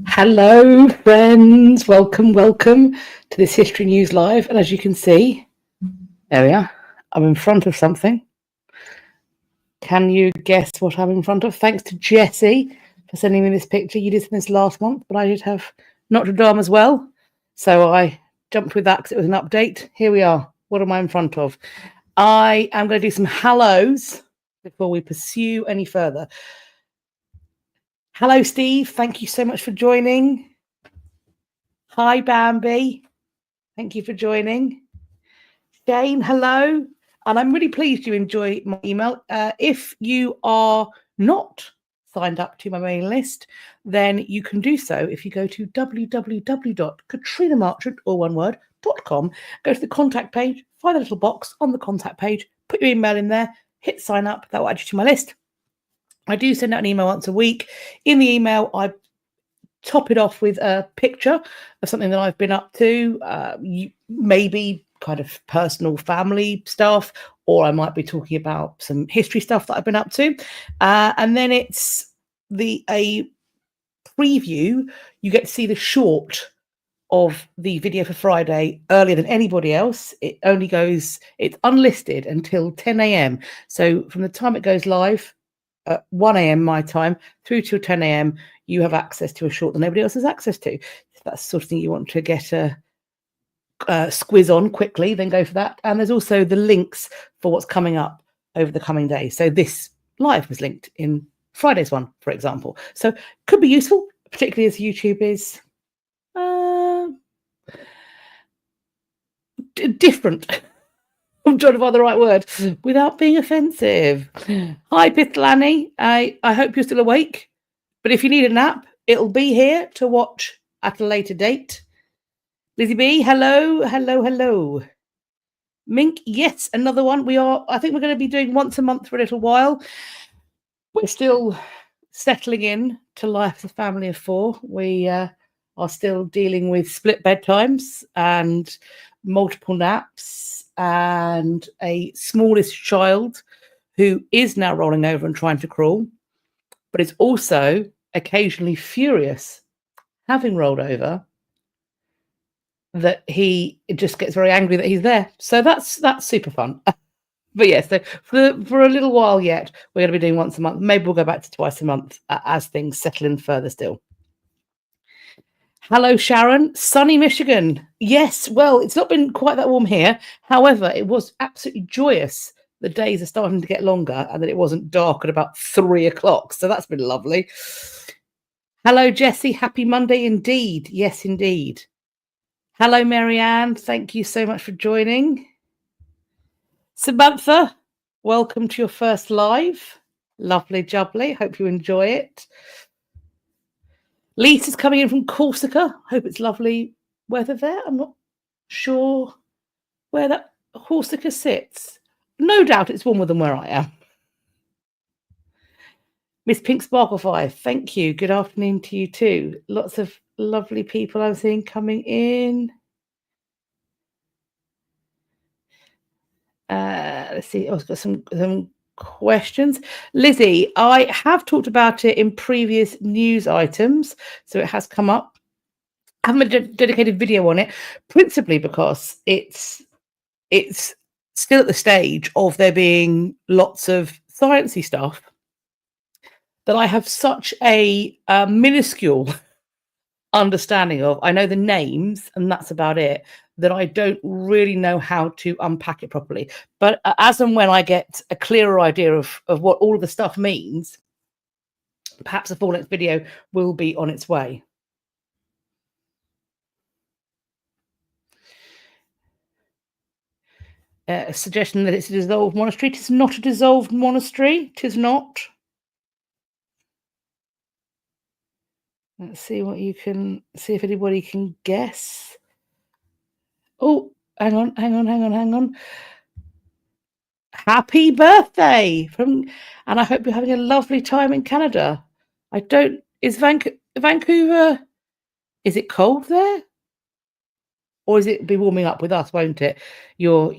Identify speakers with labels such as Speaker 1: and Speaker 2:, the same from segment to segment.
Speaker 1: Hello, friends. Welcome to this History News Live. And as you can see, there we are. I'm in front of something. Can you guess what I'm in front of? Thanks to Jessie for sending me this picture. You did send this last month, but I did have Notre Dame as well. So I jumped with that because it was an update. Here we are. What am I in front of? I am going to do some hellos before we pursue any further. Hello, Steve. Thank you so much for joining. Hi, Bambi. Thank you for joining. Jane, hello. And I'm really pleased you enjoy my email. If you are not signed up to my mailing list, then you can do so if you go to www.katrinamarchant.com, go to the contact page, find a little box on the contact page, put your email in there, hit sign up. That will add you to my list. I do send out an email once a week. In the email, I top it off with a picture of something that I've been up to, maybe kind of personal family stuff, or I might be talking about some history stuff that I've been up to. And then it's a preview. You get to see the short of the video for Friday earlier than anybody else. It's unlisted until 10 a.m. So from the time it goes live, 1 a.m. my time through till 10 a.m. you have access to a short that nobody else has access to. If that's the sort of thing you want to get a squiz on quickly, then go for that. And there's also the links for what's coming up over the coming days. So this live was linked in Friday's one, for example. So could be useful, particularly as YouTube is different. I'm trying to find the right word without being offensive. Hi, Pithlani. I hope you're still awake. But if you need a nap, it'll be here to watch at a later date. Lizzie B, hello. Mink, yes, another one. I think we're going to be doing once a month for a little while. We're still settling in to life as a family of four. We are still dealing with split bedtimes and multiple naps and a smallest child who is now rolling over and trying to crawl, but is also occasionally furious, having rolled over, that he just gets very angry that he's there. So that's super fun. But yes, so for a little while yet, we're going to be doing once a month. Maybe we'll go back to twice a month as things settle in further still. Hello, Sharon. Sunny Michigan. Yes, well, it's not been quite that warm here. However, it was absolutely joyous. The days are starting to get longer and that it wasn't dark at about 3 o'clock. So that's been lovely. Hello, Jessie. Happy Monday indeed. Yes, indeed. Hello, Marianne. Thank you so much for joining. Samantha, welcome to your first live. Lovely jubbly. Hope you enjoy it. Lisa's coming in from Corsica. Hope it's lovely weather there. I'm not sure where that Corsica sits. No doubt it's warmer than where I am. Miss Pink Sparklefly, thank you. Good afternoon to you too. Lots of lovely people I'm seeing coming in. Let's see. I've got some questions. Lizzie, I have talked about it in previous news items, so it has come up. I haven't a dedicated video on it, principally because it's still at the stage of there being lots of sciencey stuff that I have such a minuscule understanding of. I know the names and that's about it, that I don't really know how to unpack it properly. But as and when I get a clearer idea of what all of the stuff means, perhaps a full-length video will be on its way. A suggestion that it's a dissolved monastery. It is not a dissolved monastery. It is not. Let's see what you can see if anybody can guess. Oh, hang on. Happy birthday and I hope you're having a lovely time in Canada. Is Vancouver, is it cold there? Or is it be warming up with us, won't it? You're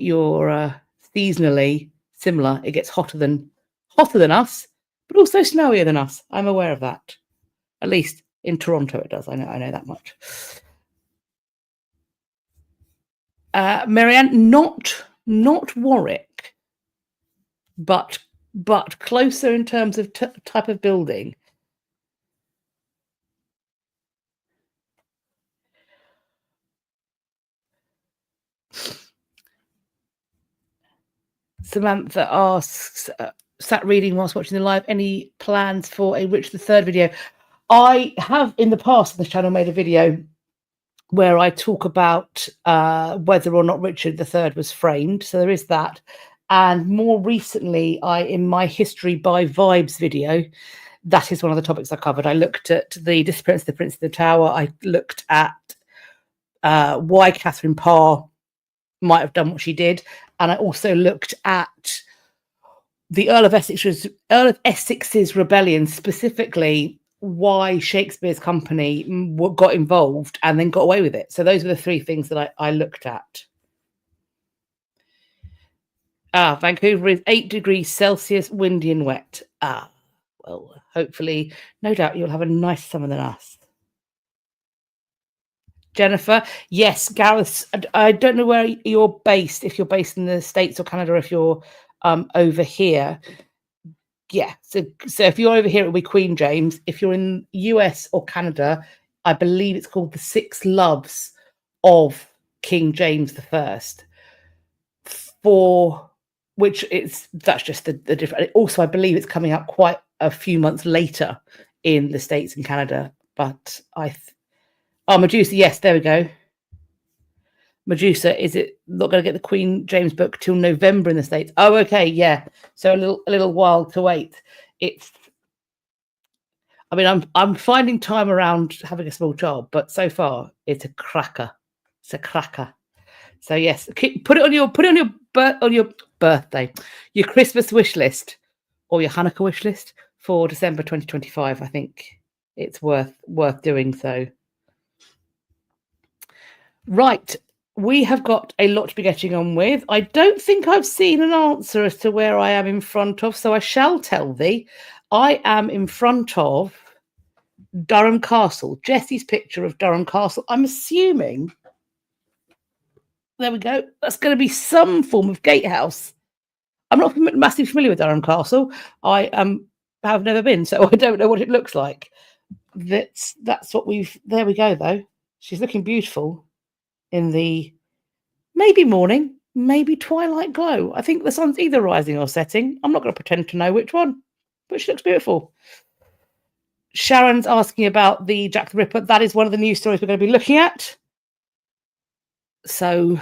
Speaker 1: seasonally similar. It gets hotter than us, but also snowier than us. I'm aware of that. At least In Toronto, it does. I know that much. Marianne, not Warwick, but closer in terms of type of building. Samantha asks, sat reading whilst watching the live, any plans for a Rich III video? I have in the past on the channel made a video where I talk about whether or not Richard III was framed. So there is that. And more recently, in my History by Vibes video, that is one of the topics I covered. I looked at the disappearance of the Prince of the Tower. I looked at why Catherine Parr might have done what she did. And I also looked at the Earl of Essex's rebellion, specifically why Shakespeare's company got involved and then got away with it. So those were the three things that I looked at. Vancouver is 8 degrees Celsius, windy and wet. Well, hopefully, no doubt you'll have a nice summer than us. Jennifer, yes, Gareth, I don't know where you're based, if you're based in the States or Canada, or if you're over here. Yeah, so if you're over here, it'll be Queen James. If you're in US or Canada, I believe it's called The Six Loves of King James I, for which that's just the different. Also, I believe it's coming out quite a few months later in the States and Canada. But Medusa, yes, there we go. Medusa, is it not going to get the Queen James book till November in the States? Oh, okay, yeah. So a little while to wait. I'm finding time around having a small child, but so far it's a cracker. It's a cracker. So yes, put it on your birthday, your Christmas wish list, or your Hanukkah wish list for December 2025. I think it's worth doing so. Right, we have got a lot to be getting on with. I don't think I've seen an answer as to where I am in front of, so I shall tell thee. I am in front of Durham Castle. Jessie's picture of Durham Castle. I'm assuming, there we go, that's going to be some form of gatehouse. I'm not massively familiar with Durham Castle. I have never been, so I don't know what it looks like. That's what there we go, though. She's looking beautiful in the maybe morning, maybe twilight glow. I think the sun's either rising or setting. I'm not going to pretend to know which one, but she looks beautiful. Sharon's asking about the Jack the Ripper. That is one of the news stories we're going to be looking at. So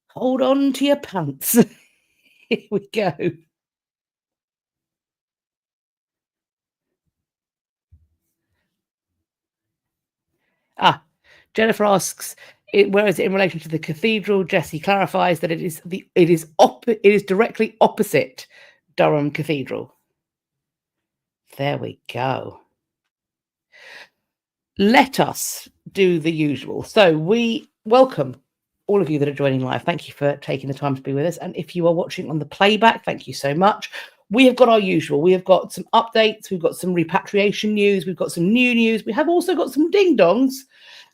Speaker 1: hold on to your pants. Here we go. Jennifer asks, where is it in relation to the cathedral? Jessie clarifies that it is directly opposite Durham Cathedral. There we go. Let us do the usual. So we welcome all of you that are joining live. Thank you for taking the time to be with us. And if you are watching on the playback, thank you so much. We have got our usual. We have got some updates. We've got some repatriation news. We've got some new news. We have also got some ding-dongs.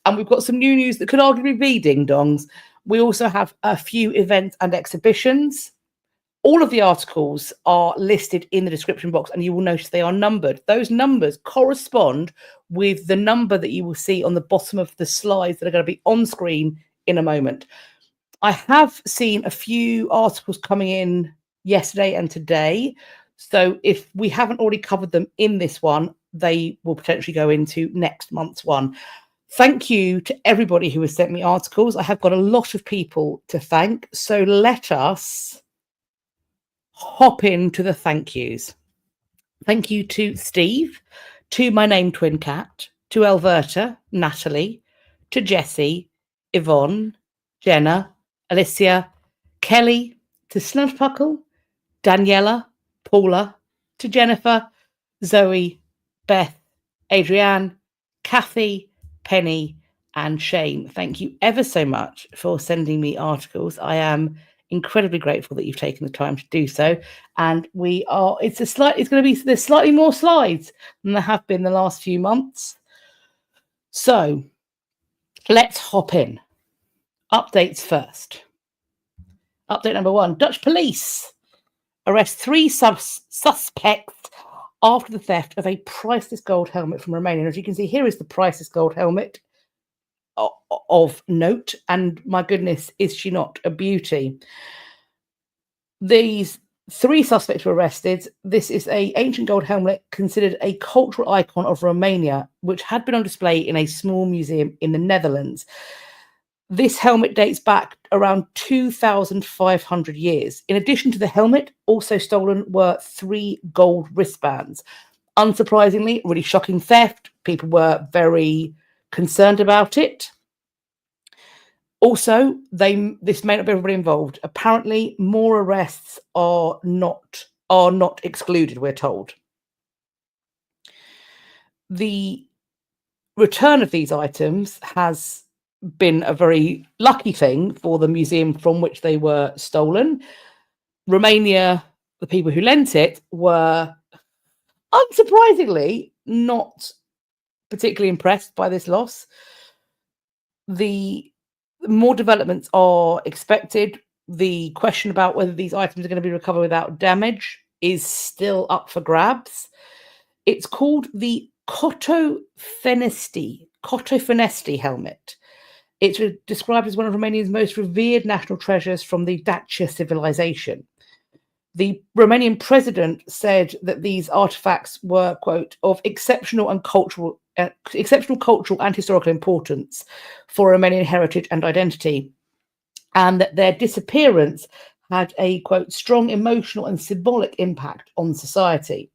Speaker 1: And we've got some new news that could arguably be ding-dongs. We also have a few events and exhibitions. All of the articles are listed in the description box, and you will notice they are numbered. Those numbers correspond with the number that you will see on the bottom of the slides that are going to be on screen in a moment. I have seen a few articles coming in yesterday and today. So if we haven't already covered them in this one, they will potentially go into next month's one. Thank you to everybody who has sent me articles. I have got a lot of people to thank. So let us hop into the thank yous. Thank you to Steve, to my name twin cat, to Elverta, Natalie, to Jessie, Yvonne, Jenna, Alicia, Kelly, to Snudpuckle, Daniella, Paula, to Jennifer, Zoe, Beth, Adrianne, Kathy, Penny, and Shane. Thank you ever so much for sending me articles. I am incredibly grateful that you've taken the time to do so. And there's slightly more slides than there have been the last few months. So let's hop in. Updates first. Update number 1, Dutch police arrest 3 suspects after the theft of a priceless gold helmet from Romania. As you can see, here is the priceless gold helmet of note, and my goodness, is she not a beauty? These 3 suspects were arrested. This is an ancient gold helmet considered a cultural icon of Romania, which had been on display in a small museum in the Netherlands. This helmet dates back around 2,500 years. In addition to the helmet, also stolen were 3 gold wristbands. Unsurprisingly, really shocking theft. People were very concerned about it. Also, this may not be everybody involved. Apparently, more arrests are not excluded, we're told. The return of these items has been a very lucky thing for the museum from which they were stolen. Romania, the people who lent it, were unsurprisingly not particularly impressed by this loss. The more developments are expected. The question about whether these items are going to be recovered without damage is still up for grabs. It's called the Cotofenesti helmet. It's described as one of Romania's most revered national treasures from the Dacia civilization. The Romanian president said that these artifacts were, quote, of exceptional cultural and historical importance for Romanian heritage and identity, and that their disappearance had a, quote, strong emotional and symbolic impact on society.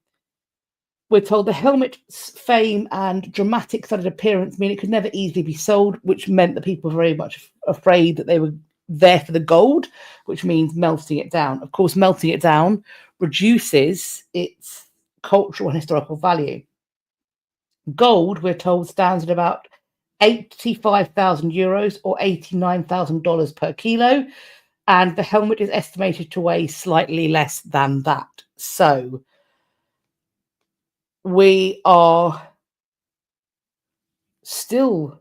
Speaker 1: We're told the helmet's fame and dramatic sudden appearance mean it could never easily be sold, which meant that people were very much afraid that they were there for the gold, which means melting it down. Of course, melting it down reduces its cultural and historical value. Gold, we're told, stands at about 85,000 euros or $89,000 per kilo, and the helmet is estimated to weigh slightly less than that. So we are still,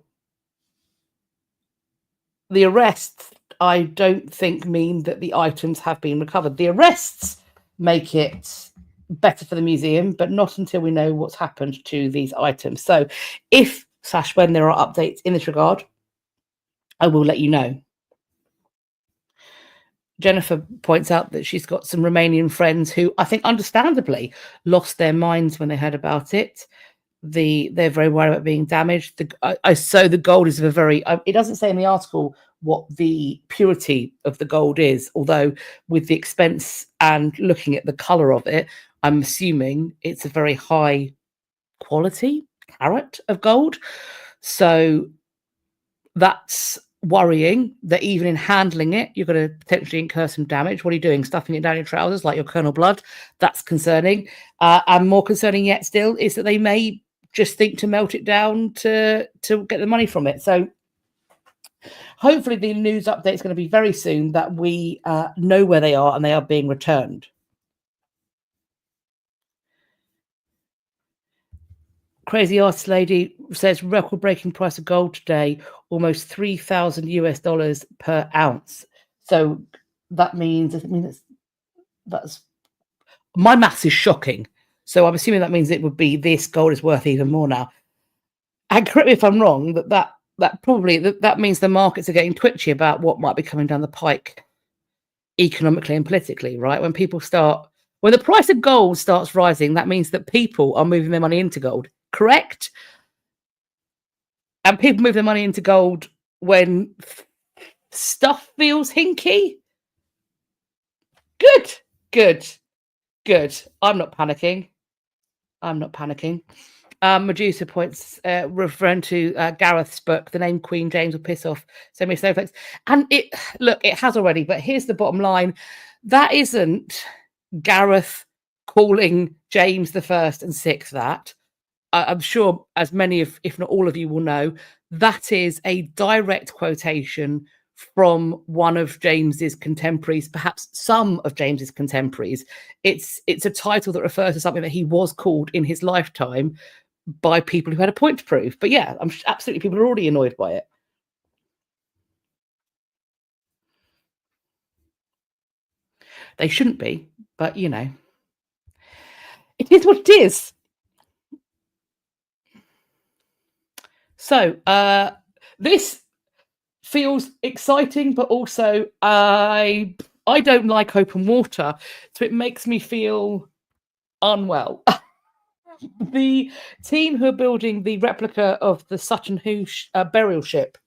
Speaker 1: the arrests, I don't think, mean that the items have been recovered. The arrests make it better for the museum, but not until we know what's happened to these items. So when there are updates in this regard, I will let you know. Jennifer points out that she's got some Romanian friends who, I think understandably, lost their minds when they heard about it. They're very worried about being damaged. So the gold is it doesn't say in the article what the purity of the gold is, although with the expense and looking at the colour of it, I'm assuming it's a very high quality carat of gold. So that's worrying, that even in handling it, you're going to potentially incur some damage. What are you doing? Stuffing it down your trousers like your Colonel Blood? That's concerning. And more concerning yet still is that they may just think to melt it down to get the money from it. So hopefully the news update is going to be very soon that we know where they are and they are being returned. Crazy Artist Lady says record-breaking price of gold today, almost 3,000 US dollars per ounce. So that means, that's my maths is shocking. So I'm assuming that means it would be this gold is worth even more now. And correct me if I'm wrong, that means the markets are getting twitchy about what might be coming down the pike economically and politically, right? When the price of gold starts rising, that means that people are moving their money into gold, correct? And people move their money into gold when stuff feels hinky. Good. I'm not panicking. Medusa points, referring to Gareth's book, The Name Queen James Will Piss Off So Many Snowflakes. And it has already, but here's the bottom line. That isn't Gareth calling James the First and Sixth that. I'm sure as many of, if not all of you will know, that is a direct quotation from one of James's contemporaries, perhaps some of James's contemporaries. It's a title that refers to something that he was called in his lifetime by people who had a point to prove. But yeah, I'm absolutely, people are already annoyed by it. They shouldn't be, but you know, it is what it is. So this feels exciting, but also I don't like open water, so it makes me feel unwell. The team who are building the replica of the Sutton Hoo burial ship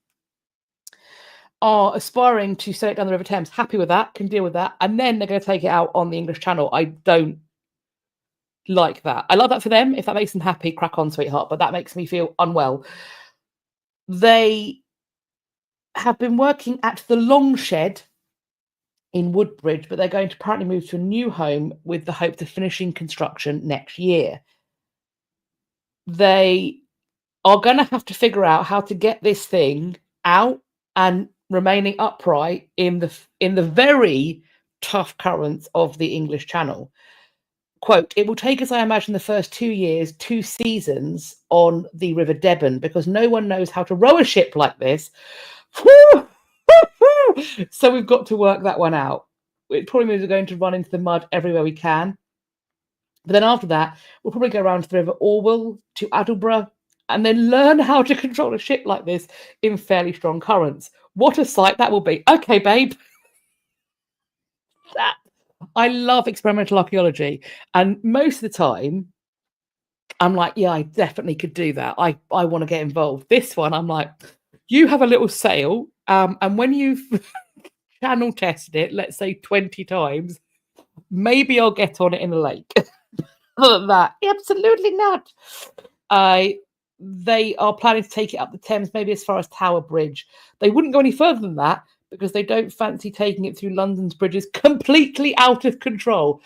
Speaker 1: are aspiring to sail it down the River Thames. Happy with that, can deal with that, and then they're going to take it out on the English Channel. I don't like that. I love that for them. If that makes them happy, crack on, sweetheart. But that makes me feel unwell. They have been working at the Long Shed in Woodbridge, but they're going to apparently move to a new home with the hopes of finishing construction next year. They are going to have to figure out how to get this thing out and remaining upright in the very tough currents of the English Channel. Quote, it will take us, I imagine, the first 2 years, 2 seasons on the River Devon, because no one knows how to row a ship like this. So we've got to work that one out. It probably means we're going to run into the mud everywhere we can. But then after that, we'll probably go around to the River Orwell, to Adelborough, and then learn how to control a ship like this in fairly strong currents. What a sight that will be. Okay, babe. I love experimental archaeology. And most of the time, I'm like, yeah, I definitely could do that. I want to get involved. This one, I'm like, you have a little sail, and when you've channel tested it, let's say 20 times, maybe I'll get on it in a lake. Other than that, absolutely not. They are planning to take it up the Thames, maybe as far as Tower Bridge. They wouldn't go any further than that because they don't fancy taking it through London's bridges, completely out of control.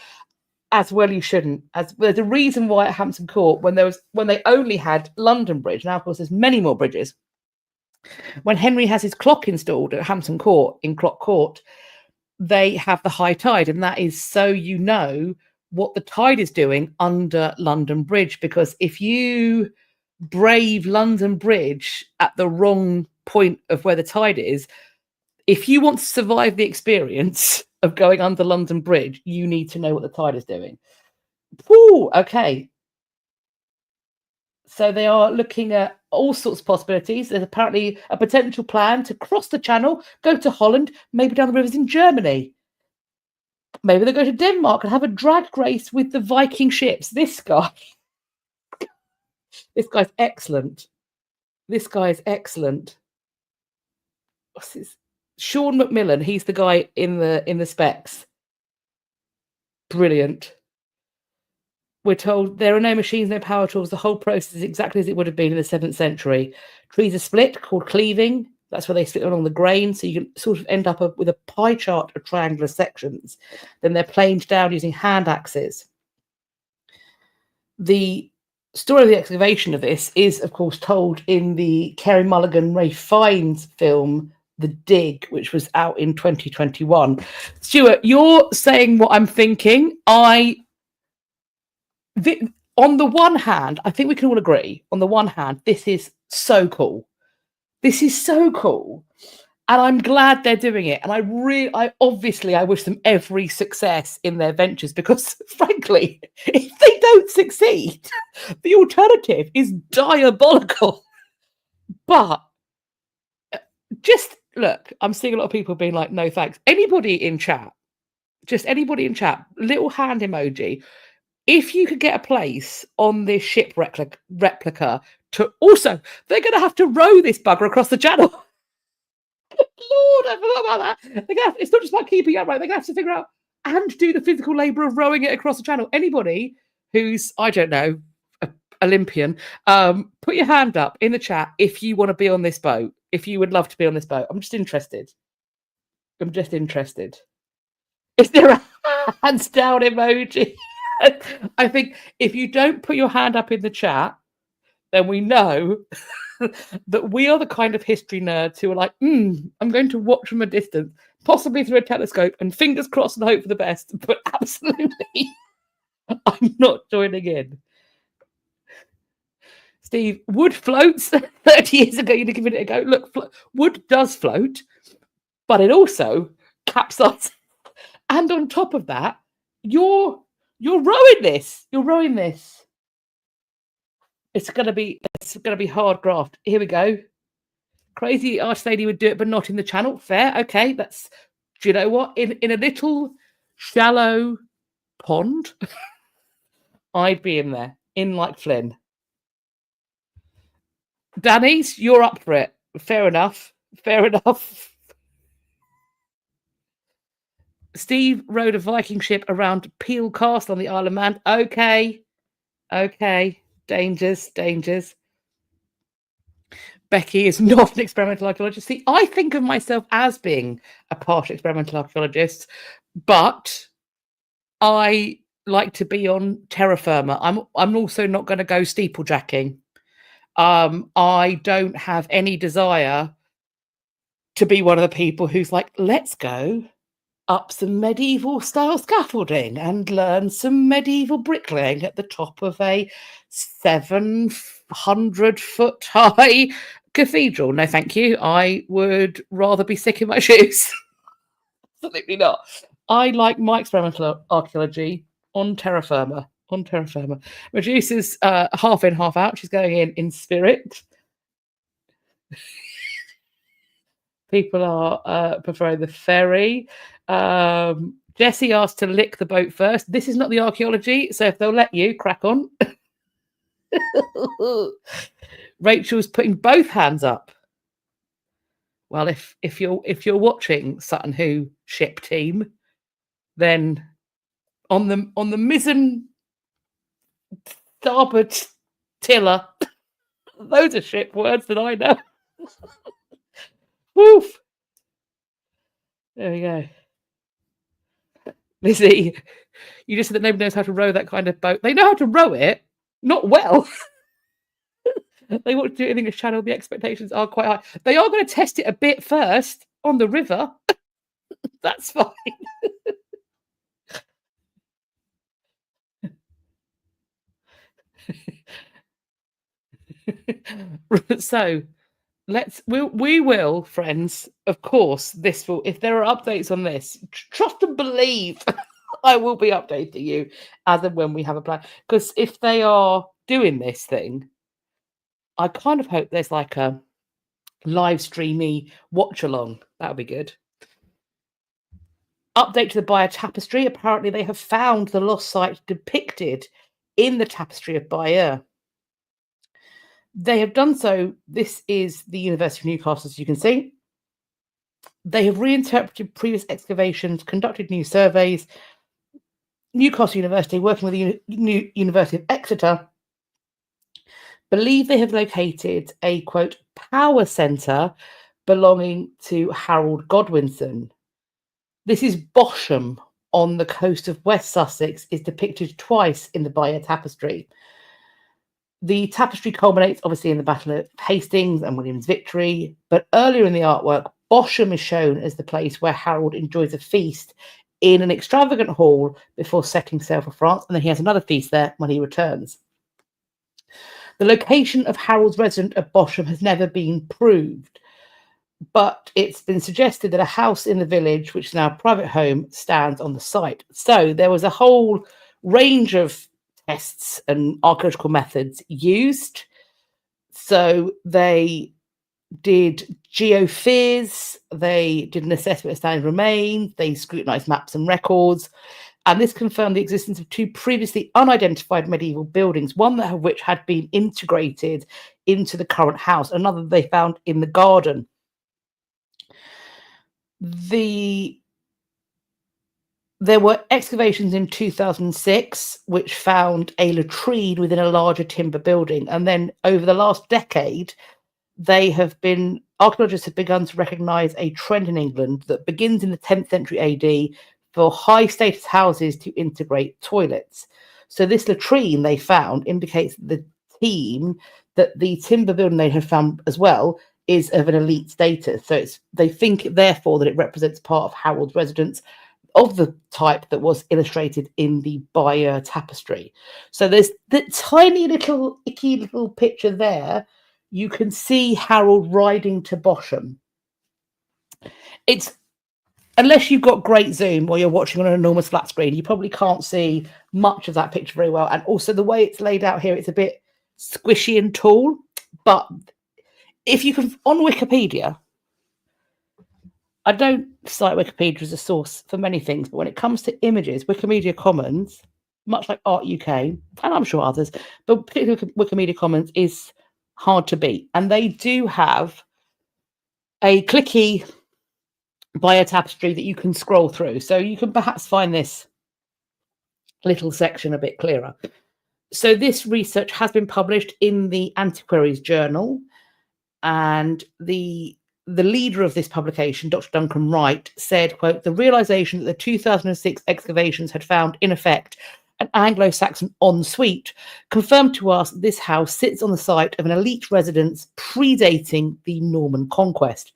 Speaker 1: As well, you shouldn't. As there's a reason why at Hampton Court, when they only had London Bridge, now of course there's many more bridges. When Henry has his clock installed at Hampton Court in Clock Court, they have the high tide, and that is so you know what the tide is doing under London Bridge. Because if you brave London Bridge at the wrong point of where the tide is, if you want to survive the experience of going under London Bridge, you need to know what the tide is doing. Ooh, okay. So they are looking at all sorts of possibilities. There's apparently a potential plan to cross the Channel, go to Holland, maybe down the rivers in Germany. Maybe they'll go to Denmark and have a drag race with the Viking ships. This guy's excellent. This guy is excellent. What's his? Sean McMillan. He's the guy in the specs. Brilliant. We're told there are no machines, no power tools. The whole process is exactly as it would have been in the 7th century. Trees are split, called cleaving. That's where they split along the grain. So you can sort of end up with a pie chart of triangular sections. Then they're planed down using hand axes. The story of the excavation of this is, of course, told in the Kerry Mulligan, Ralph Fiennes film, The Dig, which was out in 2021. Stuart, you're saying what I'm thinking. On the one hand, I think we can all agree, on the one hand, this is so cool. This is so cool. And I'm glad they're doing it. And I wish them every success in their ventures, because frankly, if they don't succeed, the alternative is diabolical. But just look, I'm seeing a lot of people being like, no thanks. Anybody in chat, little hand emoji. If you could get a place on this ship replica to also, they're going to have to row this bugger across the Channel. Lord, I forgot about that. It's not just about keeping it upright. They're going to have to figure out and do the physical labour of rowing it across the Channel. Anybody who's, I don't know, Olympian, put your hand up in the chat if you want to be on this boat, if you would love to be on this boat. I'm just interested. Is there a hands down emoji? I think if you don't put your hand up in the chat, then we know that we are the kind of history nerds who are like, I'm going to watch from a distance, possibly through a telescope, and fingers crossed and hope for the best, but absolutely I'm not joining in. Steve, wood floats. 30 years ago, you'd have given it a go. Look, wood does float, but it also capsizes. And on top of that, you're rowing this. You're rowing this. It's gonna be hard graft. Here we go. Crazy arch lady would do it, but not in the channel. Fair, okay. That's, do you know what? In a little shallow pond, I'd be in there, in like Flynn. Danny's, you're up for it. Fair enough. Fair enough. Steve rowed a Viking ship around Peel Castle on the Isle of Man. Okay. Okay. Dangers. Becky is not an experimental archaeologist. See, I think of myself as being a partial experimental archaeologist, but I like to be on terra firma. I'm also not going to go steeplejacking. I don't have any desire to be one of the people who's like, let's go up some medieval style scaffolding and learn some medieval bricklaying at the top of a 700-foot high cathedral. No, thank you. I would rather be sick in my shoes. Absolutely not. I like my experimental archaeology on terra firma. Medusa's half in, half out. She's going in spirit. People are preferring the ferry. Jessie asked to lick the boat first. This is not the archaeology, so if they'll let you, crack on. Rachel's putting both hands up. Well, if you're watching Sutton Hoo ship team, then on the mizzen starboard tiller, those are ship words that I know. Woof. There we go. Lizzie, you just said that nobody knows how to row that kind of boat. They know how to row it, not well. They want to do it in English Channel. The expectations are quite high. They are going to test it a bit first on the river. That's fine. So we will, friends, of course, this will, if there are updates on this, trust and believe I will be updating you as and when we have a plan. Because if they are doing this thing, I kind of hope there's like a live streamy watch along. That would be good. Update to the Bayeux Tapestry. Apparently they have found the lost site depicted in the Tapestry of Bayeux. They have done so. This is the University of Newcastle, as you can see. They have reinterpreted previous excavations, conducted new surveys. Newcastle University, working with the University of Exeter, believe they have located a, quote, power centre belonging to Harold Godwinson. This is Bosham on the coast of West Sussex, is depicted twice in the Bayeux Tapestry. The tapestry culminates, obviously, in the Battle of Hastings and William's victory, but earlier in the artwork, Bosham is shown as the place where Harold enjoys a feast in an extravagant hall before setting sail for France, and then he has another feast there when he returns. The location of Harold's residence at Bosham has never been proved, but it's been suggested that a house in the village, which is now a private home, stands on the site. So there was a whole range of tests and archaeological methods used. So they did geophys, they did an assessment of standing remains, they scrutinized maps and records, and this confirmed the existence of two previously unidentified medieval buildings, one of which had been integrated into the current house, another they found in the garden. There were excavations in 2006 which found a latrine within a larger timber building. And then over the last decade, archaeologists have begun to recognise a trend in England that begins in the 10th century AD for high status houses to integrate toilets. So this latrine they found indicates that the team that the timber building they have found as well is of an elite status. So they think, therefore, that it represents part of Harold's residence of the type that was illustrated in the Bayeux Tapestry. So there's the tiny little icky little picture there. You can see Harold riding to Bosham. It's, unless you've got great zoom or you're watching on an enormous flat screen, you probably can't see much of that picture very well. And also the way it's laid out here, it's a bit squishy and tall. But if you can, on Wikipedia, I don't cite Wikipedia as a source for many things, but when it comes to images, Wikimedia Commons, much like Art UK, and I'm sure others, but particularly Wikimedia Commons is hard to beat. And they do have a clicky Bayeux Tapestry that you can scroll through. So you can perhaps find this little section a bit clearer. So this research has been published in the Antiquaries Journal, and the leader of this publication, Dr. Duncan Wright, said, quote, "The realization that the 2006 excavations had found, in effect, an Anglo-Saxon ensuite confirmed to us that this house sits on the site of an elite residence predating the Norman conquest.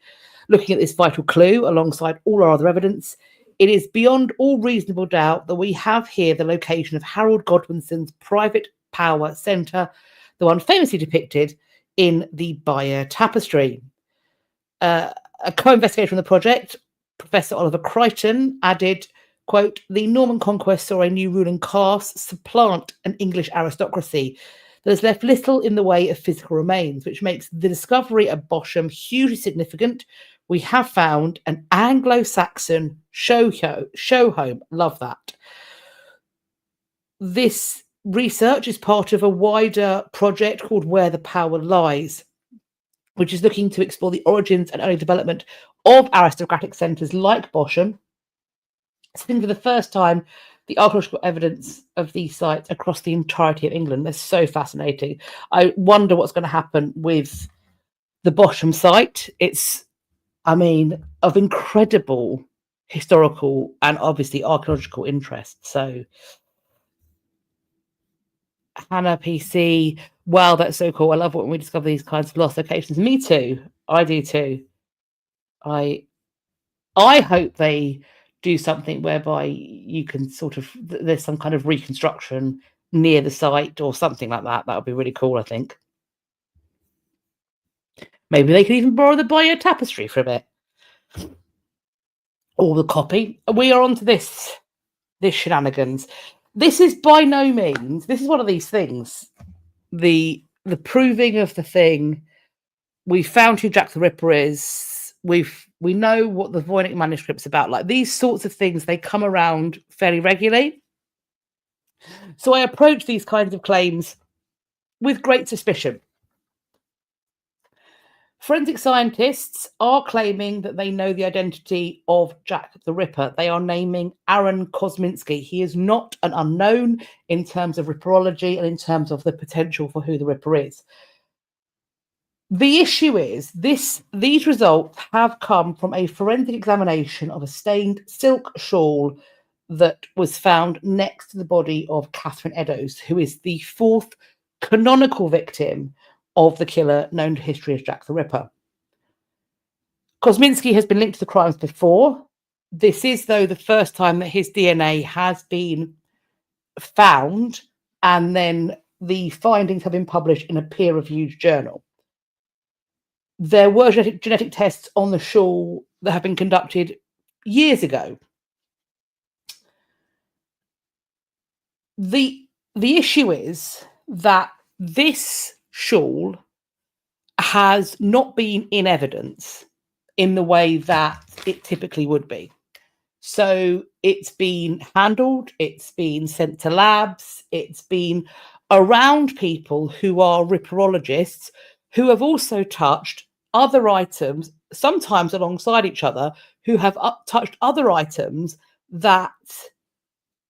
Speaker 1: Looking at this vital clue alongside all our other evidence, it is beyond all reasonable doubt that we have here the location of Harold Godwinson's private power centre, the one famously depicted in the Bayeux Tapestry." A co-investigator on the project, Professor Oliver Crichton, added, quote, "The Norman conquest saw a new ruling caste supplant an English aristocracy that has left little in the way of physical remains, which makes the discovery at Bosham hugely significant. We have found an Anglo-Saxon show home." Love that. This research is part of a wider project called Where the Power Lies, which is looking to explore the origins and early development of aristocratic centres like Bosham, seeing for the first time the archaeological evidence of these sites across the entirety of England. They're so fascinating. I wonder what's going to happen with the Bosham site. It's, I mean, of incredible historical and obviously archaeological interest. So Hannah PC, wow, that's so cool. I love when we discover these kinds of lost locations. Me too. I do too. I hope they do something whereby you can sort of, there's some kind of reconstruction near the site or something like that. That would be really cool, I think. Maybe they could even borrow the Bayeux Tapestry for a bit. Or the copy. We are on to this shenanigans. This is by no means, this is one of these things. The proving of the thing. We found who Jack the Ripper is. We know what the Voynich manuscript's about. Like, these sorts of things, they come around fairly regularly. So I approach these kinds of claims with great suspicion. Forensic scientists are claiming that they know the identity of Jack the Ripper. They are naming Aaron Kosminski. He is not an unknown in terms of ripperology and in terms of the potential for who the Ripper is. The issue is these results have come from a forensic examination of a stained silk shawl that was found next to the body of Catherine Eddowes, who is the fourth canonical victim of the killer known to history as Jack the Ripper. Kosminski has been linked to the crimes before. This is, though, the first time that his DNA has been found, and then the findings have been published in a peer-reviewed journal. There were genetic tests on the shawl that have been conducted years ago. The issue is that this shawl has not been in evidence in the way that it typically would be. So it's been handled, it's been sent to labs, it's been around people who are ripperologists who have also touched other items, sometimes alongside each other, who have touched other items that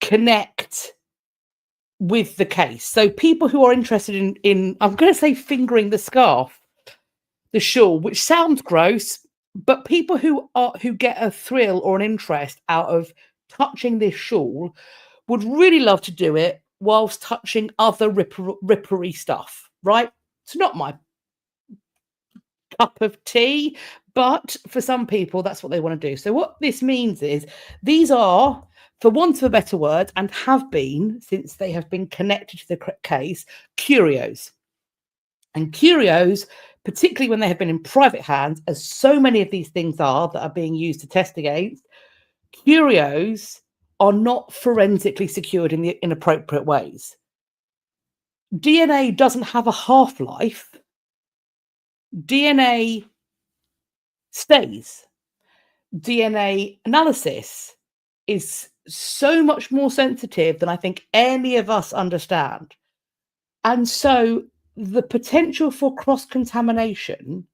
Speaker 1: connect with the case. So people who are interested in I'm going to say fingering the scarf, the shawl, which sounds gross, but people who get a thrill or an interest out of touching this shawl would really love to do it whilst touching other rippery stuff. right? It's not my cup of tea, but for some people, that's what they want to do. So what this means is these are, for want of a better word, and have been, since they have been connected to the case, curios. And curios, particularly when they have been in private hands, as so many of these things are that are being used to test against, curios are not forensically secured in the inappropriate ways. DNA doesn't have a half-life. DNA stays. DNA analysis is so much more sensitive than I think any of us understand. And so the potential for cross-contamination,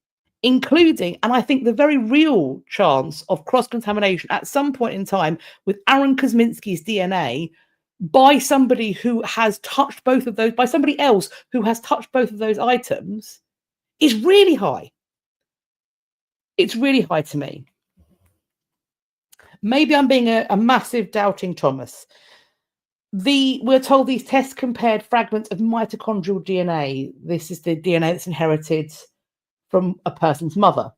Speaker 1: including, and I think the very real chance of cross-contamination at some point in time with Aaron Kosminski's DNA by somebody who has touched both of those, by somebody else who has touched both of those items, is really high. It's really high to me. Maybe I'm being a massive doubting Thomas. We're told these tests compared fragments of mitochondrial DNA. This is the DNA that's inherited from a person's mother.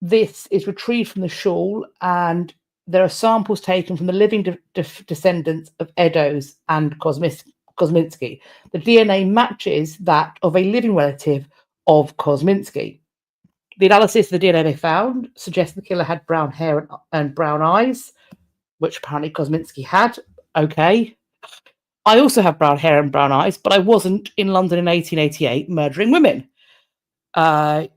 Speaker 1: This is retrieved from the shawl, and there are samples taken from the living descendants of Eddowes and Kosminski. The DNA matches that of a living relative of Kosminski. The analysis of the DNA they found suggests the killer had brown hair and brown eyes, which apparently Kosminski had. Okay. I also have brown hair and brown eyes, but I wasn't in London in 1888 murdering women. Manda.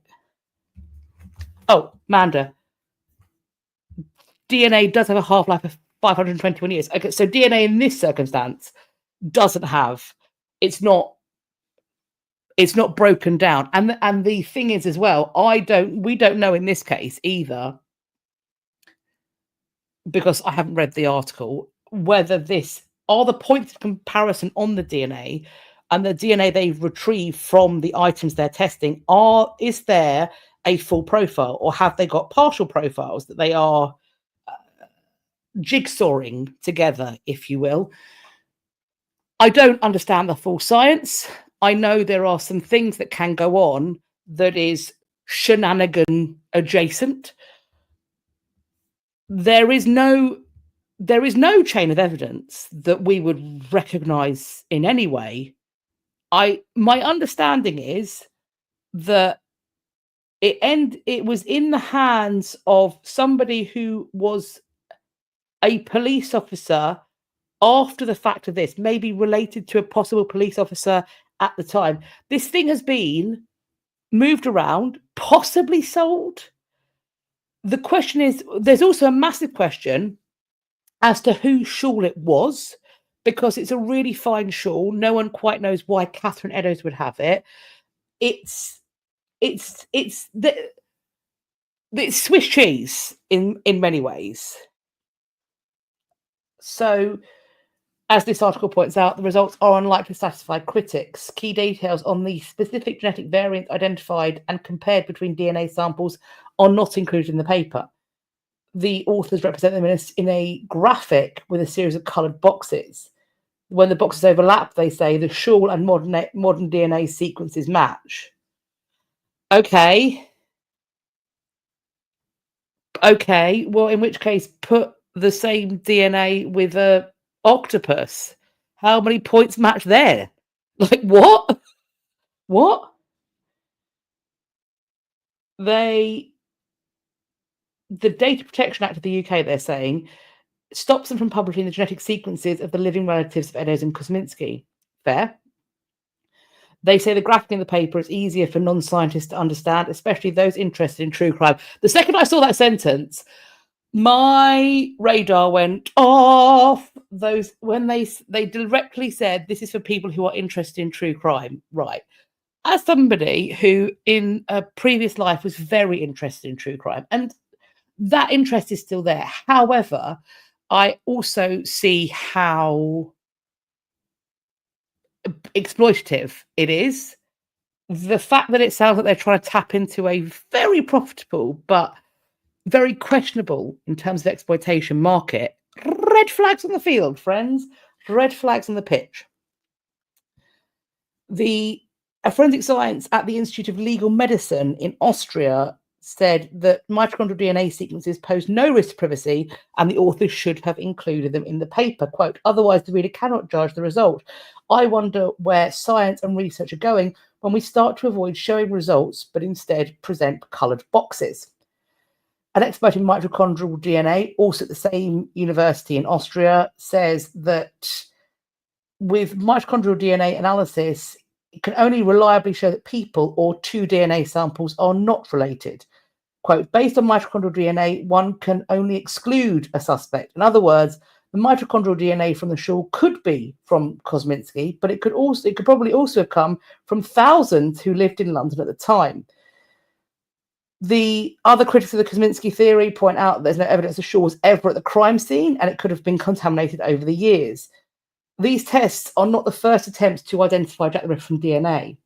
Speaker 1: DNA does have a half-life of 521 years. Okay, so DNA in this circumstance doesn't have, it's not broken down. And the thing is as well, we don't know in this case either, because I haven't read the article, whether this are the points of comparison on the DNA and the DNA they've retrieved from the items they're testing, is there a full profile, or have they got partial profiles that they are jigsawing together, if you will? I don't understand the full science. I know there are some things that can go on that is shenanigan adjacent. There is no chain of evidence that we would recognize in any way. My understanding is that it was in the hands of somebody who was a police officer after the fact of this, maybe related to a possible police officer at the time. This thing has been moved around, possibly sold. The question is, there's also a massive question as to whose shawl it was, because it's a really fine shawl. No one quite knows why Catherine Eddowes would have it. It's Swiss cheese in many ways. So, as this article points out, the results are unlikely to satisfy critics. Key details on the specific genetic variants identified and compared between DNA samples are not included in the paper. The authors represent them in a graphic with a series of coloured boxes. When the boxes overlap, they say the shawl and modern DNA sequences match. Okay. Well, in which case, put the same DNA with a octopus. How many points match there? Like, what? The Data Protection Act of the UK, they're saying, stops them from publishing the genetic sequences of the living relatives of Eddowes and Kosminski. Fair. They say the graphic in the paper is easier for non-scientists to understand, especially those interested in true crime. The second I saw that sentence, my radar went off. When they directly said this is for people who are interested in true crime. Right. As somebody who in a previous life was very interested in true crime, and that interest is still there. However, I also see how exploitative it is. The fact that it sounds like they're trying to tap into a very profitable but very questionable in terms of exploitation market. Red flags on the field, friends. Red flags on the pitch. A forensic science at the Institute of Legal Medicine in Austria said that mitochondrial DNA sequences pose no risk to privacy and the authors should have included them in the paper. Quote, otherwise the reader cannot judge the result. I wonder where science and research are going when we start to avoid showing results but instead present coloured boxes. An expert in mitochondrial DNA, also at the same university in Austria, says that with mitochondrial DNA analysis, it can only reliably show that people or two DNA samples are not related. Quote, based on mitochondrial DNA, one can only exclude a suspect. In other words, the mitochondrial DNA from the shawl could be from Kosminski, but it could probably also have come from thousands who lived in London at the time. The other critics of the Kosminski theory point out that there's no evidence the shawl was ever at the crime scene and it could have been contaminated over the years. These tests are not the first attempts to identify Jack the Ripper from DNA.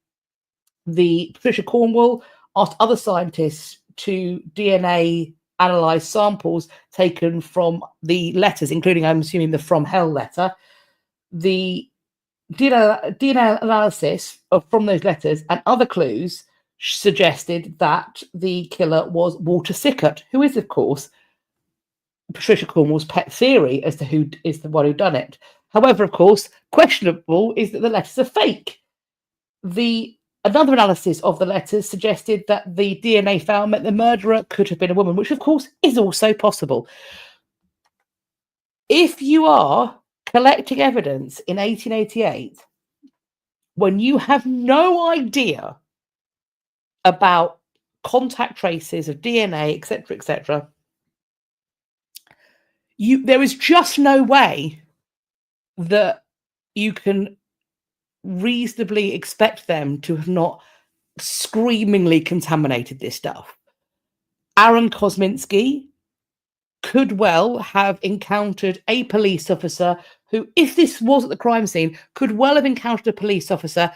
Speaker 1: Patricia Cornwall asked other scientists to DNA analyze samples taken from the letters, including, I'm assuming, the From Hell letter. The DNA analysis from those letters and other clues suggested that the killer was Walter Sickert, who is, of course, Patricia Cornwall's pet theory as to who is the one who done it. However, of course, questionable is that the letters are fake. Another analysis of the letters suggested that the DNA found meant the murderer could have been a woman, which, of course, is also possible. If you are collecting evidence in 1888, when you have no idea about contact traces of DNA, etc., there is just no way that you can reasonably expect them to have not screamingly contaminated this stuff. Aaron Kosminski could well have encountered a police officer who, if this was at the crime scene, could well have encountered a police officer,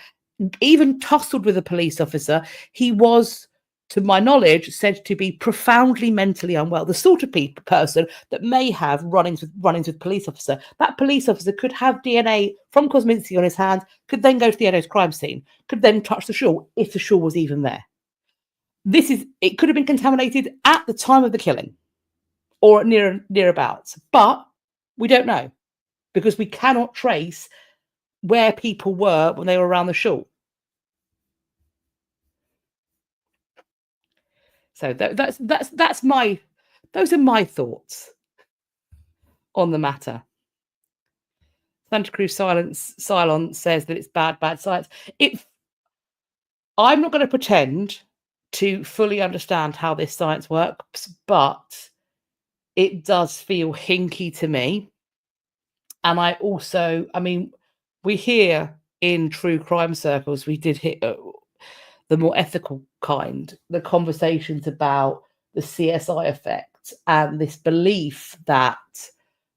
Speaker 1: even tussled with a police officer. He was, to my knowledge, said to be profoundly mentally unwell, the sort of person that may have run-ins with police officer. That police officer could have DNA from Kosminski on his hands, could then go to the Edo's crime scene, could then touch the shawl if the shawl was even there. It could have been contaminated at the time of the killing or nearabouts, but we don't know because we cannot trace where people were when they were around the shawl. So those are my thoughts on the matter. Santa Cruz Cylon says that it's bad science. I'm not going to pretend to fully understand how this science works, but it does feel hinky to me. And we hear in true crime circles, we did hit the more ethical kind, the conversations about the CSI effect and this belief that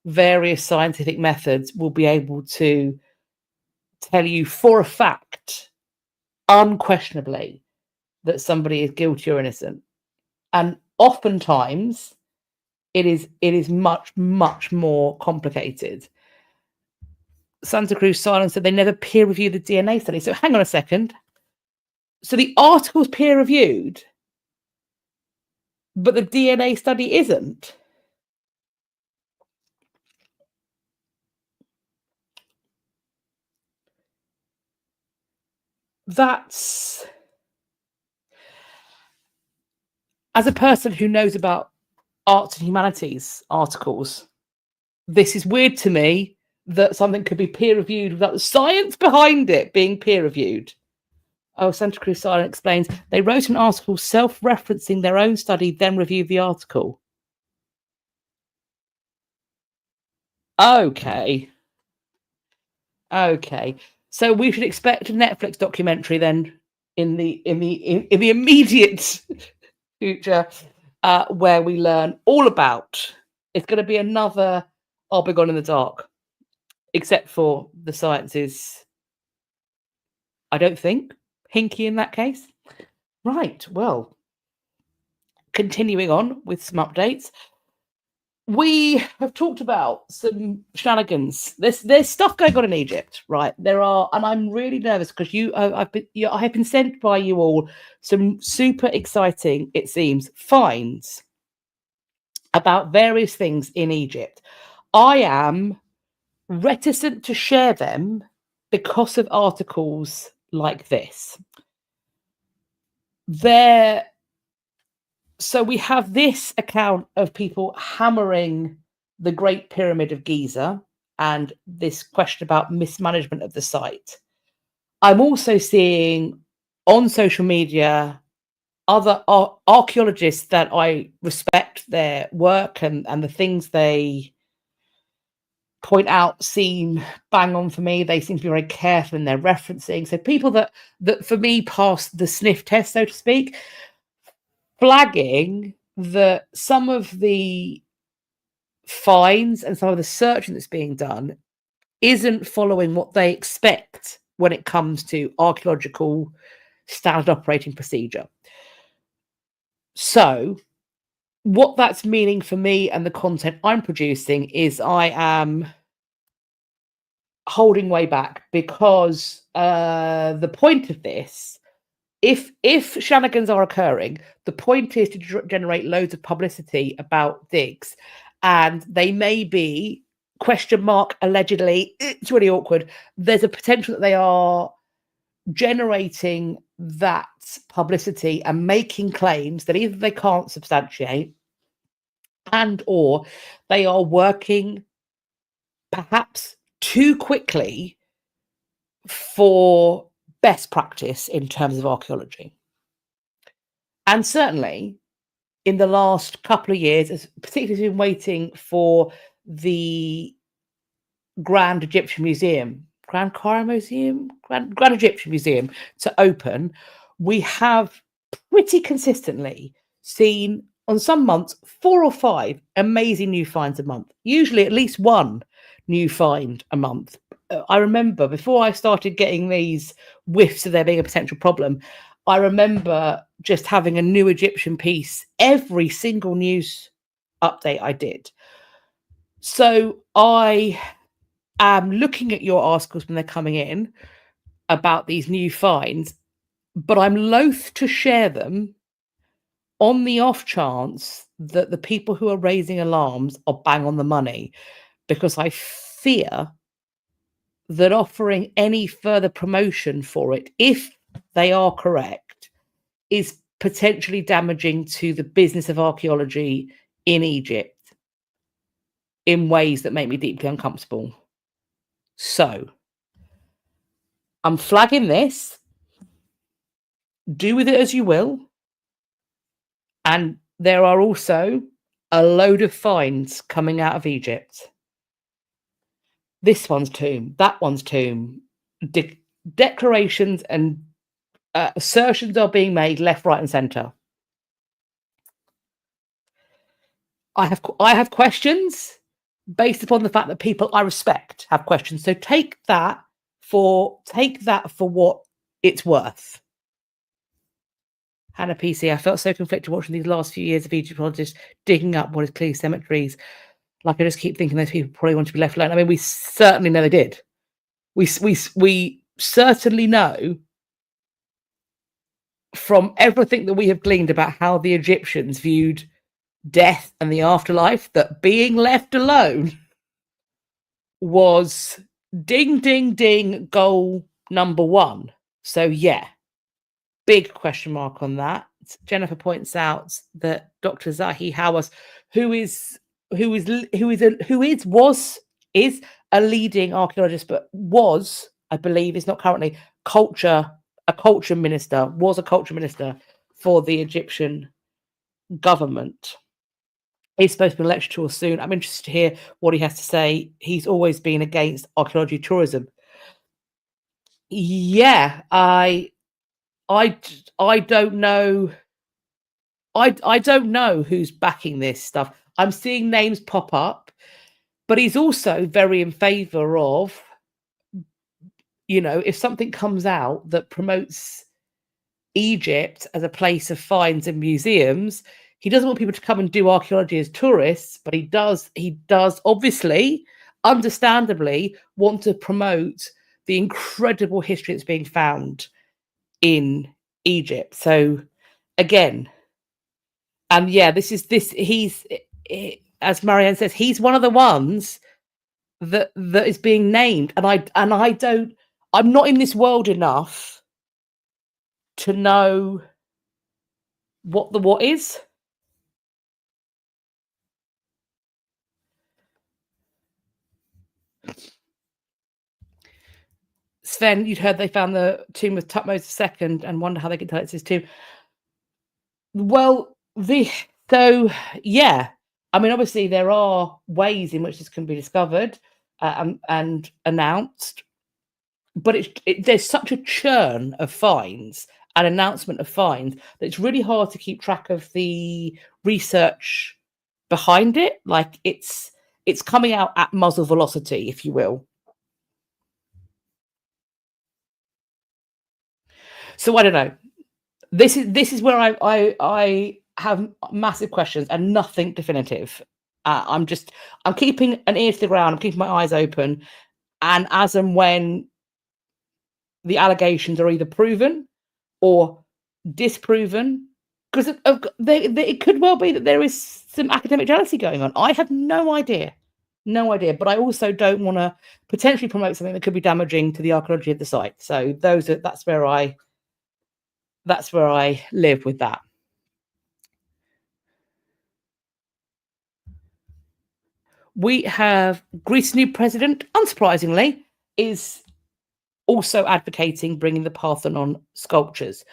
Speaker 1: various scientific methods will be able to tell you for a fact, unquestionably, that somebody is guilty or innocent. And oftentimes it is much, much more complicated. Santa Cruz Silence said they never peer review the DNA study. So hang on a second. So the article's peer reviewed, but the DNA study isn't. That's, as a person who knows about arts and humanities articles, this is weird to me that something could be peer reviewed without the science behind it being peer reviewed. Oh, Santa Cruz Silent explains they wrote an article self-referencing their own study, then reviewed the article. Okay. So we should expect a Netflix documentary then in the immediate future, where we learn all about. It's going to be another I'll Be Gone in the Dark, except for the science is, I don't think, hinky in that case. Right, well, continuing on with some updates. we have talked about some shenanigans. There's stuff going on in Egypt, right? There are, and I'm really nervous because I have been sent by you all some super exciting, it seems, finds about various things in Egypt. I am reticent to share them because of articles like this. So we have this account of people hammering the Great Pyramid of Giza and this question about mismanagement of the site. I'm also seeing on social media other archaeologists that I respect their work and the things they point out seem bang on for me. They seem to be very careful in their referencing. So people that for me pass the sniff test, so to speak, flagging that some of the finds and some of the searching that's being done isn't following what they expect when it comes to archaeological standard operating procedure. So what that's meaning for me and the content I'm producing is I am holding way back because the point of this, if shenanigans are occurring, the point is to generate loads of publicity about digs, and they may be allegedly. It's really awkward. There's a potential that they are generating that publicity and making claims that either they can't substantiate and or they are working perhaps too quickly for best practice in terms of archaeology. And certainly in the last couple of years, particularly been waiting for the Grand Egyptian Museum, Grand Egyptian Museum to open, we have pretty consistently seen on some months 4 or 5 amazing new finds a month, usually at least one new find a month. I remember before I started getting these whiffs of there being a potential problem, I remember just having a new Egyptian piece every single news update I did. So I am looking at your articles when they're coming in about these new finds, but I'm loath to share them on the off chance that the people who are raising alarms are bang on the money, because I fear that offering any further promotion for it, if they are correct, is potentially damaging to the business of archaeology in Egypt in ways that make me deeply uncomfortable. So I'm flagging this. Do with it as you will. And there are also a load of finds coming out of Egypt. This one's tomb, that one's tomb. Declarations and assertions are being made left, right, and centre. I have questions based upon the fact that people I respect have questions. So take that for what it's worth. Hannah PC, I felt so conflicted watching these last few years of Egyptologists digging up what is clearly cemeteries. Like, I just keep thinking those people probably want to be left alone. I mean, we certainly know they did. We certainly know from everything that we have gleaned about how the Egyptians viewed death and the afterlife that being left alone was ding, ding, ding, goal number 1. So yeah, big question mark on that. Jennifer points out that Dr. Zahi Hawass, who is a leading archaeologist, but was, I believe, is not currently a culture minister for the Egyptian government. He's supposed to be elected to soon. I'm interested to hear what he has to say. He's always been against archaeology tourism. Yeah, I don't know. I don't know who's backing this stuff. I'm seeing names pop up, but he's also very in favor of, if something comes out that promotes Egypt as a place of finds and museums, he doesn't want people to come and do archaeology as tourists, but he does obviously, understandably, want to promote the incredible history that's being found in Egypt. So again, and yeah, he's, as Marianne says, he's one of the ones that is being named, and I'm not in this world enough to know what the what is. Sven, you'd heard they found the tomb of Tutmosis II and wonder how they could tell it's his tomb. Well, yeah, I mean, obviously there are ways in which this can be discovered and announced, but there's such a churn of finds and announcement of finds that it's really hard to keep track of the research behind it. Like it's coming out at muzzle velocity, if you will. So I don't know. This is where I have massive questions and nothing definitive. I'm keeping an ear to the ground. I'm keeping my eyes open, and as and when the allegations are either proven or disproven, because it could well be that there is some academic jealousy going on. I have no idea, but I also don't want to potentially promote something that could be damaging to the archaeology of the site. So that's where I live with that. We have Greece's new president, unsurprisingly, is also advocating bringing the Parthenon sculptures.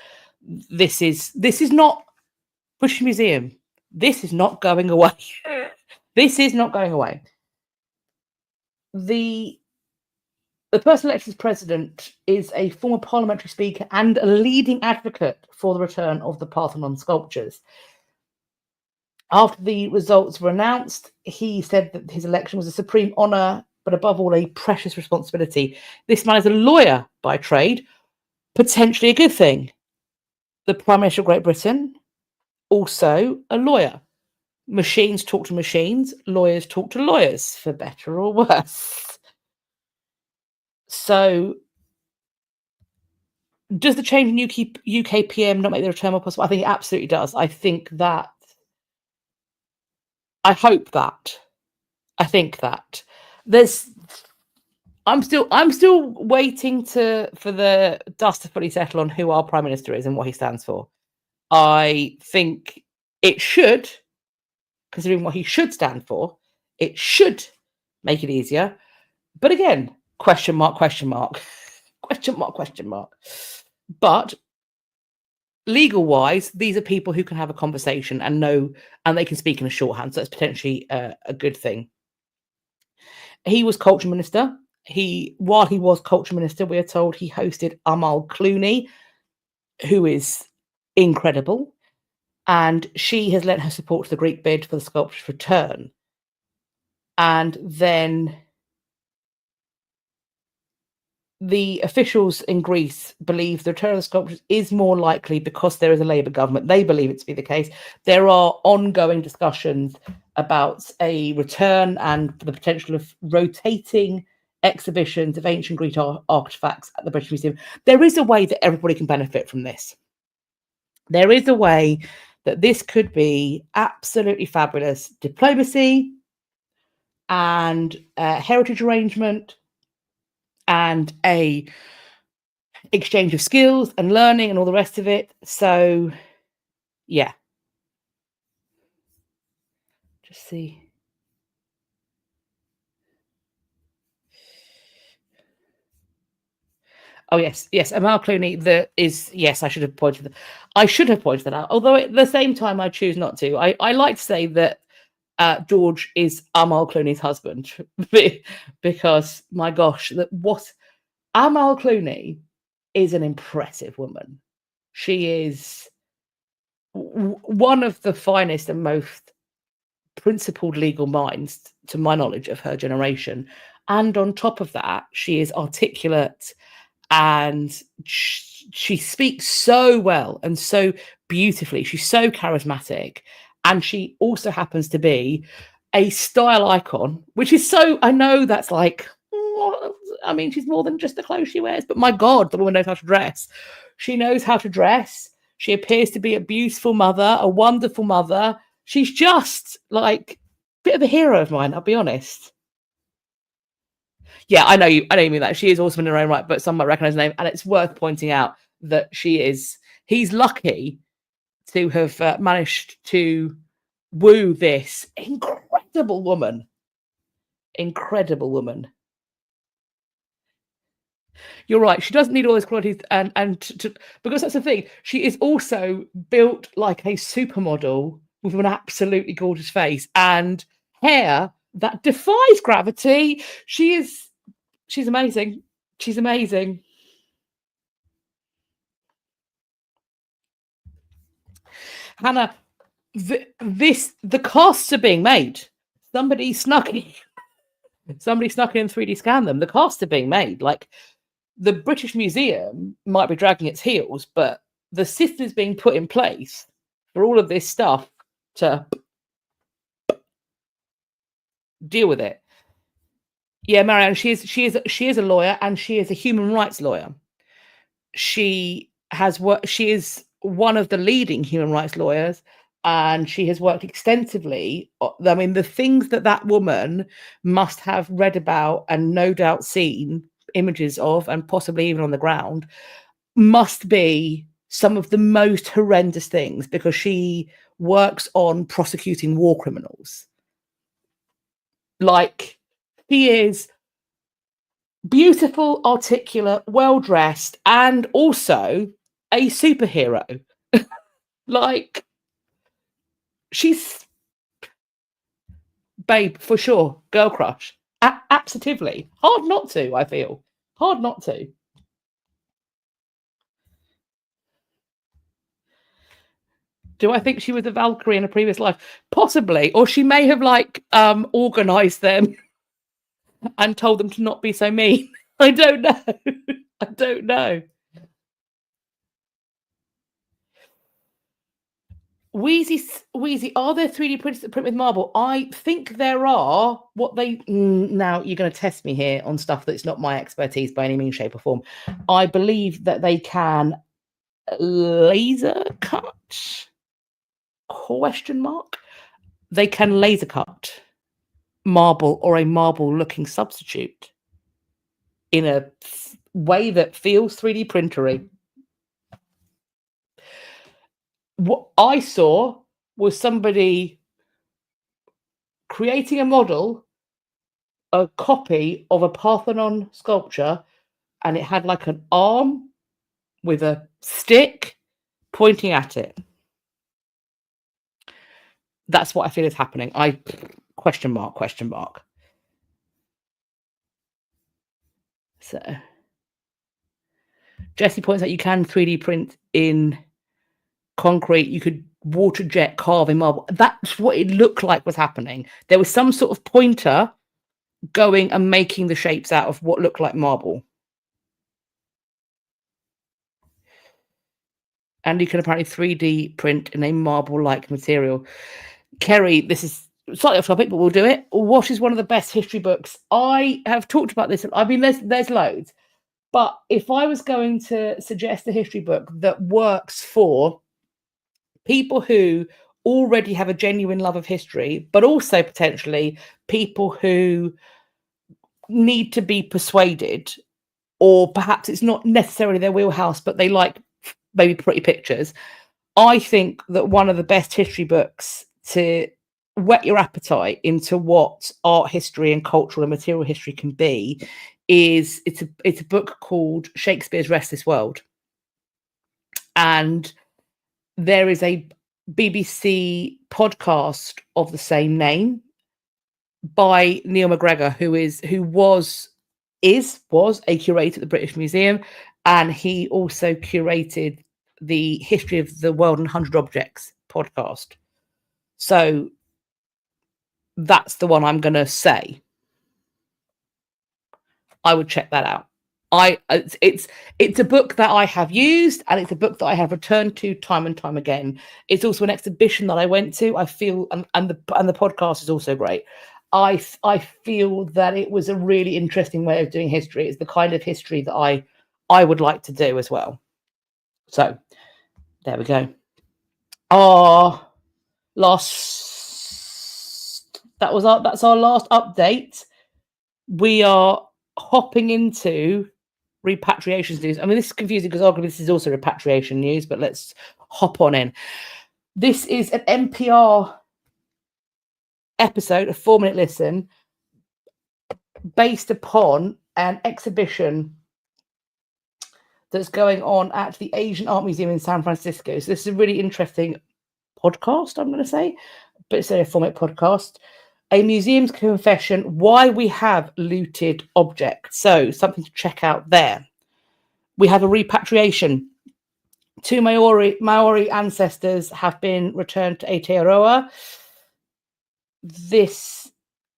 Speaker 1: This is not British Museum. This is not going away. This is not going away. The person elected as president is a former parliamentary speaker and a leading advocate for the return of the Parthenon sculptures. After the results were announced, he said that his election was a supreme honour, but above all, a precious responsibility. This man is a lawyer by trade, potentially a good thing. The Prime Minister of Great Britain, also a lawyer. Machines talk to machines, lawyers talk to lawyers, for better or worse. So, does the change in UK PM not make the return more possible? I think it absolutely does. I think that. I hope that. I think that I'm still waiting for the dust to fully settle on who our Prime Minister is and what he stands for. I think it should, considering what he should stand for, it should make it easier. But again, question mark, question mark, question mark, question mark. But legal wise, these are people who can have a conversation and know, and they can speak in a shorthand. So it's potentially a good thing. He was culture minister. While he was culture minister, we are told he hosted Amal Clooney, who is incredible. And she has lent her support to the Greek bid for the sculpture's return. And then the officials in Greece believe the return of the sculptures is more likely because there is a Labour government. They believe it to be the case. There are ongoing discussions about a return and the potential of rotating exhibitions of ancient Greek artifacts at the British Museum. There is a way that everybody can benefit from this. There is a way that this could be absolutely fabulous diplomacy and heritage arrangement and a exchange of skills and learning and all the rest of it. So, yeah. Just see. Oh, yes. Amal Clooney, yes, I should have pointed that out. Although at the same time, I choose not to. I like to say that George is Amal Clooney's husband because, my gosh, Amal Clooney is an impressive woman. She is one of the finest and most principled legal minds, to my knowledge, of her generation. And on top of that, she is articulate and she speaks so well and so beautifully. She's so charismatic. And she also happens to be a style icon, which is so, I know that's like, I mean, she's more than just the clothes she wears, but my God, the woman knows how to dress. She knows how to dress. She appears to be a beautiful mother, a wonderful mother. She's just like a bit of a hero of mine, I'll be honest. Yeah, I know you mean that. She is awesome in her own right, but some might recognize the name. And it's worth pointing out that he's lucky to have managed to woo this incredible woman. Incredible woman. You're right. She doesn't need all those qualities, because that's the thing. She is also built like a supermodel with an absolutely gorgeous face and hair that defies gravity. She's amazing. She's amazing. Hannah, the casts are being made. Somebody snuck in and 3D scanned them. The casts are being made. Like, the British Museum might be dragging its heels, but the system is being put in place for all of this stuff to deal with it. Yeah, Marianne, she is a lawyer, and she is a human rights lawyer. She is one of the leading human rights lawyers, and she has worked extensively. I mean, the things that woman must have read about and no doubt seen images of, and possibly even on the ground, must be some of the most horrendous things, because she works on prosecuting war criminals. Like, she is beautiful, articulate, well-dressed, and also a superhero. Like, she's babe for sure, girl crush. Absolutely. Hard not to, I feel. Hard not to. Do I think she was a Valkyrie in a previous life? Possibly. Or she may have organized them and told them to not be so mean. I don't know. I don't know. Wheezy, are there 3D printers that print with marble? I think there are. Now you're going to test me here on stuff that's not my expertise by any means, shape, or form. I believe that they can laser cut? Question mark. They can laser cut marble or a marble-looking substitute in a way that feels 3D printery. What I saw was somebody creating a model, a copy of a Parthenon sculpture, and it had like an arm with a stick pointing at it. That's what I feel is happening. Question mark. So Jessie points out you can 3D print in concrete. You could water jet carve in marble. That's what it looked like was happening. There was some sort of pointer going and making the shapes out of what looked like marble. And you can apparently 3D print in a marble-like material. Kerry, this is slightly off topic, but we'll do it. What is one of the best history books? I have talked about this. I mean, there's loads. But if I was going to suggest a history book that works for people who already have a genuine love of history, but also potentially people who need to be persuaded, or perhaps it's not necessarily their wheelhouse, but they like maybe pretty pictures, I think that one of the best history books to whet your appetite into what art history and cultural and material history can be is it's a book called Shakespeare's Restless World. And there is a BBC podcast of the same name by Neil McGregor, who was a curator at the British Museum, and he also curated the History of the World in 100 Objects podcast. So that's the one I'm going to say. I would check that out. it's a book that I have used, and it's a book that I have returned to time and time again. It's also an exhibition that I went to. I feel, and the podcast is also great. I feel that it was a really interesting way of doing history. It's the kind of history that I would like to do as well. So there we go. That's our last update. We are hopping into repatriation news. I mean, this is confusing because arguably this is also repatriation news, but let's hop on in. This is an NPR episode, a 4-minute listen, based upon an exhibition that's going on at the Asian Art Museum in San Francisco. So this is a really interesting podcast, I'm going to say, but it's a 4-minute podcast. A museum's confession, why we have looted objects. So something to check out there. We have a repatriation. 2 Maori ancestors have been returned to Aotearoa.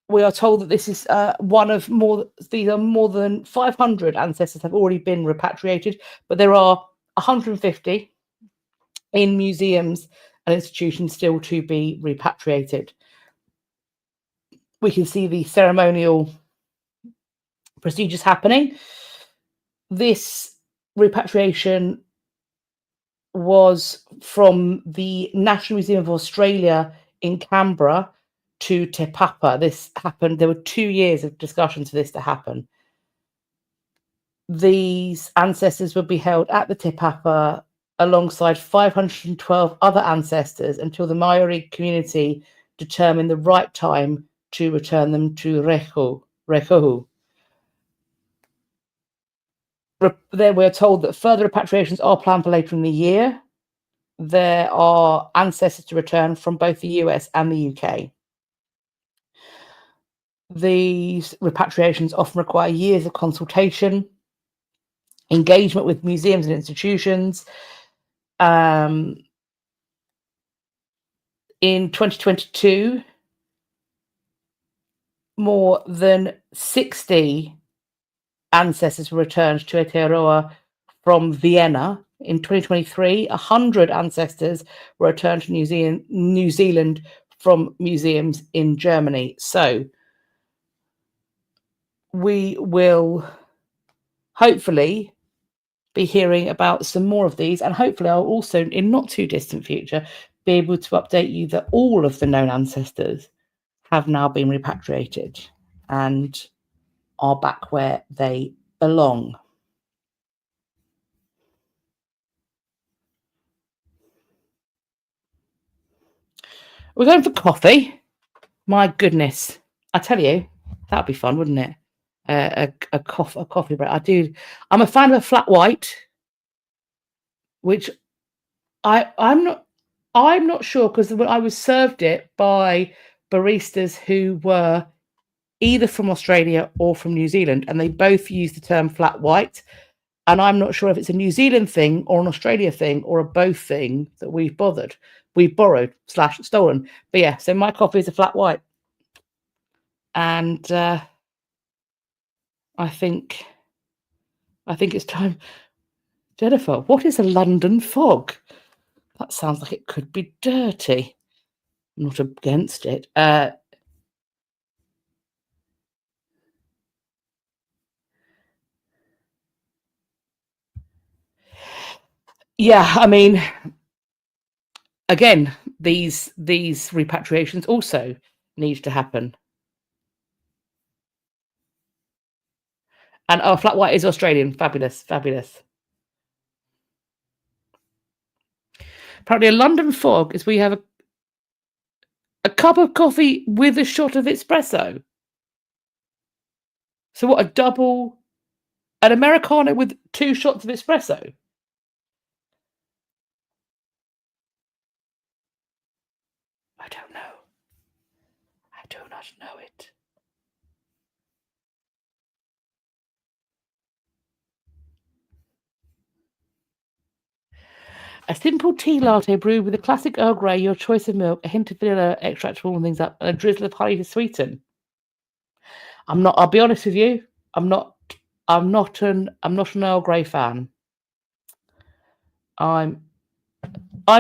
Speaker 1: We are told that this is these are more than 500 ancestors have already been repatriated, but there are 150 in museums and institutions still to be repatriated. We can see the ceremonial procedures happening. This repatriation was from the National Museum of Australia in Canberra to Te Papa. This happened. There were 2 years of discussions for this to happen. These ancestors would be held at the Te Papa alongside 512 other ancestors until the Maori community determined the right time to return them to Rekohu. There we're told that further repatriations are planned for later in the year. There are ancestors to return from both the US and the UK. These repatriations often require years of consultation, engagement with museums and institutions. In 2022, more than 60 ancestors were returned to Aotearoa from Vienna. In 2023, 100 ancestors were returned to New Zealand from museums in Germany. So we will hopefully be hearing about some more of these, and hopefully I'll also, in not too distant future, be able to update you that all of the known ancestors have now been repatriated and are back where they belong. We're going for coffee. My goodness, I tell you, that'd be fun, wouldn't it? A coffee break. I'm a fan of a flat white, which I'm not sure, because I was served it by baristas who were either from Australia or from New Zealand, and they both use the term flat white. And I'm not sure if it's a New Zealand thing or an Australia thing or a both thing that we've borrowed / stolen. But yeah, so my coffee is a flat white. And I think it's time. Jennifer, what is a London fog? That sounds like it could be dirty. I'm not against it. Yeah, I mean, again, these repatriations also need to happen. And our flat white is Australian. Fabulous. Apparently, a London fog is where you have a cup of coffee with a shot of espresso. So what, an Americano with 2 shots of espresso? I don't know. I do not know it. A simple tea latte brewed with a classic Earl Grey, your choice of milk, a hint of vanilla extract to warm things up, and a drizzle of honey to sweeten. I'll be honest with you, I'm not I'm not an Earl Grey fan. I'm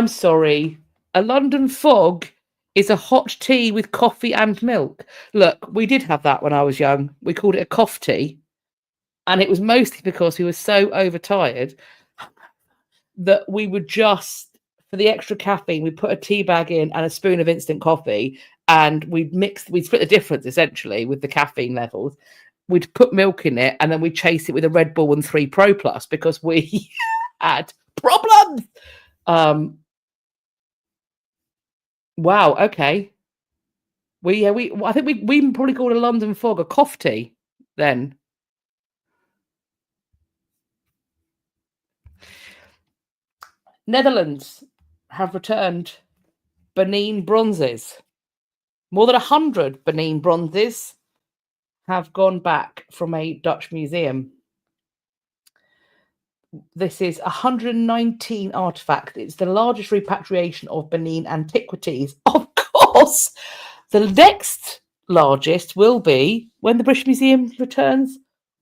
Speaker 1: sorry. A London fog is a hot tea with coffee and milk. Look, we did have that when I was young. We called it a cough tea. And it was mostly because we were so overtired that we would just, for the extra caffeine, we'd put a tea bag in and a spoon of instant coffee, and we'd split the difference essentially with the caffeine levels. We'd put milk in it, and then we'd chase it with a Red Bull and 3 Pro Plus because we had problems. Wow. Okay. I think we probably called a London fog a cough tea then. Netherlands have returned Benin Bronzes. More than 100 Benin Bronzes have gone back from a Dutch museum. This is 119 artifacts. It's the largest repatriation of Benin antiquities. Of course, the next largest will be when the British Museum returns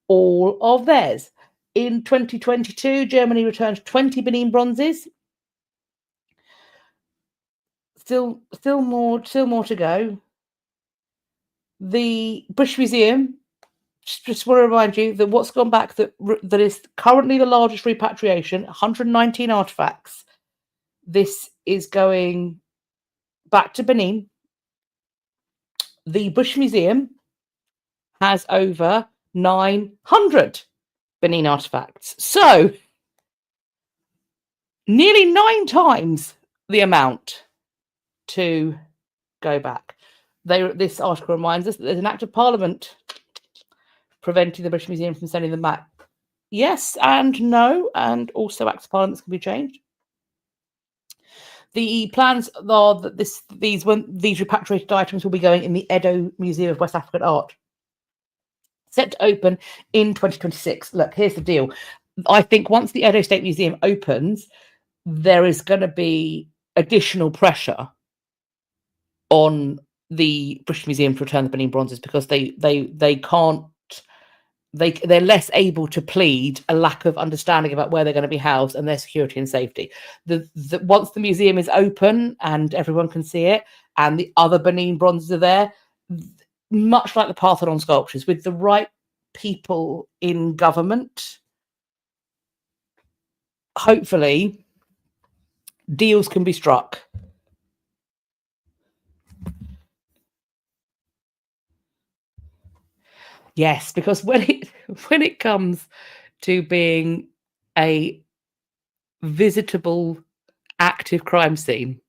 Speaker 1: all of theirs. In 2022, Germany returned 20 Benin Bronzes. Still more to go. The British Museum, just want to remind you that what's gone back that is currently the largest repatriation, 119 artifacts. This is going back to Benin. The British Museum has over 900 Benin artifacts. So nearly 9 times the amount to go back. This article reminds us that there's an act of Parliament preventing the British Museum from sending them back. Yes and no, and also acts of Parliament can be changed. The plans are that these repatriated items will be going in the Edo Museum of West African Art, set to open in 2026. Look, here's the deal. I think once the Edo State Museum opens, there is going to be additional pressure on the British Museum to return the Benin Bronzes because they can't. They're less able to plead a lack of understanding about where they're going to be housed and their security and safety. Once the museum is open and everyone can see it, and the other Benin Bronzes are there, much like the Parthenon sculptures, with the right people in government, hopefully deals can be struck. Yes, because when it comes to being a visitable, active crime scene,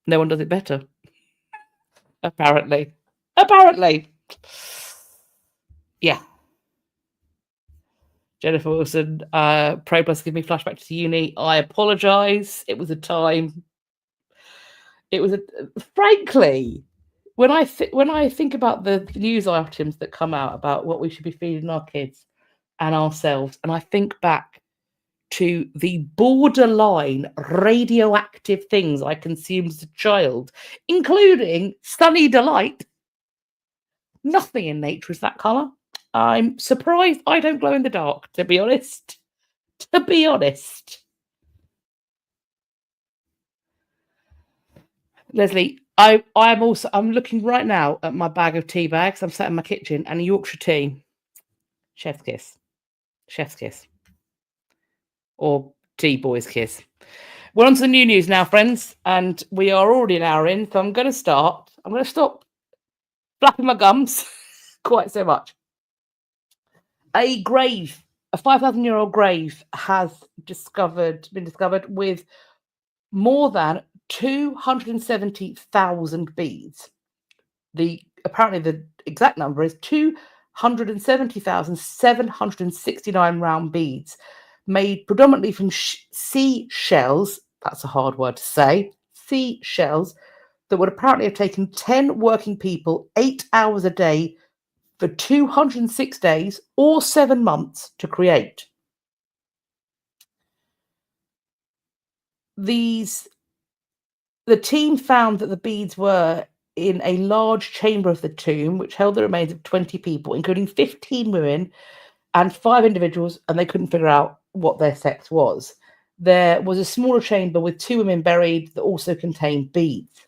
Speaker 1: no one does it better. Apparently. Yeah. Jennifer Wilson, Pro Plus give me flashback to uni. I apologise. It was a time. Frankly, when I think about the news items that come out about what we should be feeding our kids and ourselves, and I think back to the borderline radioactive things I consumed as a child, including Sunny Delight. Nothing in nature is that colour. I'm surprised I don't glow in the dark, to be honest. Leslie, I'm looking right now at my bag of tea bags. I'm sat in my kitchen, and a Yorkshire tea. Chef's kiss. Or tea boy's kiss. We're on to the new news now, friends, and we are already an hour in, so I'm going to stop flapping my gums quite so much. A 5,000-year-old grave has been discovered with more than 270,000 beads. Apparently the exact number is 270,769 round beads, made predominantly from seashells. That's a hard word to say. Seashells that would apparently have taken 10 working people 8 hours a day for 206 days or 7 months to create. The team found that the beads were in a large chamber of the tomb, which held the remains of 20 people, including 15 women and 5 individuals, and they couldn't figure out what their sex was. There was a smaller chamber with 2 women buried that also contained beads.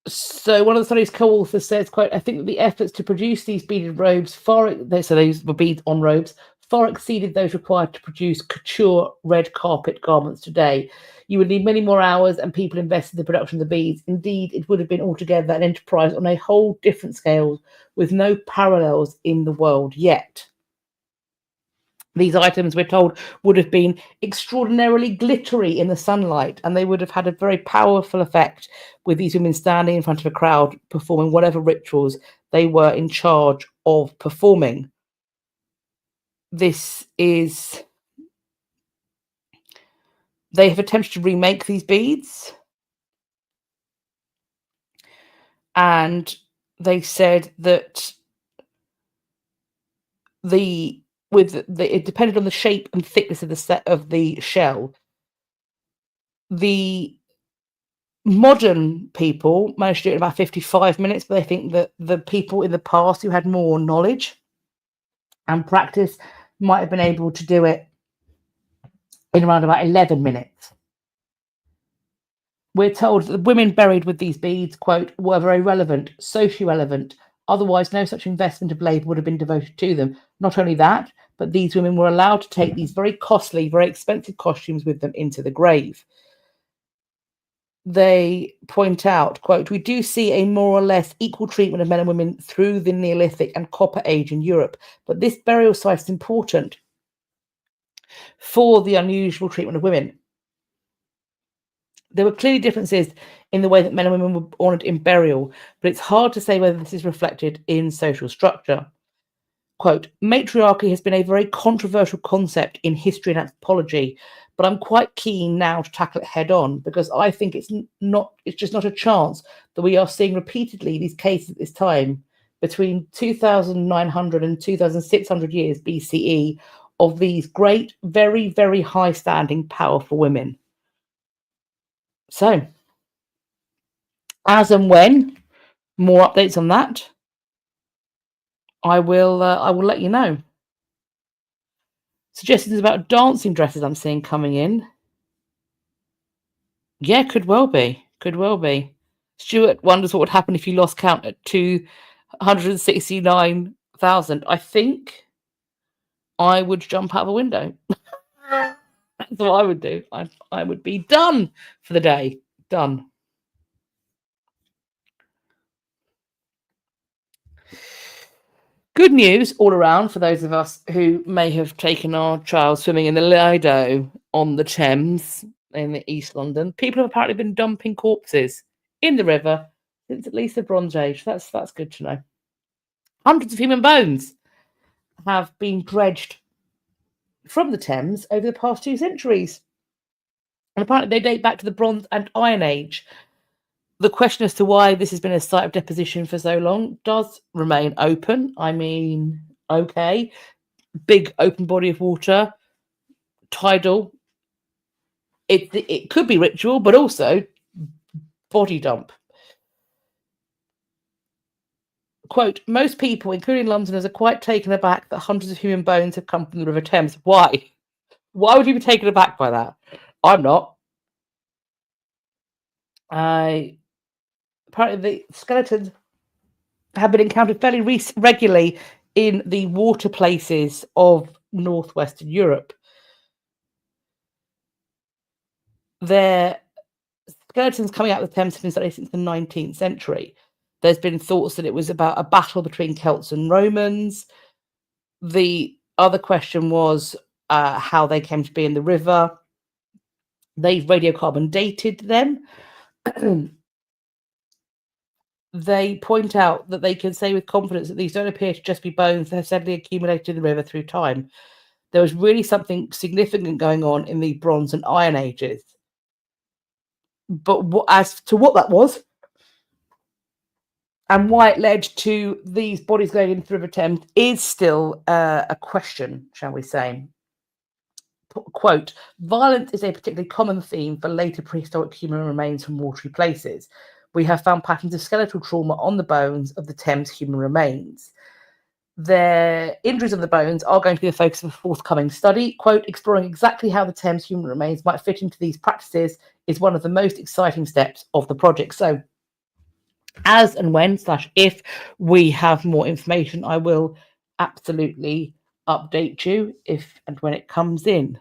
Speaker 1: So one of the study's co-authors says, quote, I think that the efforts to produce these beaded robes so these were beads on robes, far exceeded those required to produce couture red carpet garments today. You would need many more hours and people invested in the production of the beads. Indeed, it would have been altogether an enterprise on a whole different scale with no parallels in the world yet. These items, we're told, would have been extraordinarily glittery in the sunlight, and they would have had a very powerful effect with these women standing in front of a crowd performing whatever rituals they were in charge of performing. They have attempted to remake these beads, and they said that it depended on the shape and thickness of the shell. The modern people managed to do it in about 55 minutes, but they think that the people in the past who had more knowledge and practice might have been able to do it in around about 11 minutes. We're told that the women buried with these beads, quote, were very relevant, socially relevant. Otherwise, no such investment of labour would have been devoted to them. Not only that, but these women were allowed to take these very costly, very expensive costumes with them into the grave. They point out, quote, we do see a more or less equal treatment of men and women through the Neolithic and Copper Age in Europe, but this burial site is important for the unusual treatment of women. There were clearly differences in the way that men and women were honoured in burial, but it's hard to say whether this is reflected in social structure. Quote, matriarchy has been a very controversial concept in history and anthropology, but I'm quite keen now to tackle it head on because I think it's just not a chance that we are seeing repeatedly these cases at this time between 2,900 and 2,600 years BCE of these great, very, very high-standing, powerful women. So, as and when more updates on that, I will let you know. Suggestions about dancing dresses I'm seeing coming in. Yeah, could well be. Could well be. Stuart wonders what would happen if you lost count at 269,000. I think I would jump out of a window. That's what I would do. I would be done for the day. Done. Good news all around for those of us who may have taken our child swimming in the Lido on the Thames in East London. People have apparently been dumping corpses in the river since at least the Bronze Age. That's good to know. Hundreds of human bones have been dredged from the Thames over the past 2 centuries. And apparently they date back to the Bronze and Iron Age. The question as to why this has been a site of deposition for so long does remain open. I mean, okay, big open body of water, tidal. It could be ritual, but also body dump. Quote, most people, including Londoners, are quite taken aback that hundreds of human bones have come from the River Thames. Why? Why would you be taken aback by that? I'm not. Apparently the skeletons have been encountered fairly regularly in the water places of northwestern Europe. Their skeletons coming out of the Thames have been studied since the 19th century. There's been thoughts that it was about a battle between Celts and Romans. The other question was how they came to be in the river. They've radiocarbon dated them. They point out that they can say with confidence that these don't appear to just be bones that have suddenly accumulated in the river through time. There was really something significant going on in the Bronze and Iron Ages. But as to what that was and why it led to these bodies going into the River Thames is still a question, shall we say. Quote, violence is a particularly common theme for later prehistoric human remains from watery places. we have found patterns of skeletal trauma on the bones of the Thames human remains. Their injuries on the bones are going to be the focus of a forthcoming study. Quote, exploring exactly how the Thames human remains might fit into these practices is one of the most exciting steps of the project. So as and when / if we have more information, I will absolutely update you if and when it comes in.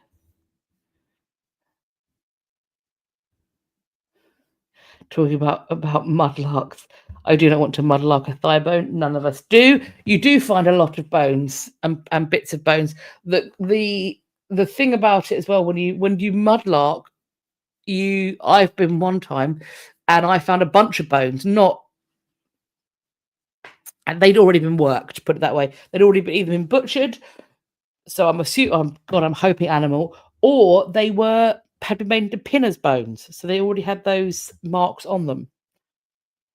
Speaker 1: Talking about mudlarks. I do not want to mudlark a thigh bone. None of us do. You do find a lot of bones and bits of bones. The thing about it as well, when you mudlark, I've been one time and I found a bunch of bones, and they'd already been worked, put it that way. They'd already either been butchered, so I'm hoping animal, or they had been made into pinner's bones, so they already had those marks on them.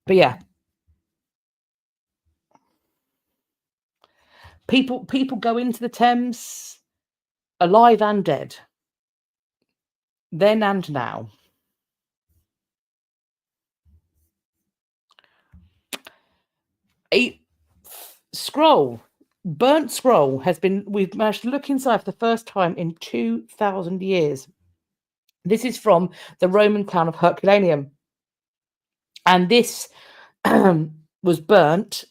Speaker 1: But yeah, people go into the Thames alive and dead, then and now. A burnt scroll we've managed to look inside for the first time in 2,000 years. This is from the Roman town of Herculaneum, and this was burnt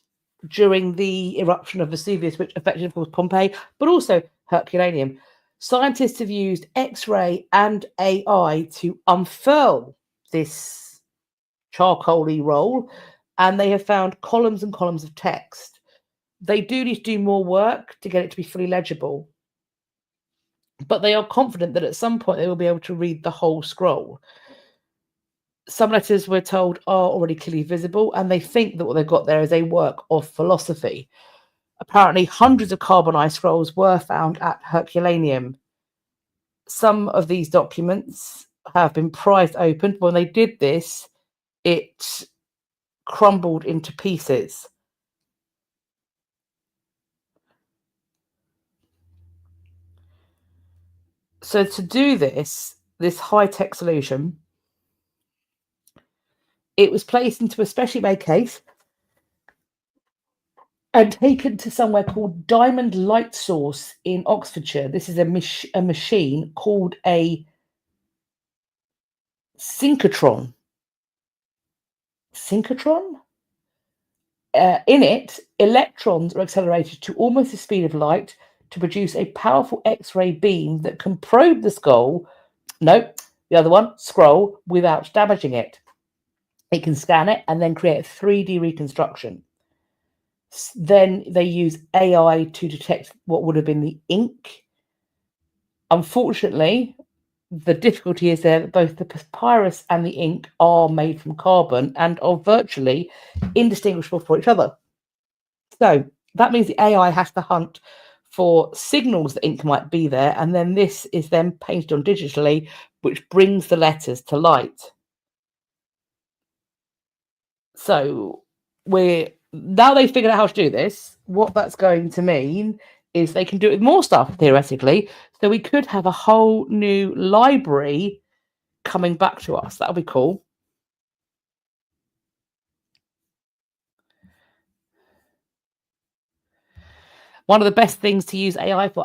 Speaker 1: during the eruption of Vesuvius, which affected, of course, Pompeii, but also Herculaneum. Scientists have used X-ray and AI to unfurl this charcoaly roll, and they have found columns and columns of text. They do need to do more work to get it to be fully legible, but they are confident that at some point they will be able to read the whole scroll. Some letters, we're told, are already clearly visible, and they think that what they've got there is a work of philosophy. Apparently, hundreds of carbonized scrolls were found at Herculaneum. Some of these documents have been prized open. When they did this, it crumbled into pieces. So to do this high-tech solution, it was placed into a specially made case and taken to somewhere called Diamond Light Source in Oxfordshire. This is a machine called a synchrotron. Synchrotron? In it, electrons are accelerated to almost the speed of light to produce a powerful X-ray beam that can probe the scroll, without damaging it. It can scan it and then create a 3D reconstruction. Then they use AI to detect what would have been the ink. Unfortunately, the difficulty is there that both the papyrus and the ink are made from carbon and are virtually indistinguishable from each other. So that means the AI has to hunt for signals that ink might be there, and then this is then painted on digitally, which brings the letters to light. So now they've figured out how to do this. What that's going to mean is they can do it with more stuff, theoretically. So we could have a whole new library coming back to us. That'll be cool. One of the best things to use AI for,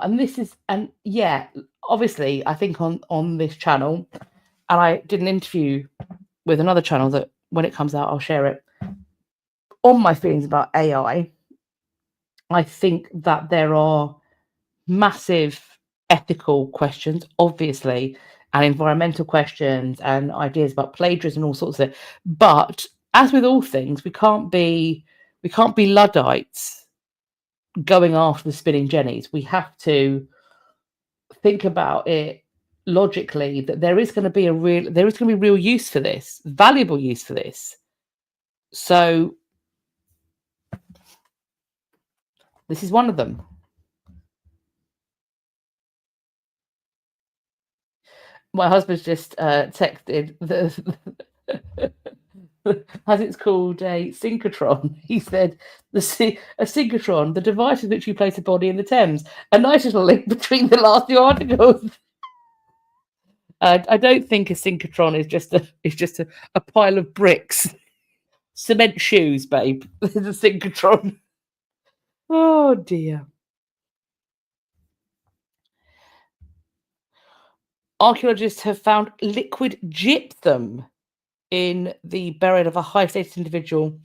Speaker 1: obviously, I think on this channel, and I did an interview with another channel that when it comes out, I'll share it. On my feelings about AI, I think that there are massive ethical questions, obviously, and environmental questions and ideas about plagiarism and all sorts of it. But as with all things, we can't be Luddites going after the spinning jennies. We have to think about it logically, that there is going to be real use for this, valuable use for this. So this is one of them. My husband's just texted as it's called a synchrotron. He said a synchrotron, the device with which you place a body in the Thames. A nice little link between the last two articles. I don't think a synchrotron is just a pile of bricks Cement shoes, babe. The synchrotron. Oh dear. Archaeologists have found liquid gypsum in the burial of a high-status individual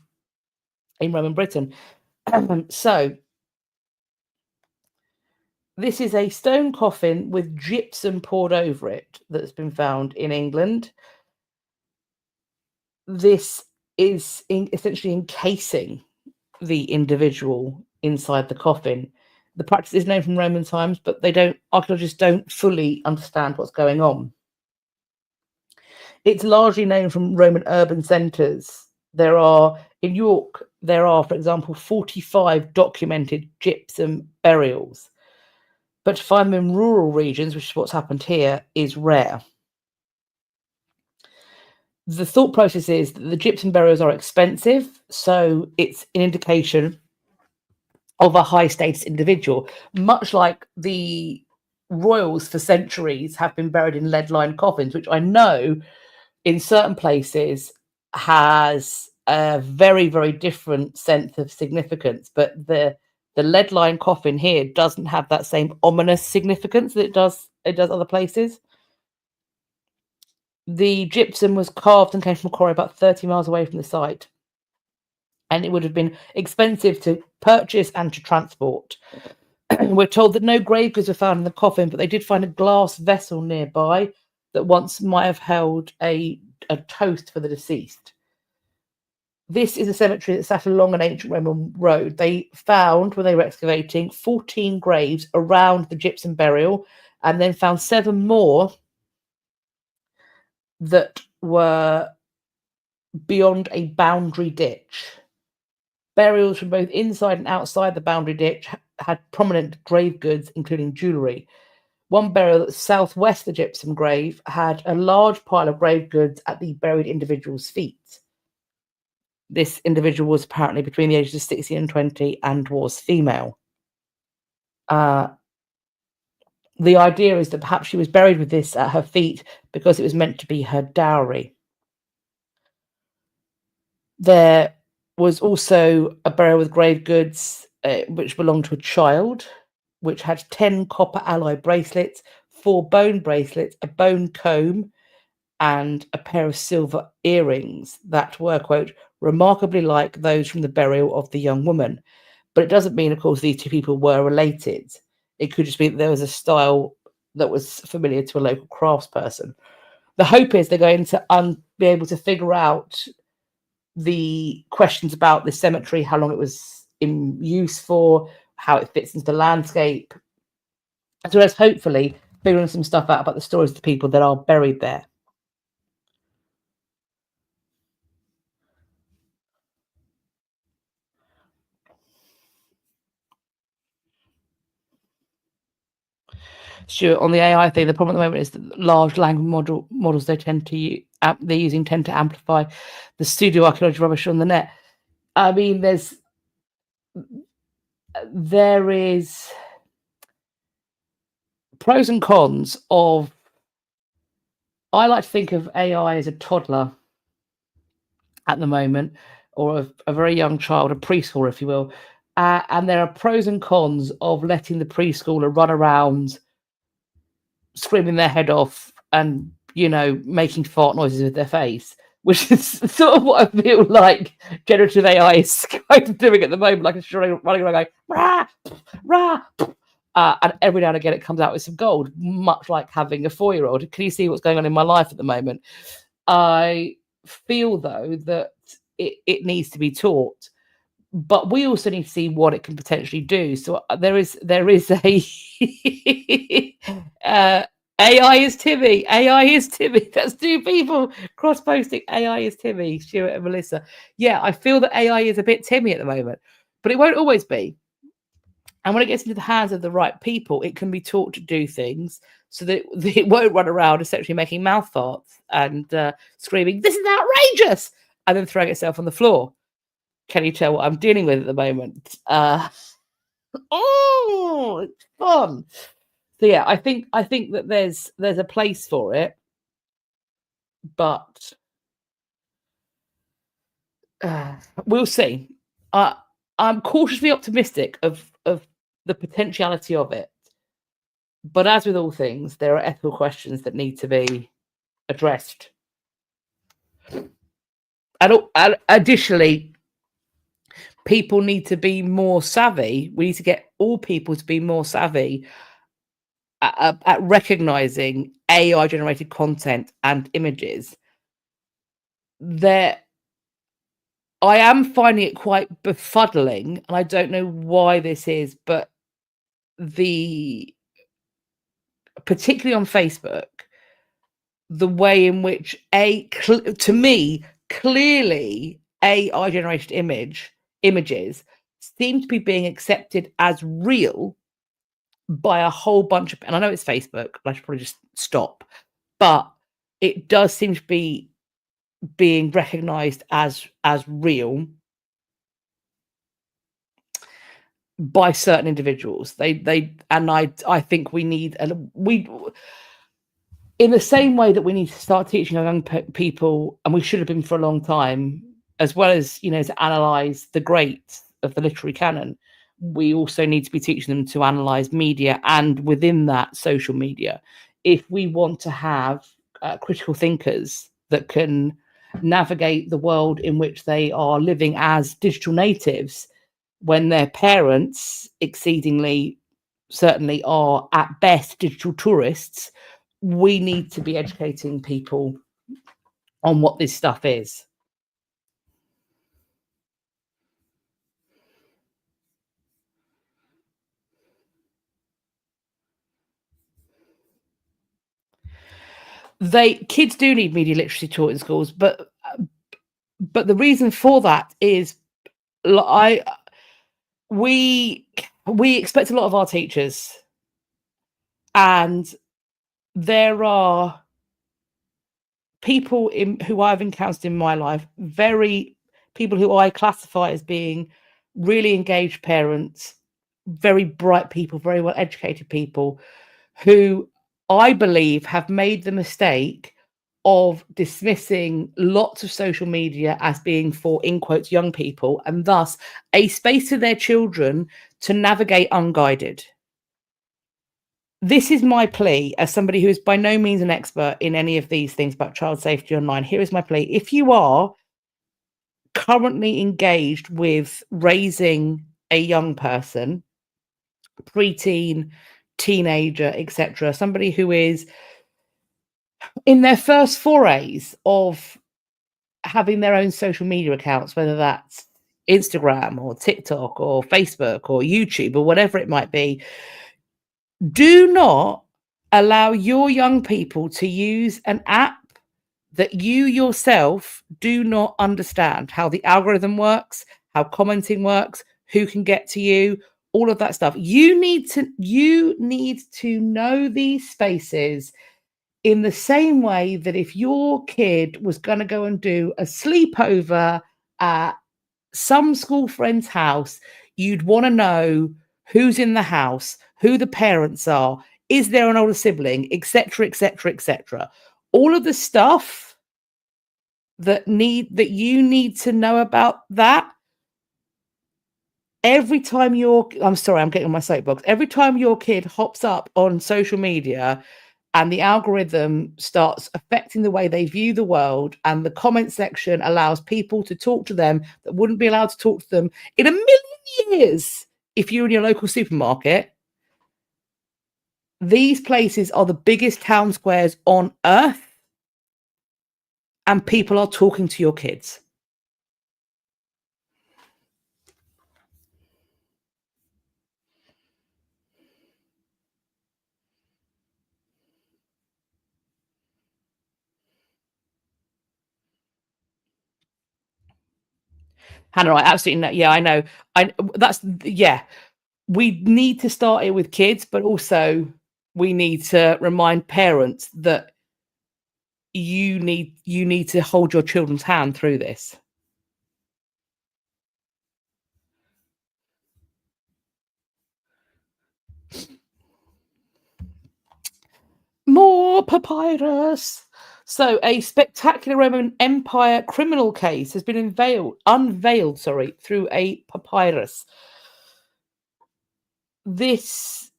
Speaker 1: in Roman Britain. So, this is a stone coffin with gypsum poured over it that's been found in England. This is essentially encasing the individual inside the coffin. The practice is known from Roman times, but archaeologists don't fully understand what's going on. It's largely known from Roman urban centres. In York, for example, 45 documented gypsum burials. But to find them in rural regions, which is what's happened here, is rare. The thought process is that the gypsum burials are expensive, so it's an indication of a high-status individual, much like the royals for centuries have been buried in lead-lined coffins, which I know in certain places has a very, very different sense of significance. But the lead-lined coffin here doesn't have that same ominous significance that it does other places. The gypsum was carved and came from a quarry about 30 miles away from the site. And it would have been expensive to purchase and to transport. We're told that no grave goods were found in the coffin, but they did find a glass vessel nearby that once might have held a toast for the deceased. This is a cemetery that sat along an ancient Roman road. They found, when they were excavating, 14 graves around the gypsum burial, and then found 7 more that were beyond a boundary ditch. Burials from both inside and outside the boundary ditch had prominent grave goods, including jewellery. One burial southwest of the gypsum grave had a large pile of grave goods at the buried individual's feet. This individual was apparently between the ages of 60 and 20 and was female. The idea is that perhaps she was buried with this at her feet because it was meant to be her dowry. There was also a burial with grave goods which belonged to a child, which had 10 copper alloy bracelets, 4 bone bracelets, a bone comb, and a pair of silver earrings that were, quote, remarkably like those from the burial of the young woman. But it doesn't mean, of course, these two people were related. It could just be that there was a style that was familiar to a local craftsperson. The hope is they're going to be able to figure out the questions about the cemetery, how long it was in use for, how it fits into the landscape, as well as hopefully figuring some stuff out about the stories of the people that are buried there. Stuart, on the AI thing, the problem at the moment is that large language models they're using tend to amplify the pseudo archaeology rubbish on the net. I mean, there is pros and cons of. I like to think of AI as a toddler at the moment, or a very young child, a preschooler, if you will. And there are pros and cons of letting the preschooler run around screaming their head off and, making fart noises with their face, which is sort of what I feel like generative AI is kind of doing at the moment, like it's running around going, rah, rah, and every now and again it comes out with some gold, much like having a 4-year-old. Can you see what's going on in my life at the moment? I feel, though, that it needs to be taught, but we also need to see what it can potentially do. So there is a AI is Timmy. AI is Timmy. That's 2 people cross-posting. AI is Timmy, Stuart and Melissa. Yeah, I feel that AI is a bit Timmy at the moment, but it won't always be. And when it gets into the hands of the right people, it can be taught to do things so that it won't run around essentially making mouth farts and screaming, "This is outrageous!" and then throwing itself on the floor. Can you tell what I'm dealing with at the moment? It's fun. So yeah, I think that there's a place for it, but We'll see. I'm cautiously optimistic of the potentiality of it. But as with all things, there are ethical questions that need to be addressed. And additionally, people need to be more savvy. We need to get all people to be more savvy at recognizing AI generated content and images. I am finding it quite befuddling, and I don't know why this is, but particularly on Facebook, the way in which to me, clearly AI generated images seem to be being accepted as real by a whole bunch of, and I know it's Facebook, I should probably just stop, but it does seem to be being recognized as real by certain individuals. I think we need, in the same way that we need to start teaching our young people, and we should have been for a long time, as well as, to analyze the greats of the literary canon, we also need to be teaching them to analyze media, and within that, social media, if we want to have critical thinkers that can navigate the world in which they are living as digital natives, when their parents exceedingly certainly are at best digital tourists. We need to be educating people on what this stuff is. Kids do need media literacy taught in schools, but the reason for that is we expect a lot of our teachers, and there are people who I've encountered in my life, people who I classify as being really engaged parents, very bright people, very well educated people, who I believe have made the mistake of dismissing lots of social media as being for, in quotes, young people, and thus a space for their children to navigate unguided. This is my plea as somebody who is by no means an expert in any of these things about child safety online. Here is my plea. If you are currently engaged with raising a young person, preteen, teenager, etc., somebody who is in their first forays of having their own social media accounts, whether that's Instagram or TikTok or Facebook or YouTube or whatever it might be, do not allow your young people to use an app that you yourself do not understand how the algorithm works, how commenting works, who can get to you, all of that stuff. You need to know these spaces in the same way that if your kid was going to go and do a sleepover at some school friend's house, you'd want to know who's in the house, who the parents are, is there an older sibling, etc., etc., etc. All of the stuff that you need to know about that. Every time I'm getting on my soapbox. Every time your kid hops up on social media and the algorithm starts affecting the way they view the world, and the comment section allows people to talk to them that wouldn't be allowed to talk to them in a million years if you're in your local supermarket, these places are the biggest town squares on earth, and people are talking to your kids. Hannah, I absolutely know. Yeah, I know. We need to start it with kids, but also we need to remind parents that you need to hold your children's hand through this. More papyrus. So, a spectacular Roman Empire criminal case has been unveiled, through a papyrus. This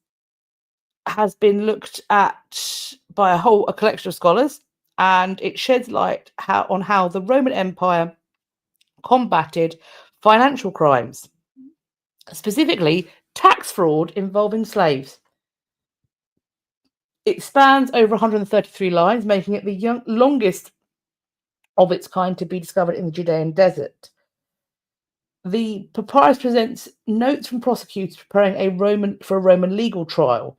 Speaker 1: has been looked at by a collection of scholars, and it sheds light on how the Roman Empire combated financial crimes, specifically tax fraud involving slaves. It spans over 133 lines, making it the longest of its kind to be discovered in the Judean desert. The papyrus presents notes from prosecutors preparing a Roman legal trial.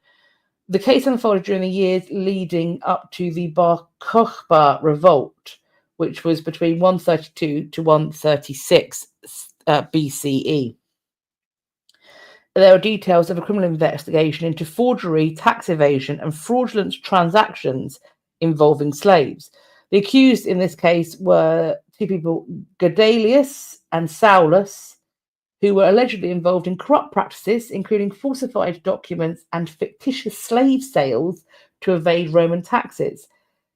Speaker 1: The case unfolded during the years leading up to the Bar Kokhba revolt, which was between 132 to 136 BCE. There are details of a criminal investigation into forgery, tax evasion, and fraudulent transactions involving slaves. The accused in this case were two people, Gedalius and Saulus, who were allegedly involved in corrupt practices, including falsified documents and fictitious slave sales to evade Roman taxes.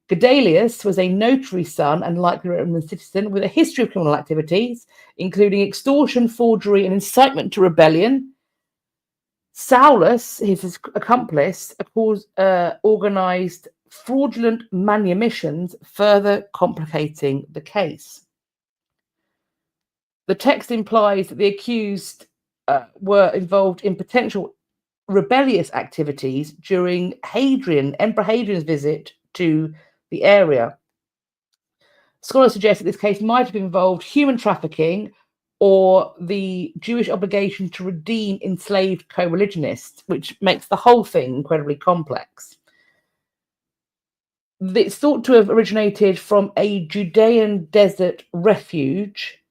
Speaker 1: Gedalius was a notary son and likely Roman citizen with a history of criminal activities, including extortion, forgery, and incitement to rebellion. Saulus, his accomplice, organised fraudulent manumissions, further complicating the case. The text implies that the accused were involved in potential rebellious activities during Emperor Hadrian's visit to the area. Scholars suggest that this case might have involved human trafficking or the Jewish obligation to redeem enslaved co-religionists, which makes the whole thing incredibly complex. It's thought to have originated from a Judean desert refuge.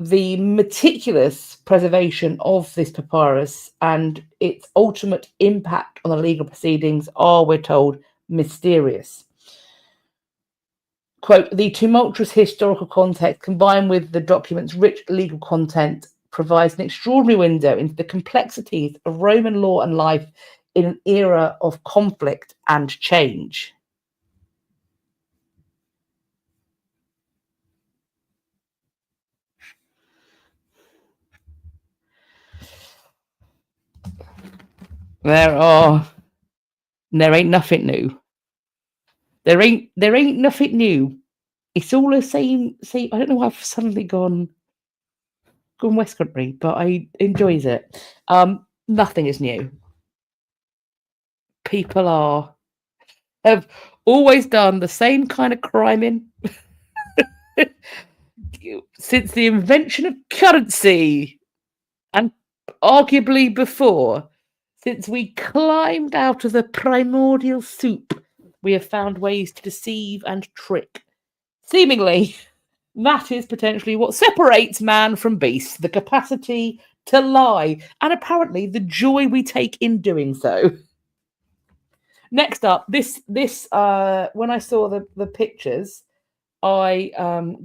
Speaker 1: The meticulous preservation of this papyrus and its ultimate impact on the legal proceedings are, we're told, mysterious. Quote, the tumultuous historical context combined with the document's rich legal content provides an extraordinary window into the complexities of Roman law and life in an era of conflict and change. There ain't nothing new. There ain't nothing new. It's all the same. I don't know why I've suddenly gone West Country, but I enjoys it. Nothing is new. People have always done the same kind of criming since the invention of currency, and arguably before. Since we climbed out of the primordial soup, we have found ways to deceive and trick. Seemingly, that is potentially what separates man from beast, the capacity to lie, and apparently the joy we take in doing so. Next up, this when I saw the pictures, I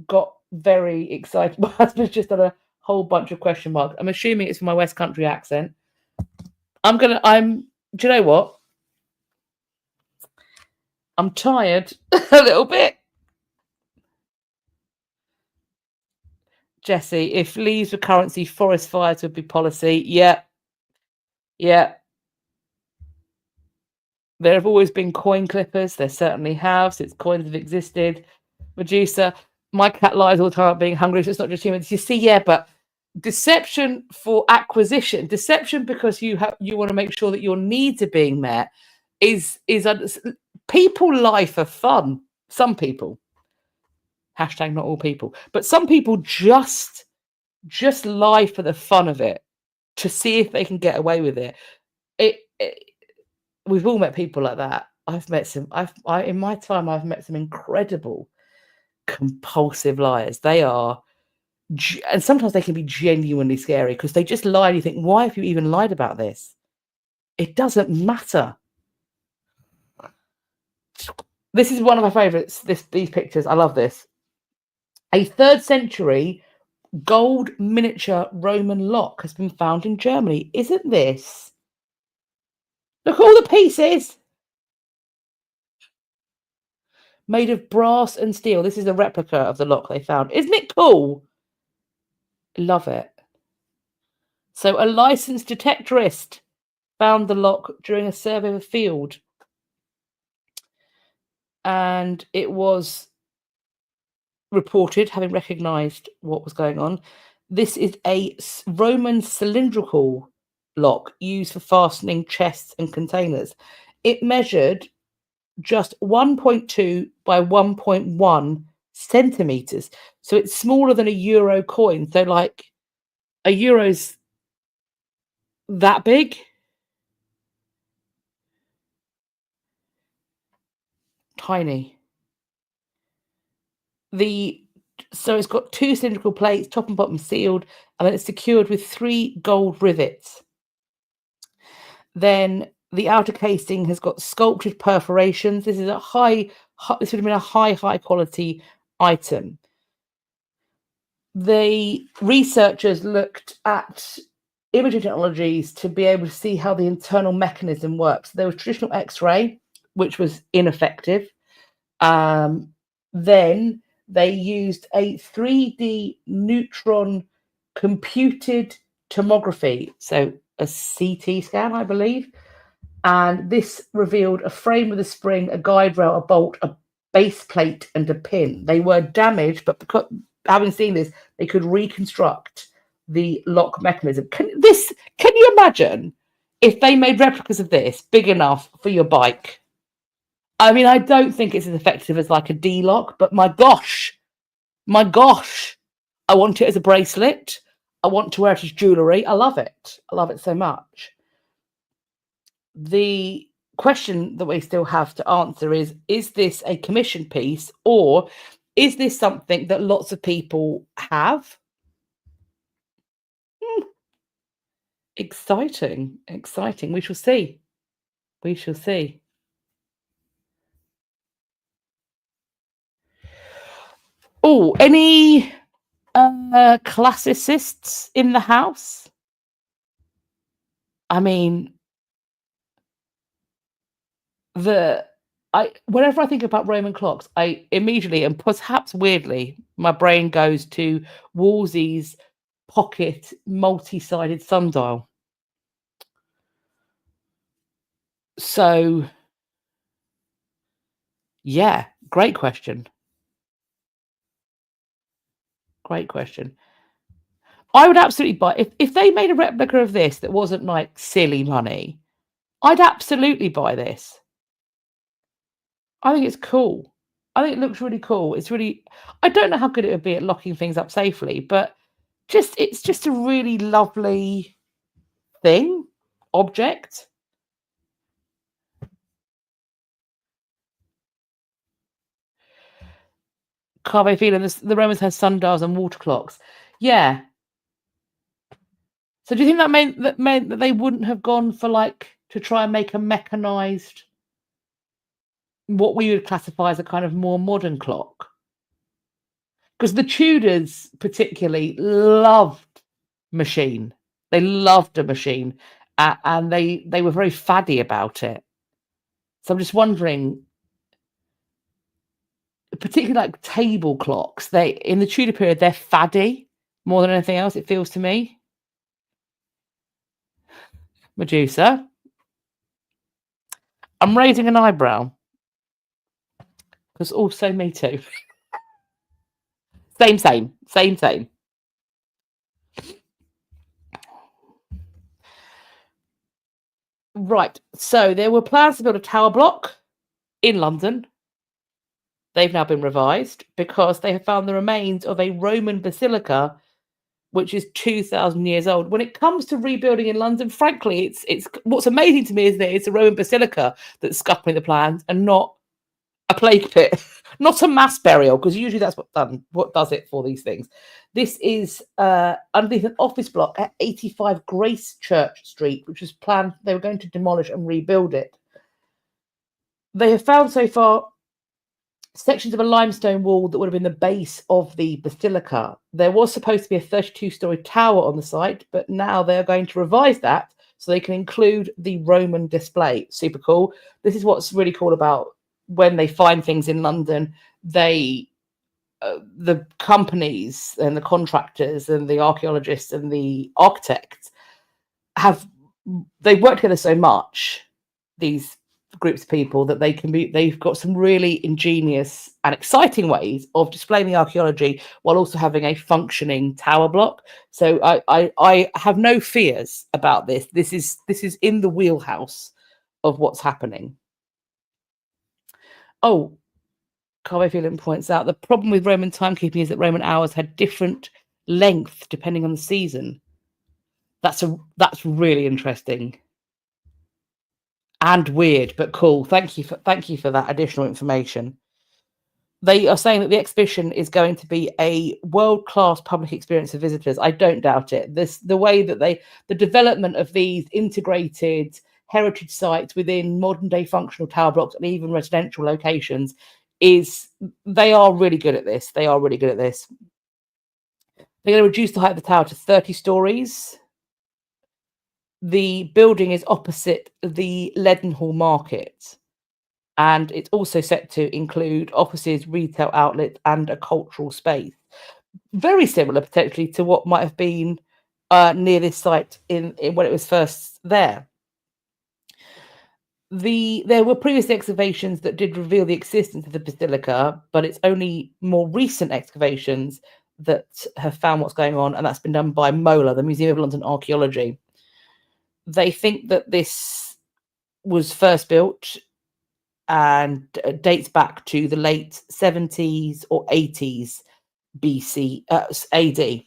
Speaker 1: got very excited. My husband's just done a whole bunch of question marks. I'm assuming it's for my West Country accent. Do you know what? I'm tired a little bit. Jessie, if leaves were currency, forest fires would be policy. Yeah. There have always been coin clippers. There certainly have, since coins have existed. Medusa, my cat lies all the time about being hungry, so it's not just humans. You see, yeah, but deception for acquisition, deception because you want to make sure that your needs are being met, is people lie for fun. Some people. Hashtag not all people. But some people just lie for the fun of it to see if they can get away with it. We've all met people like that. I've met some. In my time, I've met some incredible compulsive liars. They are, and sometimes they can be genuinely scary because they just lie and you think, why have you even lied about this? It doesn't matter. This is one of my favorites. These pictures, I love this. A 3rd century gold miniature Roman lock has been found in Germany. Isn't this? Look at all the pieces. made of brass and steel. This is a replica of the lock they found. Isn't it cool? Love it. So a licensed detectorist found the lock during a survey of a field. And it was reported, having recognised what was going on. This is a Roman cylindrical lock used for fastening chests and containers. It measured just 1.2 by 1.1 centimeters. So it's smaller than a euro coin. So like a euro's that big. Tiny. So it's got 2 cylindrical plates, top and bottom sealed, and then it's secured with 3 gold rivets. Then the outer casing has got sculptured perforations. This is this would have been a high quality item. The researchers looked at imaging technologies to be able to see how the internal mechanism works. There was traditional X-ray, which was ineffective. Then they used a 3D neutron computed tomography, so a CT scan, I believe. And this revealed a frame with a spring, a guide rail, a bolt, a base plate, and a pin. They were damaged, but because having seen this, they could reconstruct the lock mechanism. Can you imagine if they made replicas of this big enough for your bike? I mean, I don't think it's as effective as like a D-lock, but my gosh, I want it as a bracelet. I want to wear it as jewellery. I love it. I love it so much. The question that we still have to answer is this a commission piece, or is this something that lots of people have? Exciting. We shall see. Oh, any classicists in the house? I mean, whenever I think about Roman clocks, I immediately, and perhaps weirdly, my brain goes to Wolsey's pocket multi-sided sundial. So, yeah, great question. I would absolutely buy if they made a replica of this that wasn't like silly money. I'd absolutely buy this. I think it's cool. I think it looks really cool. I don't know how good it would be at locking things up safely, but it's just a really lovely object. Carve feeling the Romans had sundials and water clocks. Yeah. So do you think that meant that they wouldn't have gone for to try and make a mechanized, what we would classify as a kind of more modern clock? Because the Tudors particularly loved machine. They loved a machine, and they were very faddy about it. So I'm just wondering, particularly like table clocks, in the Tudor period, they're faddy more than anything else, it feels to me. Medusa. I'm raising an eyebrow. Because also me too. Same. Right. So there were plans to build a tower block in London. They've now been revised because they have found the remains of a Roman basilica, which is 2,000 years old. When it comes to rebuilding in London, frankly, it's what's amazing to me is that it's a Roman basilica that's scuppering the plans and not a plague pit, not a mass burial, because usually that's what does it for these things. This is underneath an office block at 85 Grace Church Street, which was planned. They were going to demolish and rebuild it. They have found so far sections of a limestone wall that would have been the base of the basilica. There was supposed to be a 32-story tower on the site, but now they're going to revise that so they can include the Roman display. Super cool. This is what's really cool about when they find things in London, the companies and the contractors and the archaeologists and the architects they work together so much, these groups of people, that they've got some really ingenious and exciting ways of displaying the archaeology while also having a functioning tower block. So I have no fears about this. This is in the wheelhouse of what's happening. Oh, Carve Phelan points out the problem with Roman timekeeping is that Roman hours had different length depending on the season. That's really interesting and weird, but cool. Thank you for that additional information. They are saying that the exhibition is going to be a world-class public experience for visitors. I don't doubt it. The way that the development of these integrated heritage sites within modern-day functional tower blocks and even residential locations they are really good at this. They're going to reduce the height of the tower to 30 stories. The building is opposite the Leadenhall Market, and it's also set to include offices, retail outlets, and a cultural space. Very similar, potentially, to what might have been near this site in when it was first there. There were previous excavations that did reveal the existence of the Basilica, but it's only more recent excavations that have found what's going on, and that's been done by MOLA, the Museum of London Archaeology. They think that this was first built and dates back to the late 70s or 80s BC AD.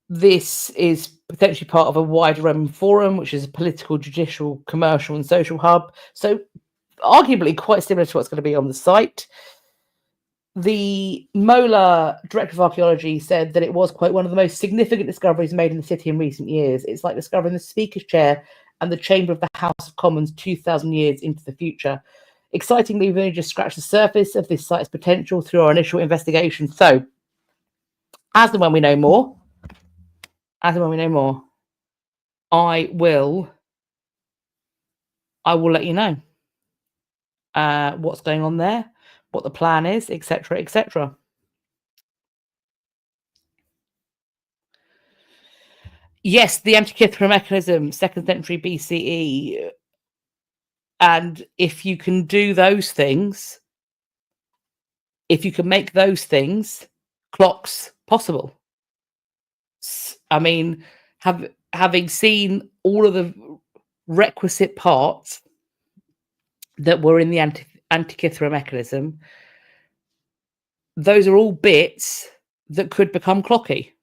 Speaker 1: This is potentially part of a wider Roman Forum, which is a political, judicial, commercial, and social hub. So arguably quite similar to what's going to be on the site. The MOLA Director of Archaeology said that it was quite one of the most significant discoveries made in the city in recent years. It's like discovering the Speaker's Chair and the Chamber of the House of Commons 2,000 years into the future. Excitingly, we've only just scratched the surface of this site's potential through our initial investigation. So, as and when we know more, I will let you know what's going on there, what the plan is, etc., etc. Yes, the Antikythera mechanism, 2nd century BCE. And if you can do those things, if you can make those things, clocks possible. I mean, having seen all of the requisite parts that were in the Antikythera mechanism, those are all bits that could become clocky.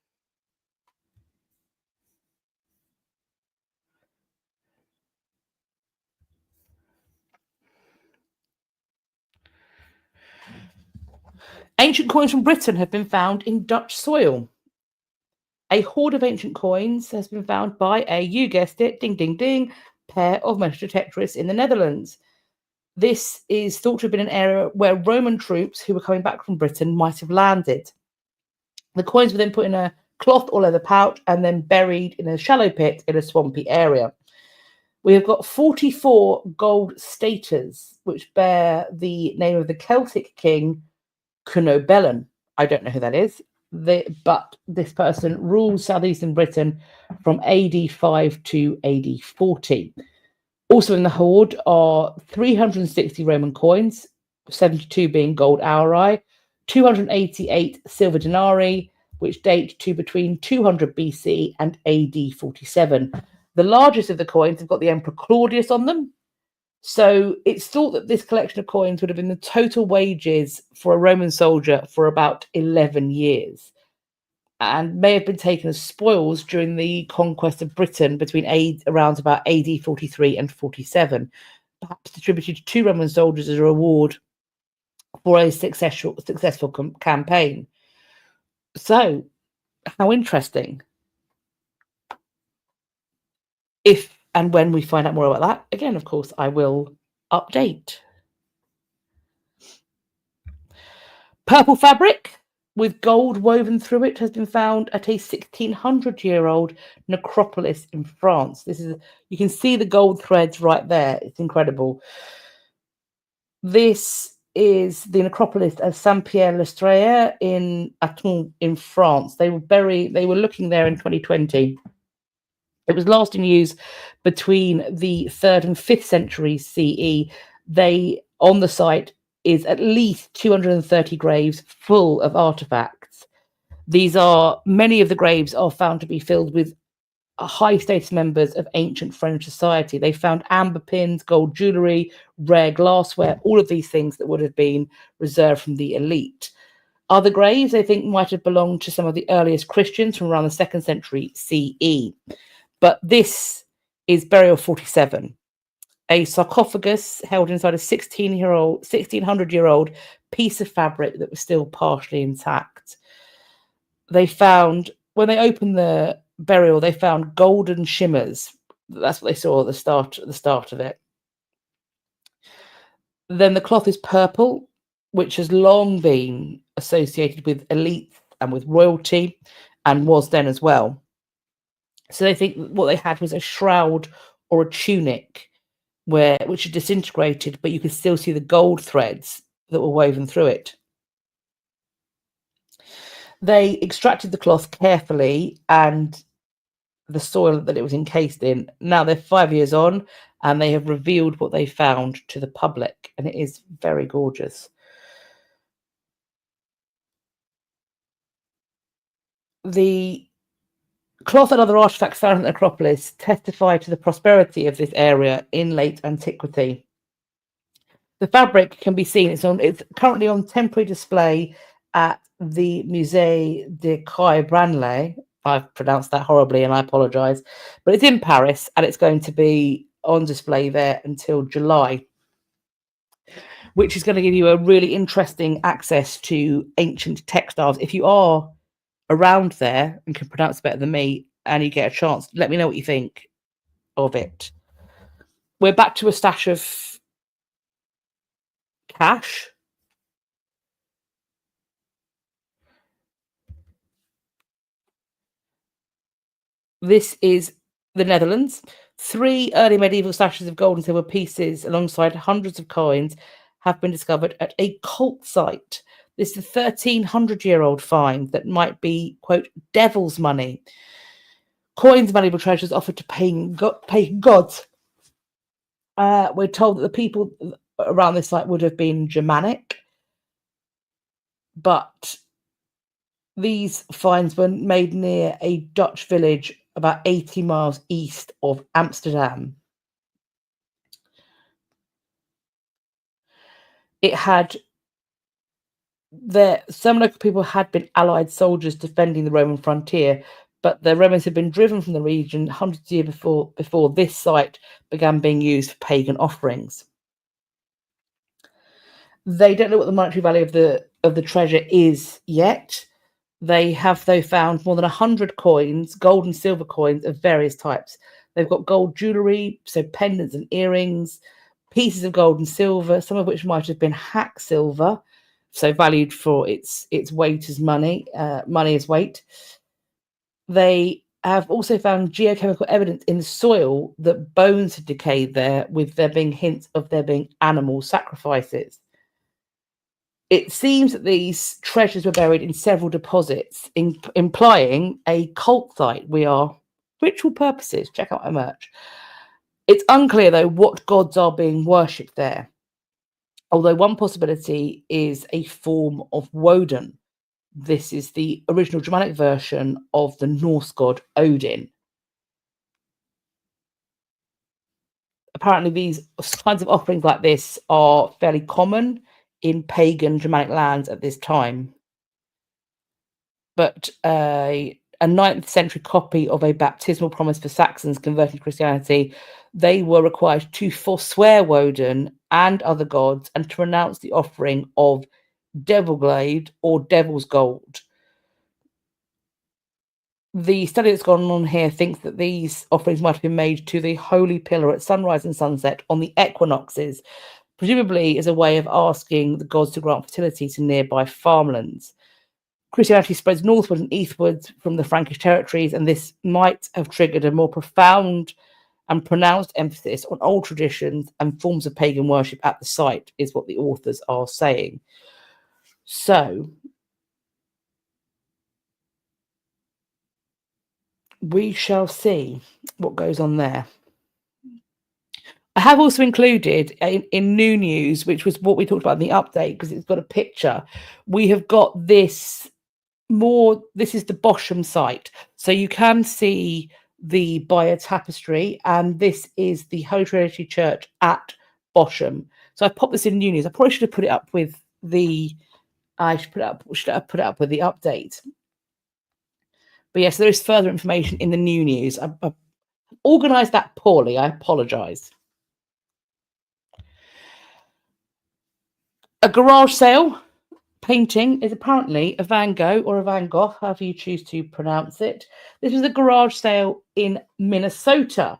Speaker 1: Ancient coins from Britain have been found in Dutch soil. A hoard of ancient coins has been found by you guessed it, ding, ding, ding, pair of metal detectorists in the Netherlands. This is thought to have been an area where Roman troops who were coming back from Britain might have landed. The coins were then put in a cloth or leather pouch and then buried in a shallow pit in a swampy area. We have got 44 gold staters, which bear the name of the Celtic king Cunobellan. I don't know who that is, but this person rules southeastern Britain from AD 5 to AD 40. Also in the hoard are 360 Roman coins, 72 being gold auri, 288 silver denarii, which date to between 200 BC and AD 47. The largest of the coins have got the Emperor Claudius on them. So it's thought that this collection of coins would have been the total wages for a Roman soldier for about 11 years and may have been taken as spoils during the conquest of Britain between around about AD 43 and 47, perhaps distributed to 2 Roman soldiers as a reward for a successful campaign. So, how interesting. If and when we find out more about that, again, of course, I will update. Purple fabric with gold woven through it has been found at a 1600-year-old necropolis in France. You can see the gold threads right there. It's incredible. This is the necropolis of Saint-Pierre-l'Estrée in Athon in France. They were looking there in 2020. It was last in use between the 3rd and 5th century CE. On the site is at least 230 graves full of artifacts. Many of the graves are found to be filled with high status members of ancient French society. They found amber pins, gold jewellery, rare glassware, all of these things that would have been reserved from the elite. Other graves, they think, might have belonged to some of the earliest Christians from around the 2nd century CE. But this is burial 47, a sarcophagus held inside a 1600-year-old piece of fabric that was still partially intact. When they opened the burial, they found golden shimmers. That's what they saw at the start of it. Then the cloth is purple, which has long been associated with elite and with royalty, and was then as well. So they think what they had was a shroud or a tunic which had disintegrated, but you could still see the gold threads that were woven through it. They extracted the cloth carefully and the soil that it was encased in. Now they're 5 years on and they have revealed what they found to the public, and it is very gorgeous. The cloth and other artifacts found in the necropolis testify to the prosperity of this area in late antiquity. The fabric can be seen. It's currently on temporary display at the Musée de Branly. I've pronounced that horribly and I apologise. But it's in Paris and it's going to be on display there until July, which is going to give you a really interesting access to ancient textiles. If you are around there and can pronounce better than me and you get a chance, let me know what you think of it. We're back to a stash of cash. This is the Netherlands. 3 early medieval stashes of gold and silver pieces alongside hundreds of coins have been discovered at a cult site. This is a 1,300-year-old find that might be, quote, devil's money. Coins and valuable treasures offered to pagan gods. We're told that the people around this site would have been Germanic, but these finds were made near a Dutch village about 80 miles east of Amsterdam. Some local people had been Allied soldiers defending the Roman frontier, but the Romans had been driven from the region hundreds of years before this site began being used for pagan offerings. They don't know what the monetary value of the treasure is yet. They have, though, found more than 100 coins, gold and silver coins of various types. They've got gold jewellery, so pendants and earrings, pieces of gold and silver, some of which might have been hack silver, so valued for its weight as money as weight. They have also found geochemical evidence in the soil that bones had decayed there, with there being hints of there being animal sacrifices. It seems that these treasures were buried in several deposits, implying a cult site. We are ritual purposes. Check out my merch. It's unclear, though, what gods are being worshipped there, although one possibility is a form of Woden. This is the original Germanic version of the Norse god Odin. Apparently, these kinds of offerings like this are fairly common in pagan Germanic lands at this time. But a 9th century copy of a baptismal promise for Saxons converting to Christianity, they were required to forswear Woden and other gods and to renounce the offering of devilglade or devil's gold. The study that's gone on here thinks that these offerings might have been made to the holy pillar at sunrise and sunset on the equinoxes, presumably as a way of asking the gods to grant fertility to nearby farmlands. Christianity spreads northward and eastwards from the Frankish territories, and this might have triggered a more profound and pronounced emphasis on old traditions and forms of pagan worship at the site, is what the authors are saying. So we shall see what goes on there. I have also included in new news, which was what we talked about in the update, because it's got a picture. We have got this this is the Bosham site. So you can see the Bayeux Tapestry, and this is the Holy Trinity Church at Bosham. So I popped this in new news. I probably should have put it up with the should have put it up with the update. But yes, there is further information in the new news. I organised that poorly. I apologise. A garage sale painting is apparently a Van Gogh or a Van Gogh, however you choose to pronounce it. This was a garage sale in Minnesota.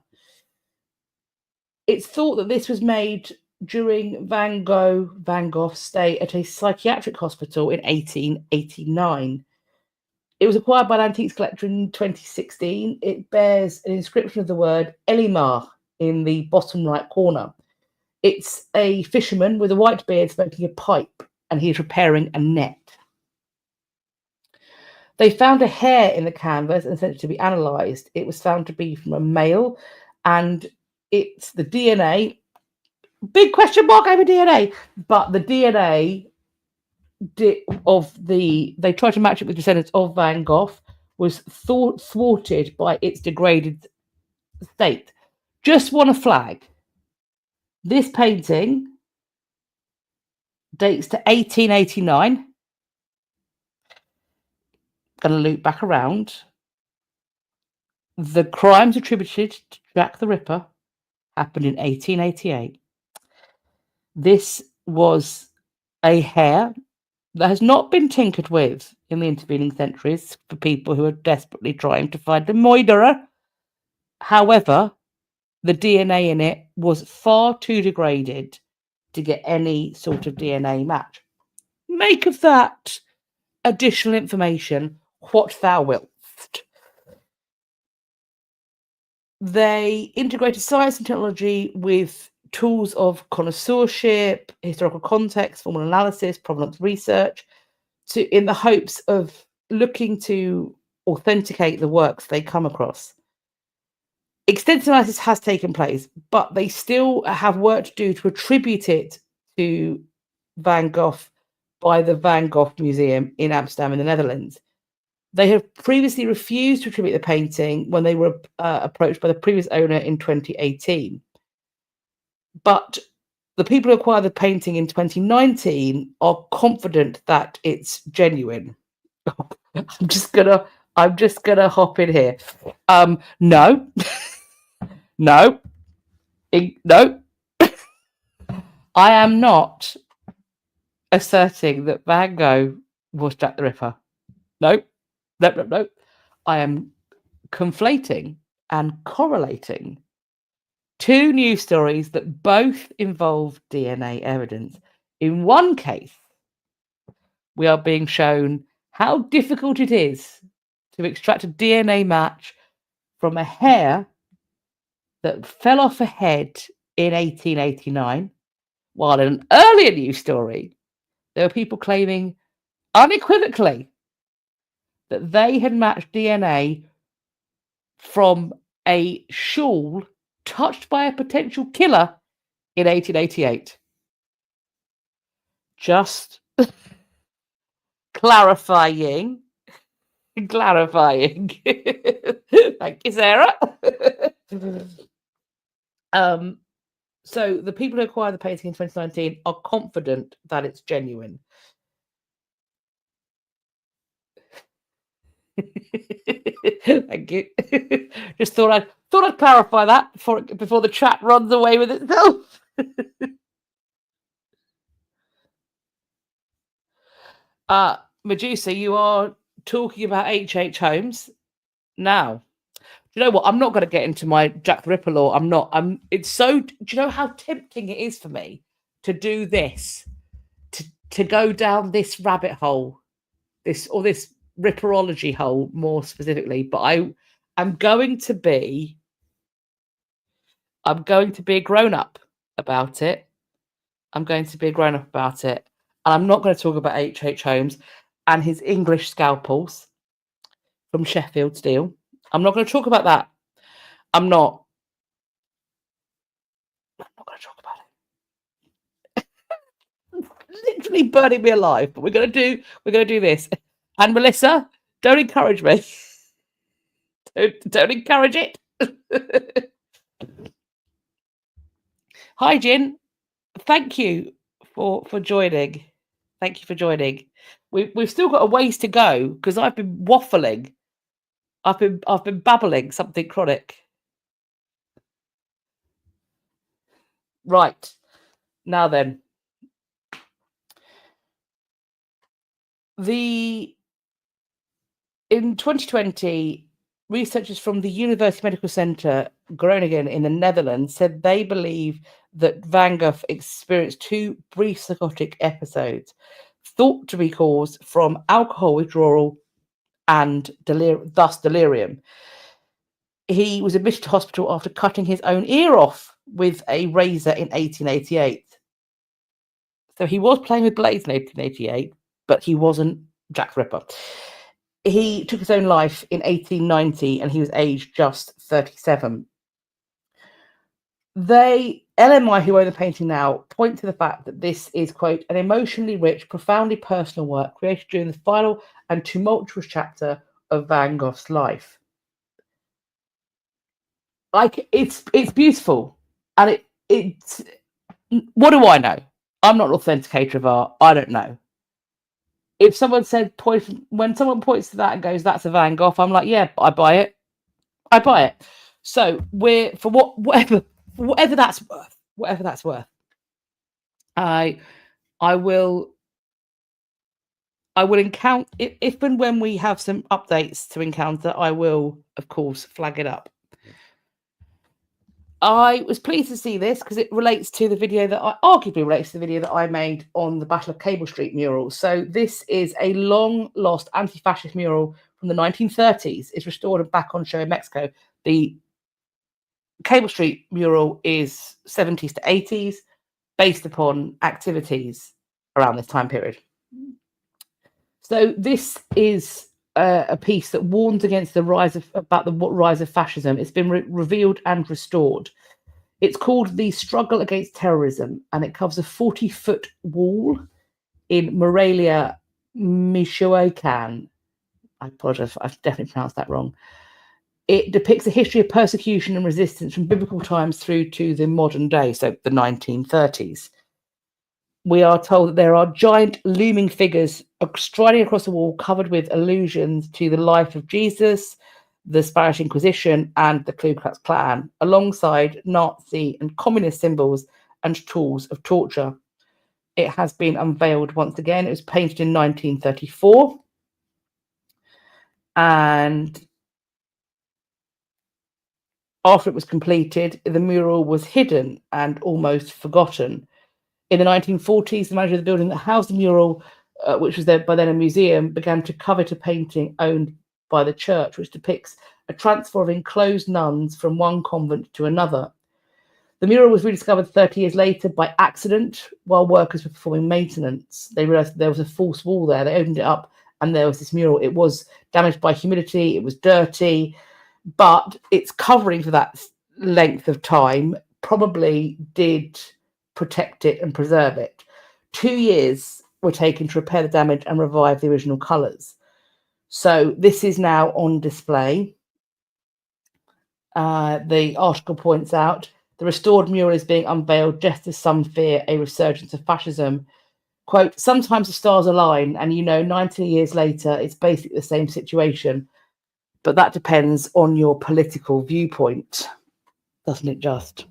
Speaker 1: It's thought that this was made during Van Gogh's stay at a psychiatric hospital in 1889. It was acquired by an antiques collector in 2016. It bears an inscription of the word Elimar in the bottom right corner. It's a fisherman with a white beard smoking a pipe, and he's repairing a net. They found a hair in the canvas and sent it to be analysed. It was found to be from a male, and it's the DNA. Big question mark over DNA, but the DNA they tried to match it with descendants of Van Gogh was thwarted by its degraded state. Just want to flag, this painting dates to 1889. Going to loop back around. The crimes attributed to Jack the Ripper happened in 1888. This was a hair that has not been tinkered with in the intervening centuries for people who are desperately trying to find the murderer. However, the DNA in it was far too degraded to get any sort of DNA match. Make of that additional information what thou wilt. They integrated science and technology with tools of connoisseurship, historical context, formal analysis, provenance research, in the hopes of looking to authenticate the works they come across. Extensive analysis has taken place, but they still have work to do to attribute it to Van Gogh by the Van Gogh Museum in Amsterdam in the Netherlands. They have previously refused to attribute the painting when they were approached by the previous owner in 2018. But the people who acquired the painting in 2019 are confident that it's genuine. I'm just gonna hop in here. No. No. No. I am not asserting that Van Gogh was Jack the Ripper. No. No. I am conflating and correlating two news stories that both involve DNA evidence. In one case, we are being shown how difficult it is to extract a DNA match from a hair that fell off a head in 1889, while in an earlier news story, there were people claiming unequivocally that they had matched DNA from a shawl touched by a potential killer in 1888. Just clarifying. Thank you, Sarah. So the people who acquired the painting in 2019 are confident that it's genuine. Thank you. Just thought I'd clarify that before the chat runs away with itself. Medusa, you are talking about H.H. Holmes now. Do you know what? I'm not going to get into my Jack the Ripper lore. It's so. Do you know how tempting it is for me to do this, to go down this rabbit hole, this Ripperology hole more specifically? But I'm going to be I'm going to be a grown-up about it. And I'm not going to talk about H.H. Holmes and his English scalpels from Sheffield Steel. I'm not going to talk about that. I'm not going to talk about it. Literally burning me alive, but we're going to do this. And Melissa, don't encourage me. Don't encourage it. Hi, Jin. Thank you for joining. Thank you for joining. We've still got a ways to go because I've been waffling. I've been babbling something chronic. Right. Now then. In 2020, researchers from the University Medical Center Groningen in the Netherlands said they believe that Van Gogh experienced 2 brief psychotic episodes, thought to be caused from alcohol withdrawal and thus delirium. He was admitted to hospital after cutting his own ear off with a razor in 1888. So he was playing with blades in 1888, but he wasn't Jack the Ripper. He took his own life in 1890 and he was aged just 37. LMI, who own the painting now, point to the fact that this is, quote, an emotionally rich, profoundly personal work created during the final and tumultuous chapter of Van Gogh's life. It's beautiful. And it's what do I know? I'm not an authenticator of art. I don't know. If someone when someone points to that and goes, that's a Van Gogh, I'm like, yeah, I buy it. So we're for whatever that's worth. I will encounter if and when we have some updates to encounter, I will of course flag it up. I was pleased to see this because it relates to the video that I made on the Battle of Cable Street mural. So this is a long lost anti-fascist mural from the 1930s. It's restored and back on show in Mexico. The Cable Street mural is 70s to 80s, based upon activities around this time period. So this is a piece that warns against the rise of fascism. It's been revealed and restored. It's called The Struggle Against Terrorism, and it covers a 40-foot wall in Morelia, Michoacan. I apologize, I've definitely pronounced that wrong. It depicts a history of persecution and resistance from biblical times through to the modern day, so the 1930s. We are told that there are giant looming figures striding across the wall covered with allusions to the life of Jesus, the Spanish Inquisition, and the Ku Klux Klan, alongside Nazi and communist symbols and tools of torture. It has been unveiled once again. It was painted in 1934. And after it was completed, the mural was hidden and almost forgotten. In the 1940s, the manager of the building that housed the mural, which was by then a museum, began to covet a painting owned by the church, which depicts a transfer of enclosed nuns from one convent to another. The mural was rediscovered 30 years later by accident while workers were performing maintenance. They realized there was a false wall there. They opened it up and there was this mural. It was damaged by humidity. It was dirty, but its covering for that length of time probably did protect it and preserve it. 2 years were taken to repair the damage and revive the original colours. So this is now on display. The article points out the restored mural is being unveiled just as some fear a resurgence of fascism. Quote, sometimes the stars align and 90 years later, it's basically the same situation. But that depends on your political viewpoint, doesn't it just?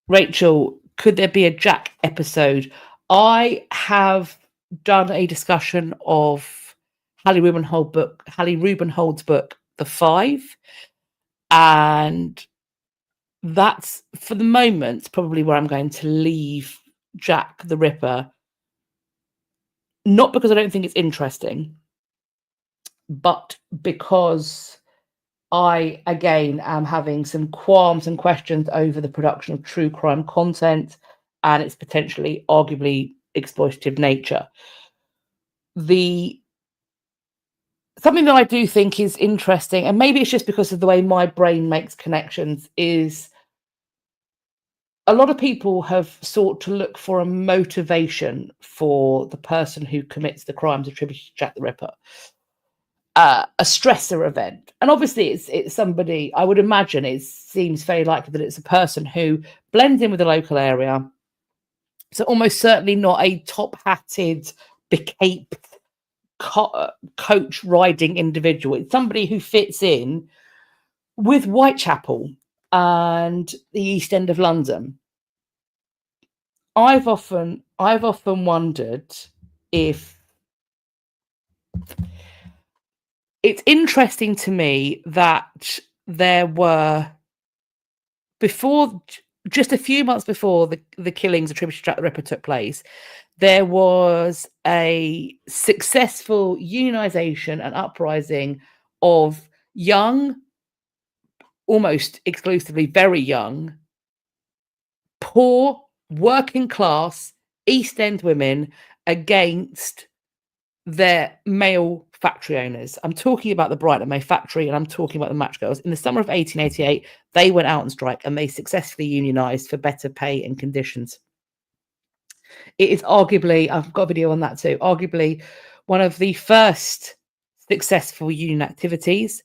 Speaker 1: Rachel, could there be a Jack episode? I have done a discussion of Hallie Rubenhold's book, The Five, and that's, for the moment, probably where I'm going to leave Jack the Ripper. Not because I don't think it's interesting, but because I, again, am having some qualms and questions over the production of true crime content and its potentially, arguably, exploitative nature. Something that I do think is interesting, and maybe it's just because of the way my brain makes connections, is a lot of people have sought to look for a motivation for the person who commits the crimes attributed to Jack the Ripper. A stressor event, and obviously it's somebody, I would imagine it seems very likely that it's a person who blends in with the local area, so almost certainly not a top-hatted, becaped coach riding individual. It's somebody who fits in with Whitechapel and the East End of London. I've often wondered if it's interesting to me that there were, just a few months before the killings attributed to Jack the Ripper took place, there was a successful unionization and uprising of young, almost exclusively very young, poor, working class East End women against their male factory owners. I'm talking about the Brighton May factory, and I'm talking about the Match Girls. In the summer of 1888, they went out on strike and they successfully unionized for better pay and conditions. It is arguably, I've got a video on that too, arguably one of the first successful union activities.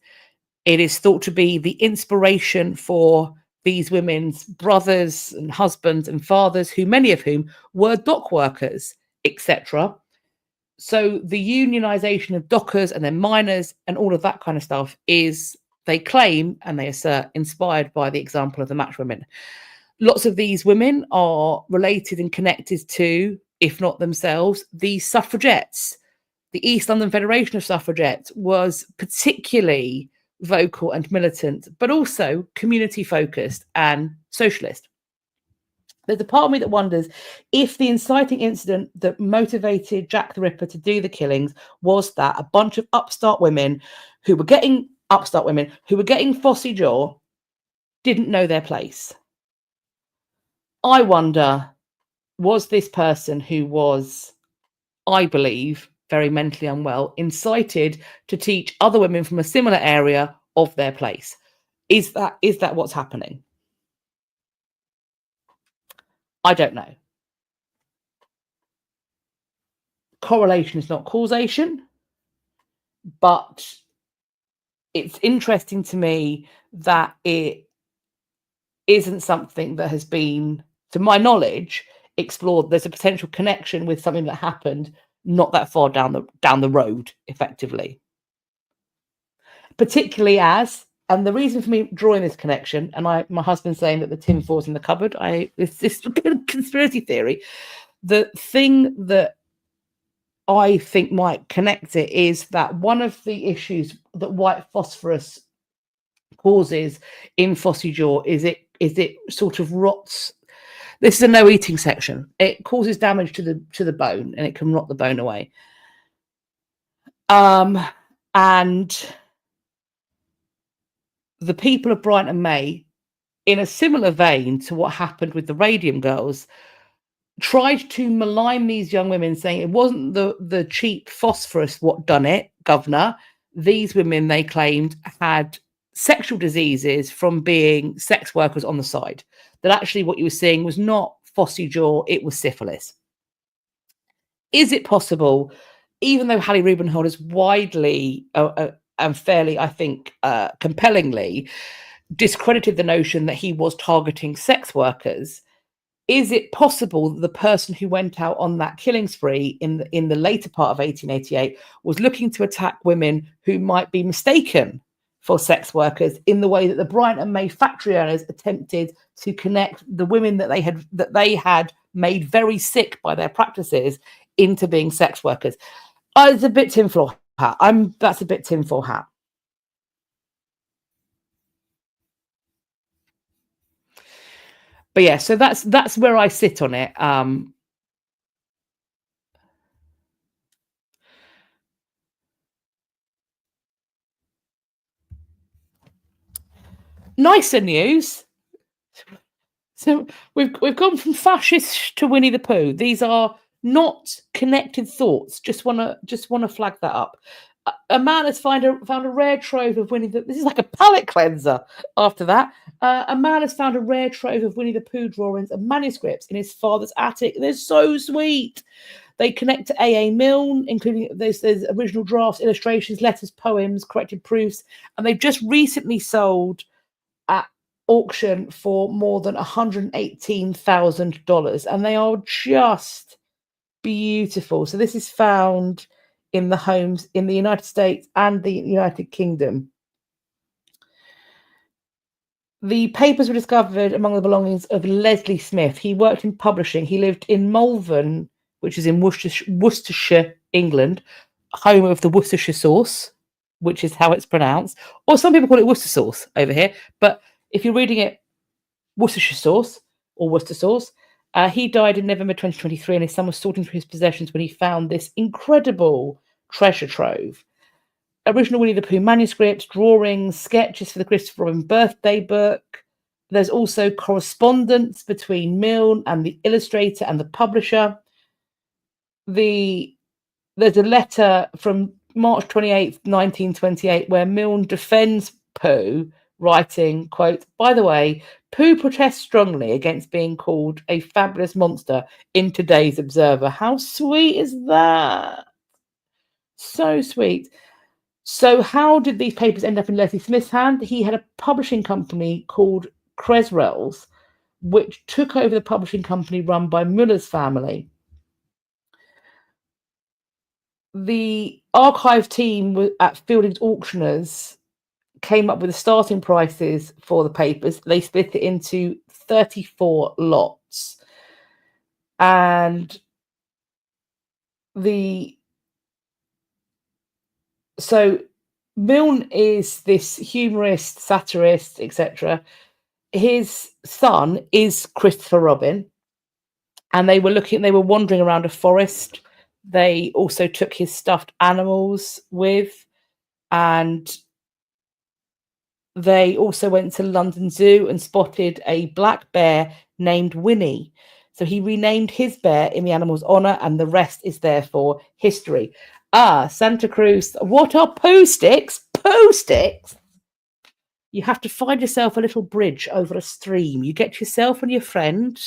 Speaker 1: It is thought to be the inspiration for these women's brothers and husbands and fathers, who many of whom were dock workers, etc. So the unionization of dockers and then miners and all of that kind of stuff is, they claim and they assert, inspired by the example of the Match women. Lots of these women are related and connected to, if not themselves, the suffragettes. The East London Federation of Suffragettes was particularly vocal and militant, but also community focused and socialist. There's a part of me that wonders if the inciting incident that motivated Jack the Ripper to do the killings was that a bunch of upstart women who were getting phossy jaw didn't know their place. I wonder, was this person, who was, I believe, very mentally unwell, incited to teach other women from a similar area of their place? Is that what's happening? I don't know. Correlation is not causation, but it's interesting to me that it isn't something that has been, to my knowledge, explored. There's a potential connection with something that happened not that far down the road, effectively. Particularly as, and the reason for me drawing this connection, and my husband saying that the tin foil's in the cupboard, it's this conspiracy theory. The thing that I think might connect it is that one of the issues that white phosphorus causes in phossy jaw is it sort of rots. This is a no eating section. It causes damage to the bone, and it can rot the bone away. And the people of Brighton and May, in a similar vein to what happened with the Radium Girls, tried to malign these young women, saying it wasn't the cheap phosphorus what done it, governor. These women, they claimed, had sexual diseases from being sex workers on the side. That actually what you were seeing was not phossy jaw, it was syphilis. Is it possible, even though Hallie Rubenhold has widely and fairly, I think, compellingly discredited the notion that he was targeting sex workers, is it possible that the person who went out on that killing spree in the later part of 1888 was looking to attack women who might be mistaken for sex workers, in the way that the Brighton and May factory owners attempted to connect the women that they had made very sick by their practices into being sex workers? It's a bit tinfoil hat. That's a bit tinfoil hat. But yeah, so that's where I sit on it. nicer news. So we've gone from fascist to Winnie the Pooh. These are not connected thoughts. Just wanna flag that up. A man has found a rare trove of Winnie the. This is like a palate cleanser. After that, a man has found a rare trove of Winnie the Pooh drawings and manuscripts in his father's attic. They're so sweet. They connect to A.A. Milne, including there's original drafts, illustrations, letters, poems, corrected proofs, and they've just recently sold at auction for more than $118,000, and they are just beautiful. So this is found in the homes in the United States and the United Kingdom. The papers were discovered among the belongings of Leslie Smith. He worked in publishing. He lived in Malvern, which is in Worcestershire, England, home of the Worcestershire sauce, which is how it's pronounced. Or some people call it Worcester sauce over here. But if you're reading it Worcestershire sauce or Worcester sauce, he died in November 2023, and his son was sorting through his possessions when he found this incredible treasure trove. Original Winnie the Pooh manuscripts, drawings, sketches for the Christopher Robin birthday book. There's also correspondence between Milne and the illustrator and the publisher. There's a letter from March 28th, 1928, where Milne defends Pooh, writing, quote, "By the way, Pooh protests strongly against being called a fabulous monster in today's Observer." How sweet is that? So sweet. So how did these papers end up in Leslie Smith's hand? He had a publishing company called Creswell's, which took over the publishing company run by Muller's family. The archive team at Fielding's Auctioners came up with the starting prices for the papers. They split it into 34 lots. And so Milne is this humorist, satirist, etc. His son is Christopher Robin, and they were wandering around a forest. They also took his stuffed animals with, and they also went to London Zoo and spotted a black bear named Winnie. So he renamed his bear in the animal's honor, and the rest is therefore history. Santa Cruz. What are Pooh sticks? Pooh sticks? You have to find yourself a little bridge over a stream. You get yourself and your friend,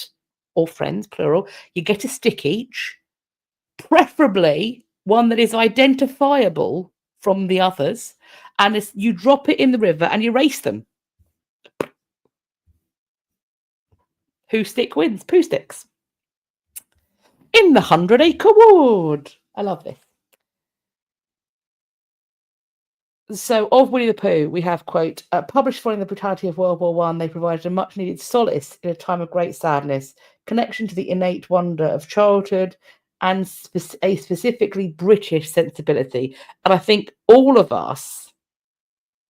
Speaker 1: or friends, plural, you get a stick each, preferably one that is identifiable from the others, and you drop it in the river and you race them. Who stick wins? Pooh sticks. In the 100-acre wood. I love this. So, of Winnie the Pooh, we have, quote, published following the brutality of World War I, they provided a much-needed solace in a time of great sadness, connection to the innate wonder of childhood, and a specifically British sensibility. And I think all of us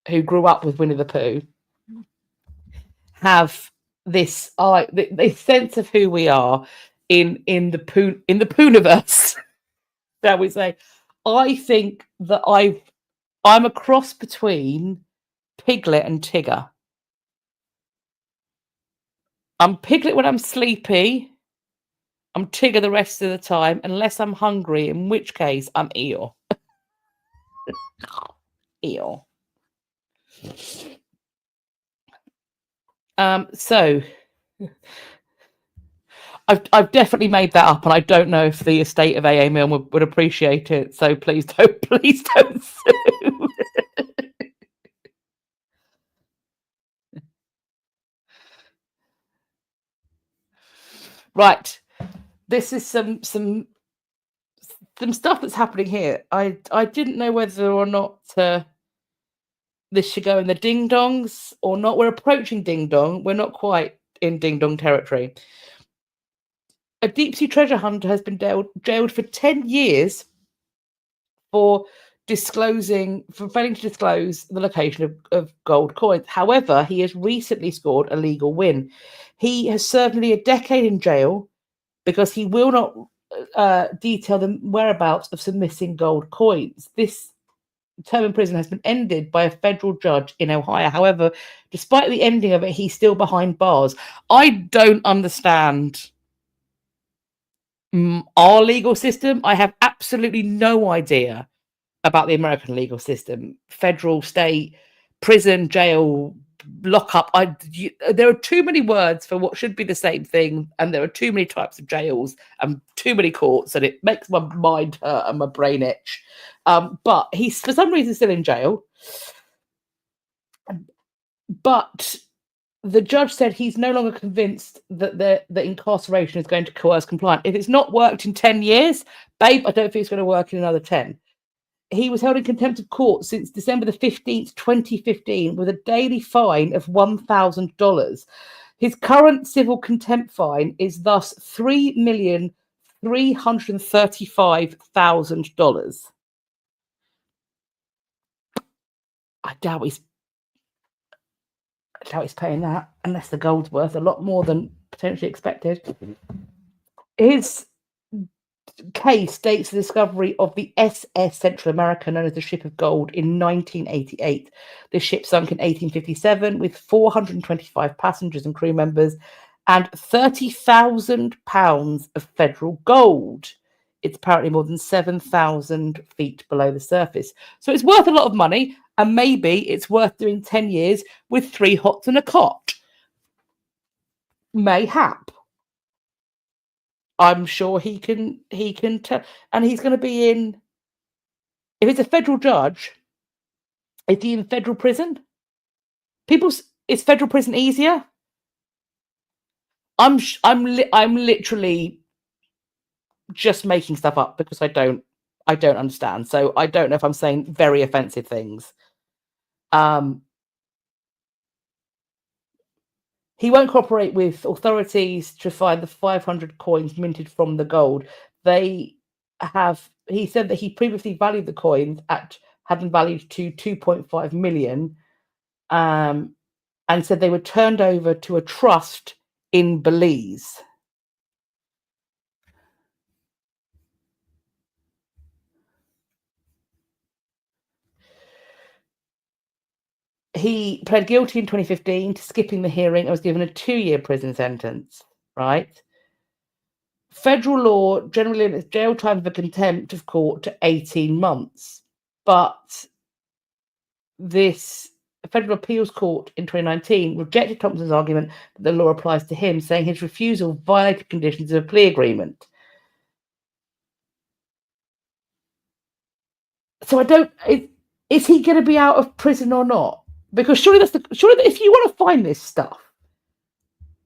Speaker 1: who grew up with Winnie the Pooh have this sense of who we are in the Poohniverse, shall we say. I think that I'm a cross between Piglet and Tigger. I'm Piglet when I'm sleepy. I'm Tigger the rest of the time, unless I'm hungry, in which case I'm Eeyore. Eeyore. So I've definitely made that up, and I don't know if the estate of A.A. Milne would appreciate it. So please don't sue. Right, this is some stuff that's happening here. I didn't know whether or not this should go in the ding dongs or not. We're approaching ding dong. We're not quite in ding dong territory. A deep sea treasure hunter has been jailed for 10 years for failing to disclose the location of gold coins. However, he has recently scored a legal win. He has served nearly a decade in jail because he will not detail the whereabouts of some missing gold coins. This term in prison has been ended by a federal judge in Ohio. However, despite the ending of it, he's still behind bars. I don't understand our legal system. I have absolutely no idea about the American legal system. Federal, state, prison, jail, lockup. There are too many words for what should be the same thing, and there are too many types of jails and too many courts, and it makes my mind hurt and my brain itch. But he's for some reason still in jail. But the judge said he's no longer convinced that the incarceration is going to coerce compliance. If it's not worked in 10 years, babe, I don't think it's going to work in another 10. He was held in contempt of court since December the 15th, 2015, with a daily fine of $1,000. His current civil contempt fine is thus $3,335,000. I doubt he's paying that, unless the gold's worth a lot more than potentially expected. His case dates the discovery of the SS Central America, known as the Ship of Gold, in 1988. The ship sunk in 1857 with 425 passengers and crew members and 30,000 pounds of federal gold. It's apparently more than 7,000 feet below the surface. So it's worth a lot of money, and maybe it's worth doing 10 years with 3 hots and a cot. Mayhap. I'm sure he can tell, and he's going to be in. If it's a federal judge, is he in federal prison? Is federal prison easier? I'm literally just making stuff up because I don't understand. So I don't know if I'm saying very offensive things. He won't cooperate with authorities to find the 500 coins minted from the gold. He said that he previously valued the coins had been valued to 2.5 million, and said they were turned over to a trust in Belize. He pled guilty in 2015 to skipping the hearing and was given a 2-year prison sentence, right? Federal law generally limits jail time for contempt of court to 18 months. But this Federal Appeals Court in 2019 rejected Thompson's argument that the law applies to him, saying his refusal violated conditions of a plea agreement. So is he going to be out of prison or not? Because surely if you want to find this stuff,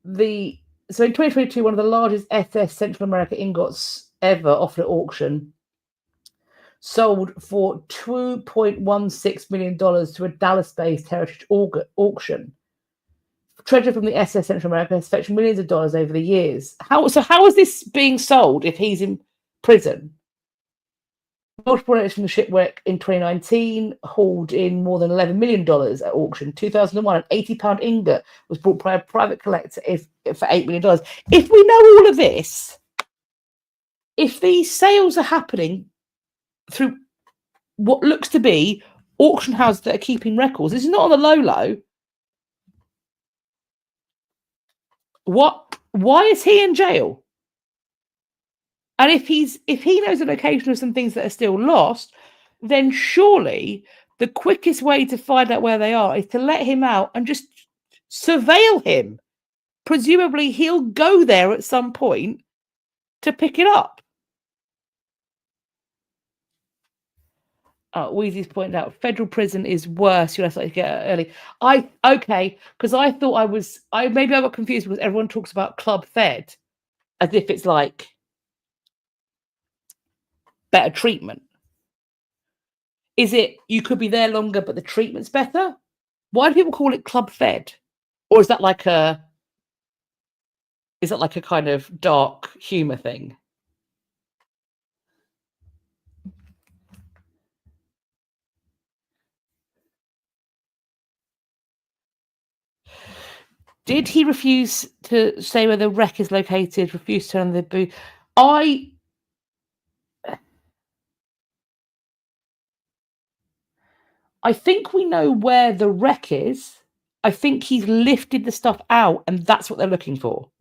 Speaker 1: so in 2022, one of the largest SS Central America ingots ever offered at auction sold for $2.16 million to a Dallas-based heritage auction. Treasure from the SS Central America has fetched millions of dollars over the years. How is this being sold if he's in prison? Multiple notes from the shipwreck in 2019 hauled in more than $11 million at auction. 2001, an 80-pound ingot was bought by a private collector for $8 million. If we know all of this, if these sales are happening through what looks to be auction houses that are keeping records, this is not on the low. Why is he in jail? And if he knows the location of some things that are still lost, then surely the quickest way to find out where they are is to let him out and just surveil him. Presumably he'll go there at some point to pick it up. Wheezy's pointed out federal prison is worse. You'll have to get out early. Because I thought I got confused because everyone talks about club fed as if it's like better treatment. Is it you could be there longer but the treatment's better? Why do people call it club fed? Or is that like a kind of dark humor thing? Did he refuse to say where the wreck is located? Refuse to turn on the booth? I think we know where the wreck is. I think he's lifted the stuff out, and that's what they're looking for.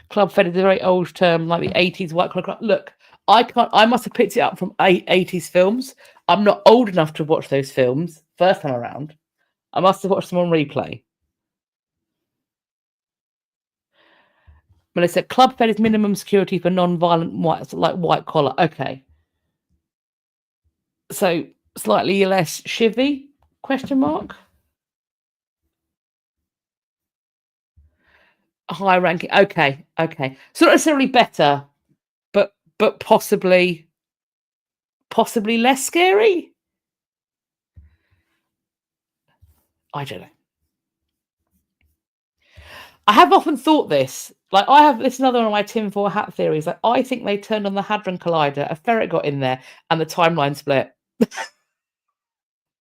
Speaker 1: Club fed is a very old term, like the 80s white collar club. Look, I must have picked it up from 80s films. I'm not old enough to watch those films first time around. I must have watched them on replay. Melissa, club fed is minimum security for non-violent whites, like white collar. Okay. So slightly less chivvy? Question mark. High ranking. Okay. So not necessarily better, but possibly less scary. I don't know. I have often thought this. Like, this is another one of my tinfoil hat theories. Like, I think they turned on the Hadron Collider, a ferret got in there, and the timeline split.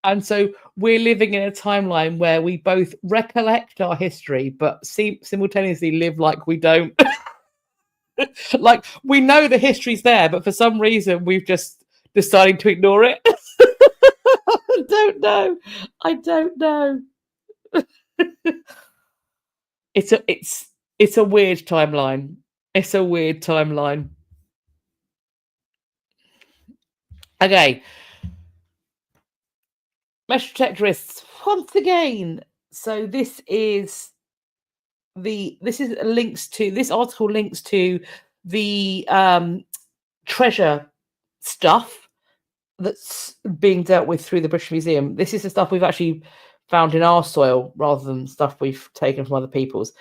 Speaker 1: And so we're living in a timeline where we both recollect our history, but simultaneously live like we don't. Like, we know the history's there, but for some reason we've just decided to ignore it. I don't know. It's a weird timeline. It's a weird timeline. Okay. Mesh detectorists once again. So this links to this article links to the treasure stuff that's being dealt with through the British Museum. This is the stuff we've actually found in our soil rather than stuff we've taken from other people's.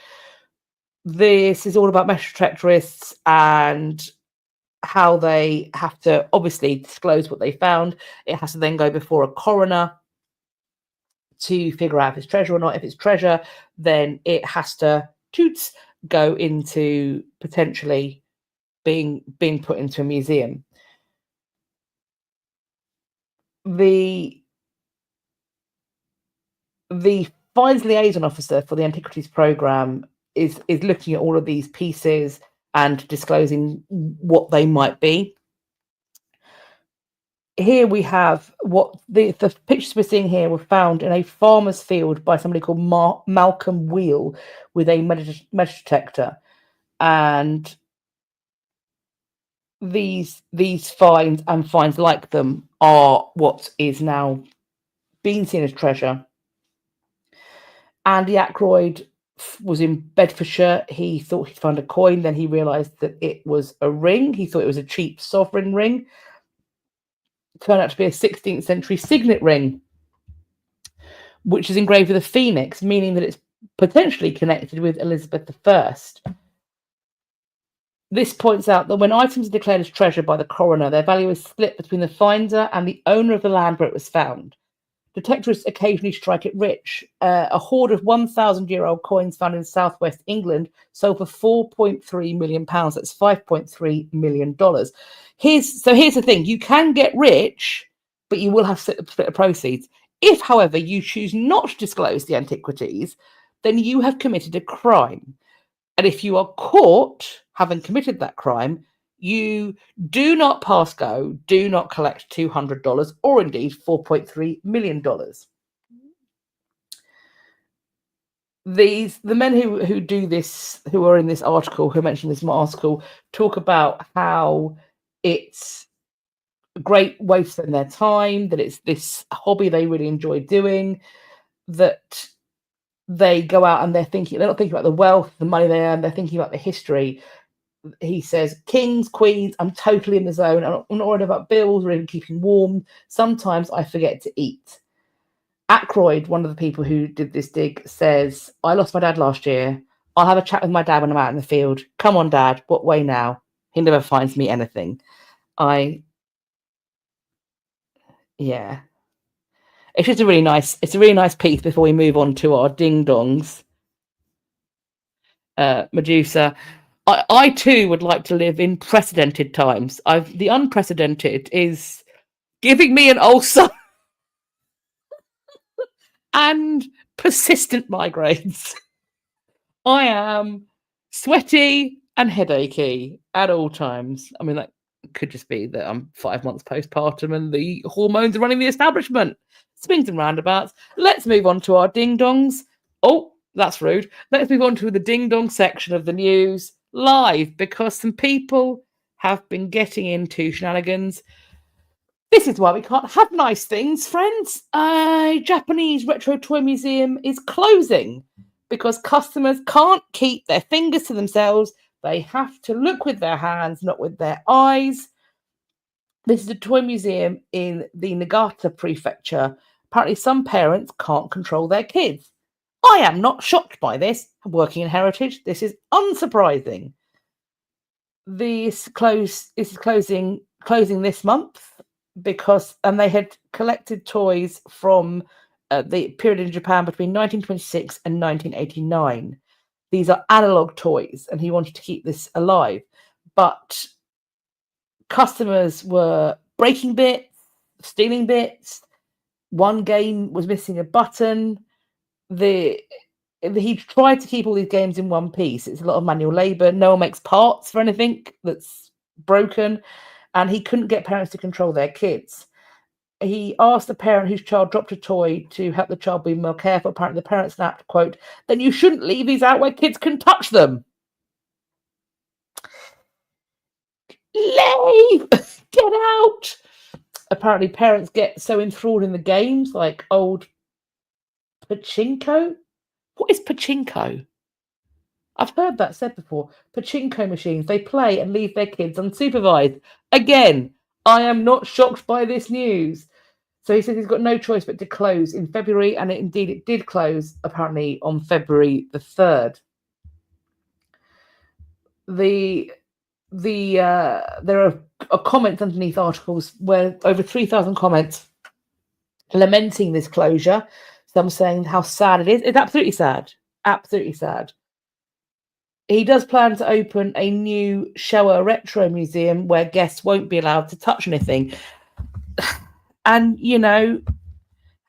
Speaker 1: This is all about mesh detectorists and how they have to obviously disclose what they found. It has to then go before a coroner to figure out if it's treasure or not. If it's treasure, then it has to go into potentially being put into a museum. The finds liaison officer for the antiquities program is looking at all of these pieces and disclosing what they might be. Here we have what the pictures we're seeing here were found in a farmer's field by somebody called Malcolm Wheel with a mesh detector, and these finds and finds like them are what is now being seen as treasure. Andy Ackroyd was in Bedfordshire. He thought he'd found a coin, then he realised that it was a ring. He thought it was a cheap sovereign ring. It turned out to be a 16th century signet ring, which is engraved with a phoenix, meaning that it's potentially connected with Elizabeth I. This points out that when items are declared as treasure by the coroner, their value is split between the finder and the owner of the land where it was found. Detectorists occasionally strike it rich. A hoard of 1,000-year-old coins found in southwest England sold for £4.3 million. That's $5.3 million. Here's the thing. You can get rich, but you will have to split the proceeds. If, however, you choose not to disclose the antiquities, then you have committed a crime. And if you are caught having committed that crime, you do not pass go, do not collect $200 or indeed $4.3 million. The men who do this, who are in this article, who mentioned this article, talk about how it's a great way to spend their time, that it's this hobby they really enjoy doing, that they go out and they're not thinking about the wealth, the money they earn, they're thinking about the history. He says, kings, queens, I'm totally in the zone. I'm not worried about bills or even keeping warm. Sometimes I forget to eat. Ackroyd, one of the people who did this dig, says, I lost my dad last year. I'll have a chat with my dad when I'm out in the field. Come on, Dad, what way now? He never finds me anything. Yeah. It's just a really nice piece before we move on to our ding-dongs. Medusa. I too would like to live in precedented times. The unprecedented is giving me an ulcer and persistent migraines. I am sweaty and headachy at all times. I mean, that could just be that I'm 5 months postpartum and the hormones are running the establishment. Swings and roundabouts. Let's move on to our ding-dongs. Oh, that's rude. Let's move on to the ding-dong section of the news live, because some people have been getting into shenanigans. This is why we can't have nice things, friends. A Japanese retro toy museum is closing because customers can't keep their fingers to themselves. They have to look with their hands, not with their eyes. This is a toy museum in the Niigata prefecture. Apparently, some parents can't control their kids. I am not shocked by this. Working in heritage, this is unsurprising. This is closing this month because they had collected toys from the period in Japan between 1926 and 1989. These are analog toys, and he wanted to keep this alive. But customers were breaking bits, stealing bits. One game was missing a button. He tried to keep all these games in one piece. It's a lot of manual labor. No one makes parts for anything that's broken. And he couldn't get parents to control their kids. He asked the parent whose child dropped a toy to help the child be more careful. Apparently, the parent snapped, quote, "Then you shouldn't leave these out where kids can touch them." Leave! Get out! Apparently, parents get so enthralled in the games, like old pachinko. What is pachinko? I've heard that said before. Pachinko machines. They play and leave their kids unsupervised. Again, I am not shocked by this news. So he said he's got no choice but to close in February, and it did close apparently on February the 3rd. There are comments underneath articles where over 3,000 comments lamenting this closure. Some saying how sad it is. It's absolutely sad. Absolutely sad. He does plan to open a new Showa retro museum where guests won't be allowed to touch anything. And you know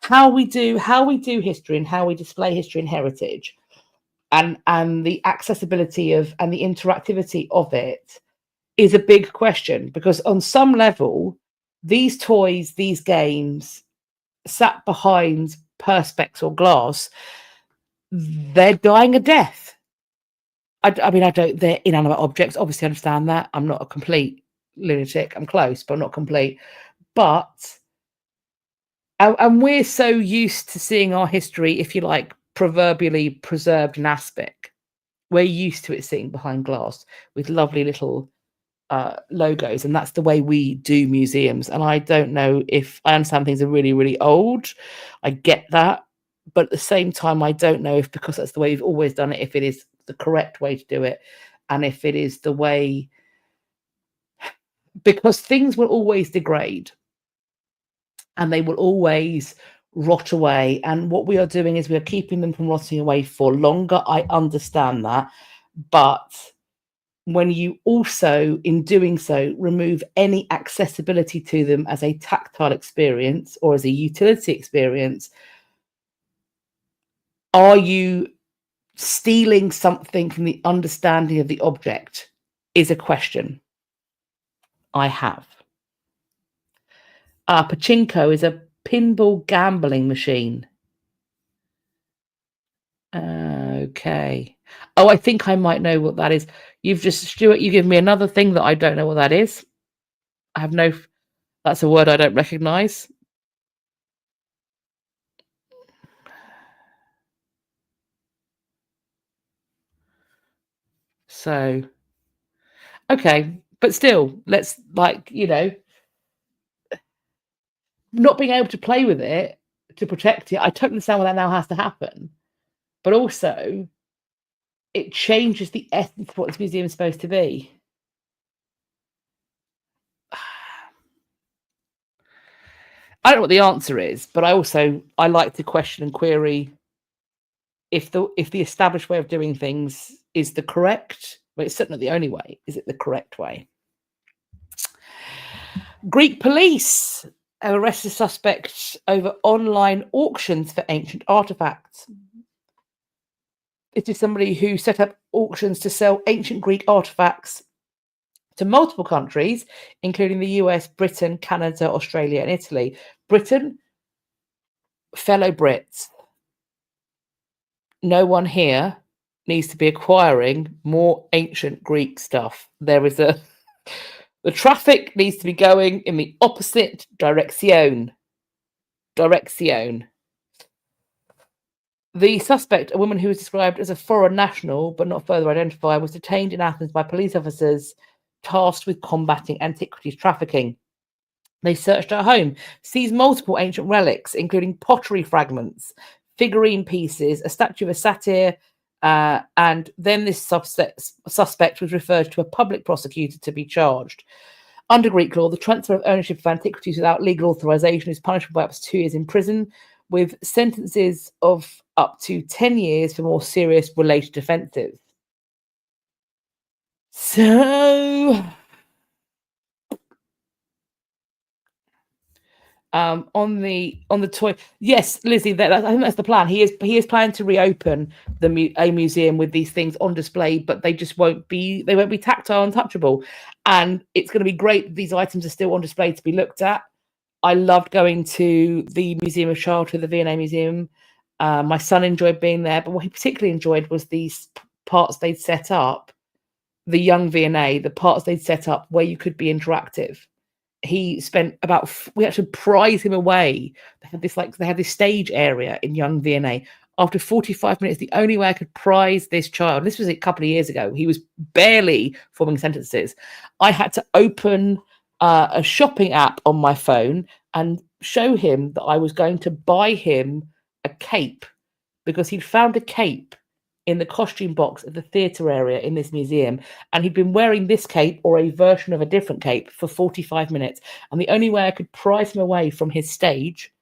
Speaker 1: how we do history and how we display history and heritage, and the accessibility of and the interactivity of it is a big question, because on some level, these toys, these games, sat behind perspex or glass, they're dying a death. I mean, they're inanimate objects. Obviously, I understand that. I'm not a complete lunatic. I'm close, but I'm not complete. But, and we're so used to seeing our history, if you like, proverbially preserved in aspect. We're used to it sitting behind glass with lovely little logos, and that's the way we do museums. And I don't know if I understand things are really, really old. I get that. But at the same time, I don't know if, because that's the way we've always done it, if it is the correct way to do it, and if it is the way, because things will always degrade and they will always rot away. And what we are doing is we are keeping them from rotting away for longer. I understand that. But when you also, in doing so, remove any accessibility to them as a tactile experience or as a utility experience, are you stealing something from the understanding of the object? Is a question I have. Pachinko is a pinball gambling machine. Okay. Oh, I think I might know what that is. Stuart, you give me another thing that I don't know what that is. I have no, that's a word I don't recognize. So, okay. But still, let's, like, not being able to play with it to protect it. I totally understand why that now has to happen. But also, it changes the essence of what this museum is supposed to be. I don't know what the answer is, but I like to question and query if the established way of doing things is the correct. Well, it's certainly the only way. Is it the correct way? Greek police have arrested suspects over online auctions for ancient artifacts. This is somebody who set up auctions to sell ancient Greek artifacts to multiple countries, including the US, Britain, Canada, Australia, and Italy. Britain, fellow Brits, no one here needs to be acquiring more ancient Greek stuff. The traffic needs to be going in the opposite direction. The suspect, a woman who was described as a foreign national but not further identified, was detained in Athens by police officers tasked with combating antiquities trafficking. They searched her home, seized multiple ancient relics, including pottery fragments, figurine pieces, a statue of a satyr, and then this suspect was referred to a public prosecutor to be charged. Under Greek law, the transfer of ownership of antiquities without legal authorization is punishable by up to 2 years in prison, with sentences of up to 10 years for more serious related offences. So, on the toy, yes, Lizzie, I think that's the plan. He is planning to reopen a museum with these things on display, but they just won't be tactile and touchable. And it's going to be great. These items are still on display to be looked at. I loved going to the Museum of Childhood, the V&A Museum. My son enjoyed being there, but what he particularly enjoyed was these parts they'd set up, the young V&A, the parts they'd set up where you could be interactive. He spent we had to prize him away. They had this stage area in young V&A. After 45 minutes, the only way I could prize this child, this was a couple of years ago, he was barely forming sentences. I had to open a shopping app on my phone and show him that I was going to buy him a cape, because he'd found a cape in the costume box of the theatre area in this museum, and he'd been wearing this cape or a version of a different cape for 45 minutes. And the only way I could prize him away from his stage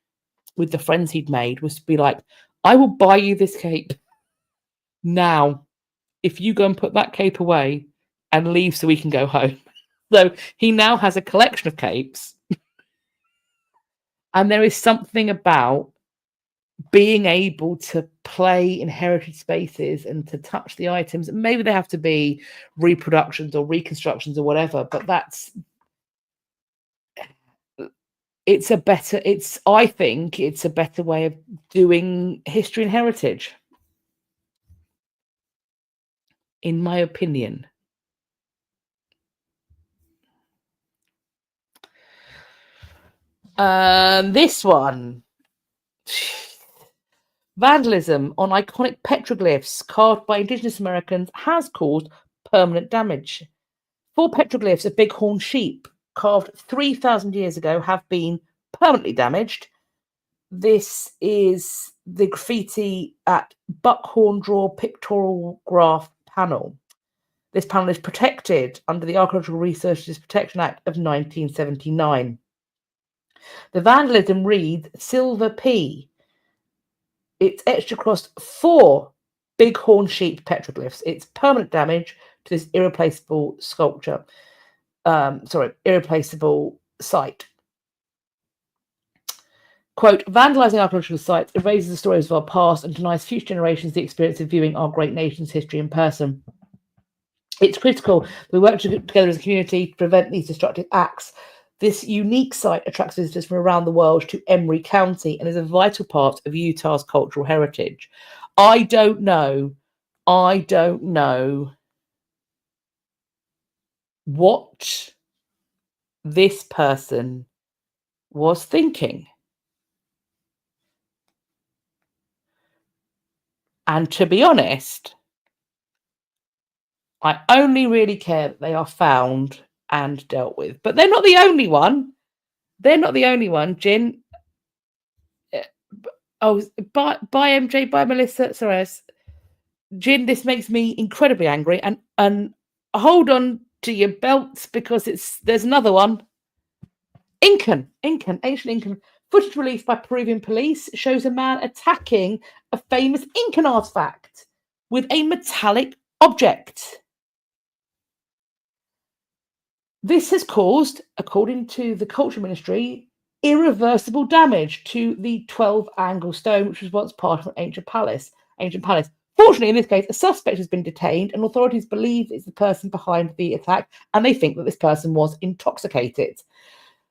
Speaker 1: with the friends he'd made was to be like, I will buy you this cape now if you go and put that cape away and leave so we can go home. So he now has a collection of capes. And there is something about being able to play in heritage spaces and to touch the items. Maybe they have to be reproductions or reconstructions or whatever, but I think it's a better way of doing history and heritage, in my opinion. This one. Vandalism on iconic petroglyphs carved by Indigenous Americans has caused permanent damage. 4 petroglyphs of bighorn sheep carved 3,000 years ago have been permanently damaged. This is the graffiti at Buckhorn Draw Pictorial Graph panel. This panel is protected under the Archaeological Researchers Protection Act of 1979. The vandalism reads Silver P. It's etched across 4 bighorn sheep petroglyphs. It's permanent damage to this irreplaceable sculpture. Irreplaceable site. Quote, vandalizing archaeological sites erases the stories of our past and denies future generations the experience of viewing our great nation's history in person. It's critical that we work together as a community to prevent these destructive acts. This unique site attracts visitors from around the world to Emery County and is a vital part of Utah's cultural heritage. I don't know what this person was thinking. And to be honest, I only really care that they are found and dealt with. But they're not the only one. Jen. By MJ, by Melissa. Sorry, Jen, this makes me incredibly angry. And hold on to your belts, because there's another one. Ancient Incan. Footage released by Peruvian police shows a man attacking a famous Incan artifact with a metallic object. This has caused, according to the Culture Ministry, irreversible damage to the 12-angle stone, which was once part of an ancient palace. Fortunately, in this case, a suspect has been detained and authorities believe it's the person behind the attack, and they think that this person was intoxicated.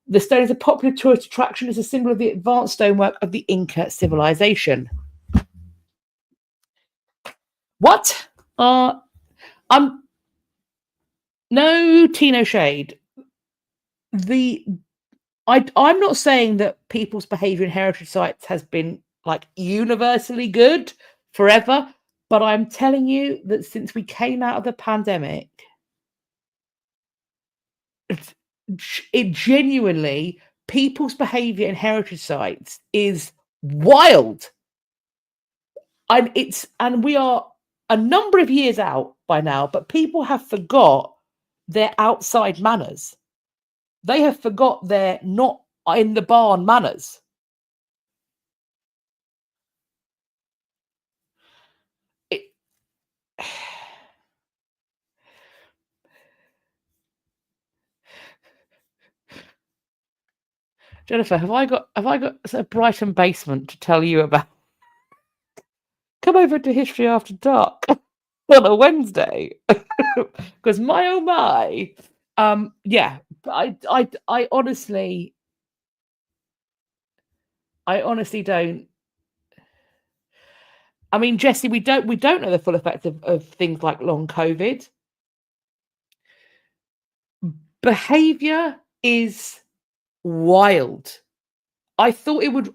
Speaker 1: The stone is a popular tourist attraction. It's a symbol of the advanced stonework of the Inca civilization. What? I'm no tea, no shade. I'm not saying that people's behaviour in heritage sites has been like universally good forever, but I'm telling you that since we came out of the pandemic, it genuinely, people's behaviour in heritage sites is wild. And we are a number of years out by now, but people have forgot their outside manners. They have forgot their not in the barn manners. Jennifer, have I got a Brighton basement to tell you about? Come over to History After Dark on a Wednesday, because my oh my, yeah. I honestly don't. I mean, Jessie, we don't know the full effect of things like long COVID. Behavior is wild. I thought it would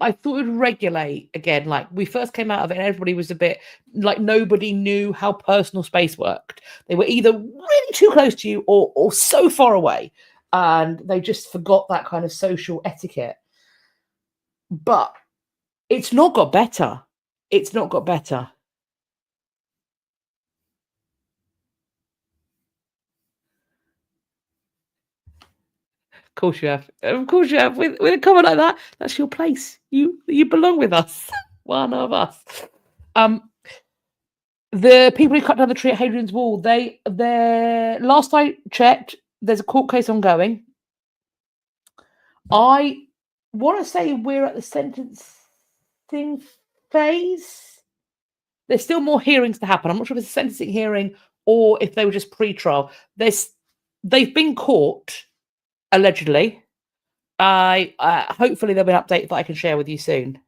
Speaker 1: regulate again. Like, we first came out of it and everybody was a bit like, nobody knew how personal space worked. They were either really too close to you or so far away, and they just forgot that kind of social etiquette. But it's not got better. It's not got better. Of course you have. Of course you have. With a comment like that, that's your place. You belong with us. One of us. The people who cut down the tree at Hadrian's Wall, they're last I checked, there's a court case ongoing. I want to say we're at the sentencing phase. There's still more hearings to happen. I'm not sure if it's a sentencing hearing or if they were just pre-trial. They've been caught, allegedly. Hopefully there'll be an update that I can share with you soon.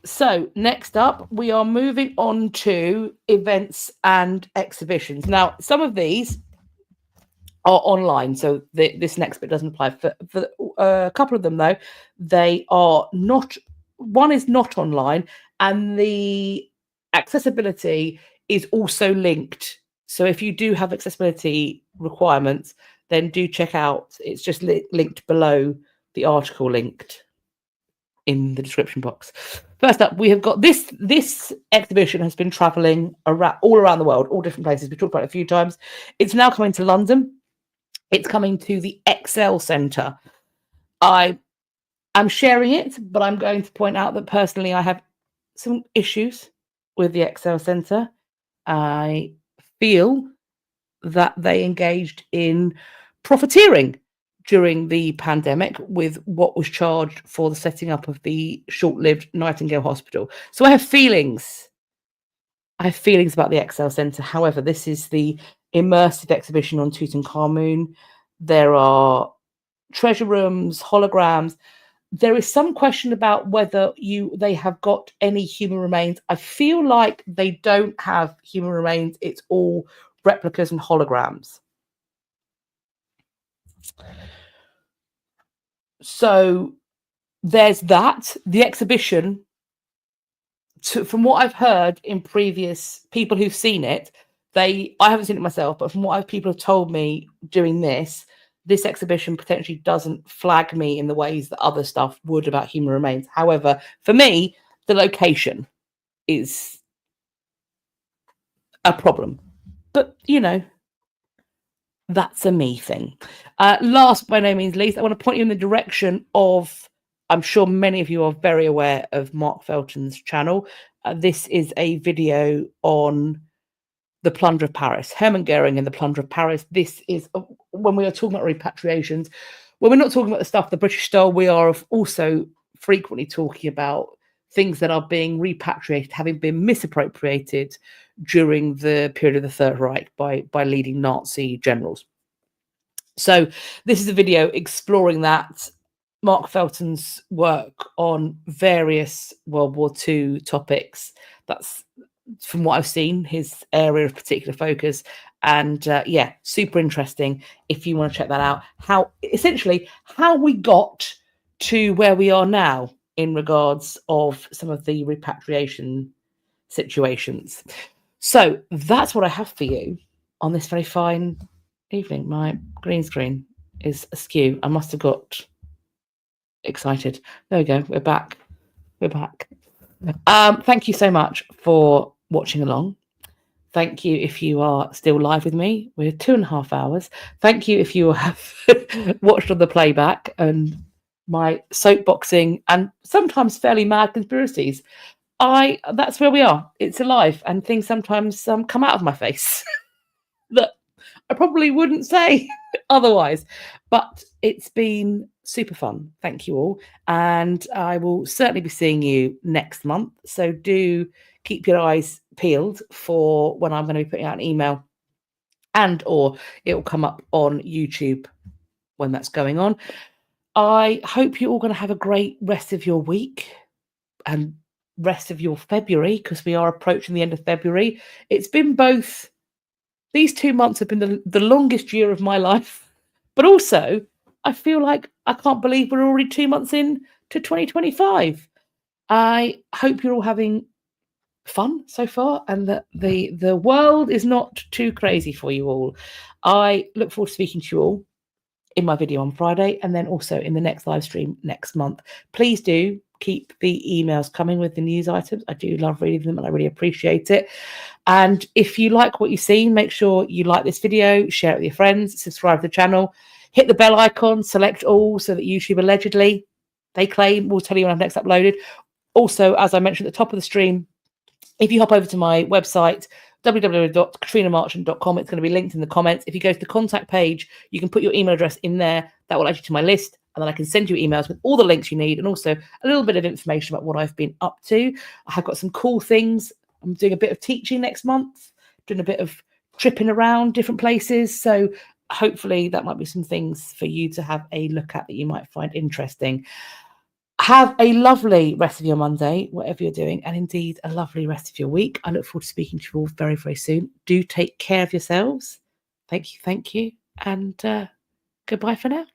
Speaker 1: So next up, we are moving on to events and exhibitions. Now, some of these are online, so this next bit doesn't apply. For a couple of them, though, they are not. One is not online, and the accessibility is also linked. So if you do have accessibility requirements, then do check out. It's just linked below the article linked in the description box. First up, we have got this exhibition has been traveling all around the world, all different places. We talked about it a few times. It's now coming to London. It's coming to the Excel Centre. I am sharing it, but I'm going to point out that personally I have some issues with the Excel Centre. I feel that they engaged in profiteering during the pandemic with what was charged for the setting up of the short-lived Nightingale Hospital. So I have feelings. About the Excel Centre. However, this is the immersive exhibition on Tutankhamun. There are treasure rooms, holograms. There is some question about whether they have got any human remains. I feel like they don't have human remains. It's all replicas and holograms. So there's that. The exhibition, from what I've heard in previous people who've seen it, I haven't seen it myself, but from what people have told me doing this exhibition potentially doesn't flag me in the ways that other stuff would about human remains. However, for me, the location is a problem. But, that's a me thing. Last, by no means least, I want to point you in the direction of, I'm sure many of you are very aware of Mark Felton's channel. This is a video on the plunder of Paris. Hermann Goering and the plunder of Paris. This is when we are talking about repatriations. When we're not talking about the stuff the British stole, we are also frequently talking about things that are being repatriated, having been misappropriated during the period of the Third Reich by leading Nazi generals. So this is a video exploring that. Mark Felton's work on various World War II topics. That's, from what I've seen, his area of particular focus. And yeah, super interesting if you want to check that out. How we got to where we are now in regards of some of the repatriation situations. So that's what I have for you on this very fine evening. My green screen is askew. I must have got excited. There we go. We're back. Thank you so much for watching along. Thank you if you are still live with me. We're 2.5 hours. Thank you if you have watched on the playback and my soapboxing and sometimes fairly mad conspiracies. That's where we are. It's alive, and things sometimes come out of my face that I probably wouldn't say otherwise. But it's been super fun. Thank you all. And I will certainly be seeing you next month. So do keep your eyes peeled for when I'm going to be putting out an email, and or it will come up on YouTube when that's going on. I hope you're all going to have a great rest of your week and rest of your February, because we are approaching the end of February. It's been both. These 2 months have been the longest year of my life, but also I feel like I can't believe we're already 2 months in to 2025. I hope you're all having fun so far, and that the world is not too crazy for you all. I look forward to speaking to you all in my video on Friday, and then also in the next live stream next month. Please do keep the emails coming with the news items. I do love reading them and I really appreciate it. And if you like what you've seen, make sure you like this video, share it with your friends, subscribe to the channel, hit the bell icon, select all, so that YouTube allegedly, they claim, will tell you when I've next uploaded. Also, as I mentioned at the top of the stream, if you hop over to my website, www.katrinamarchant.com, it's going to be linked in the comments. If you go to the contact page, you can put your email address in there. That will add you to my list, and then I can send you emails with all the links you need, and also a little bit of information about what I've been up to. I have got some cool things. I'm doing a bit of teaching next month, doing a bit of tripping around different places. So hopefully that might be some things for you to have a look at that you might find interesting. Have a lovely rest of your Monday, whatever you're doing, and indeed a lovely rest of your week. I look forward to speaking to you all very, very soon. Do take care of yourselves. Thank you, and goodbye for now.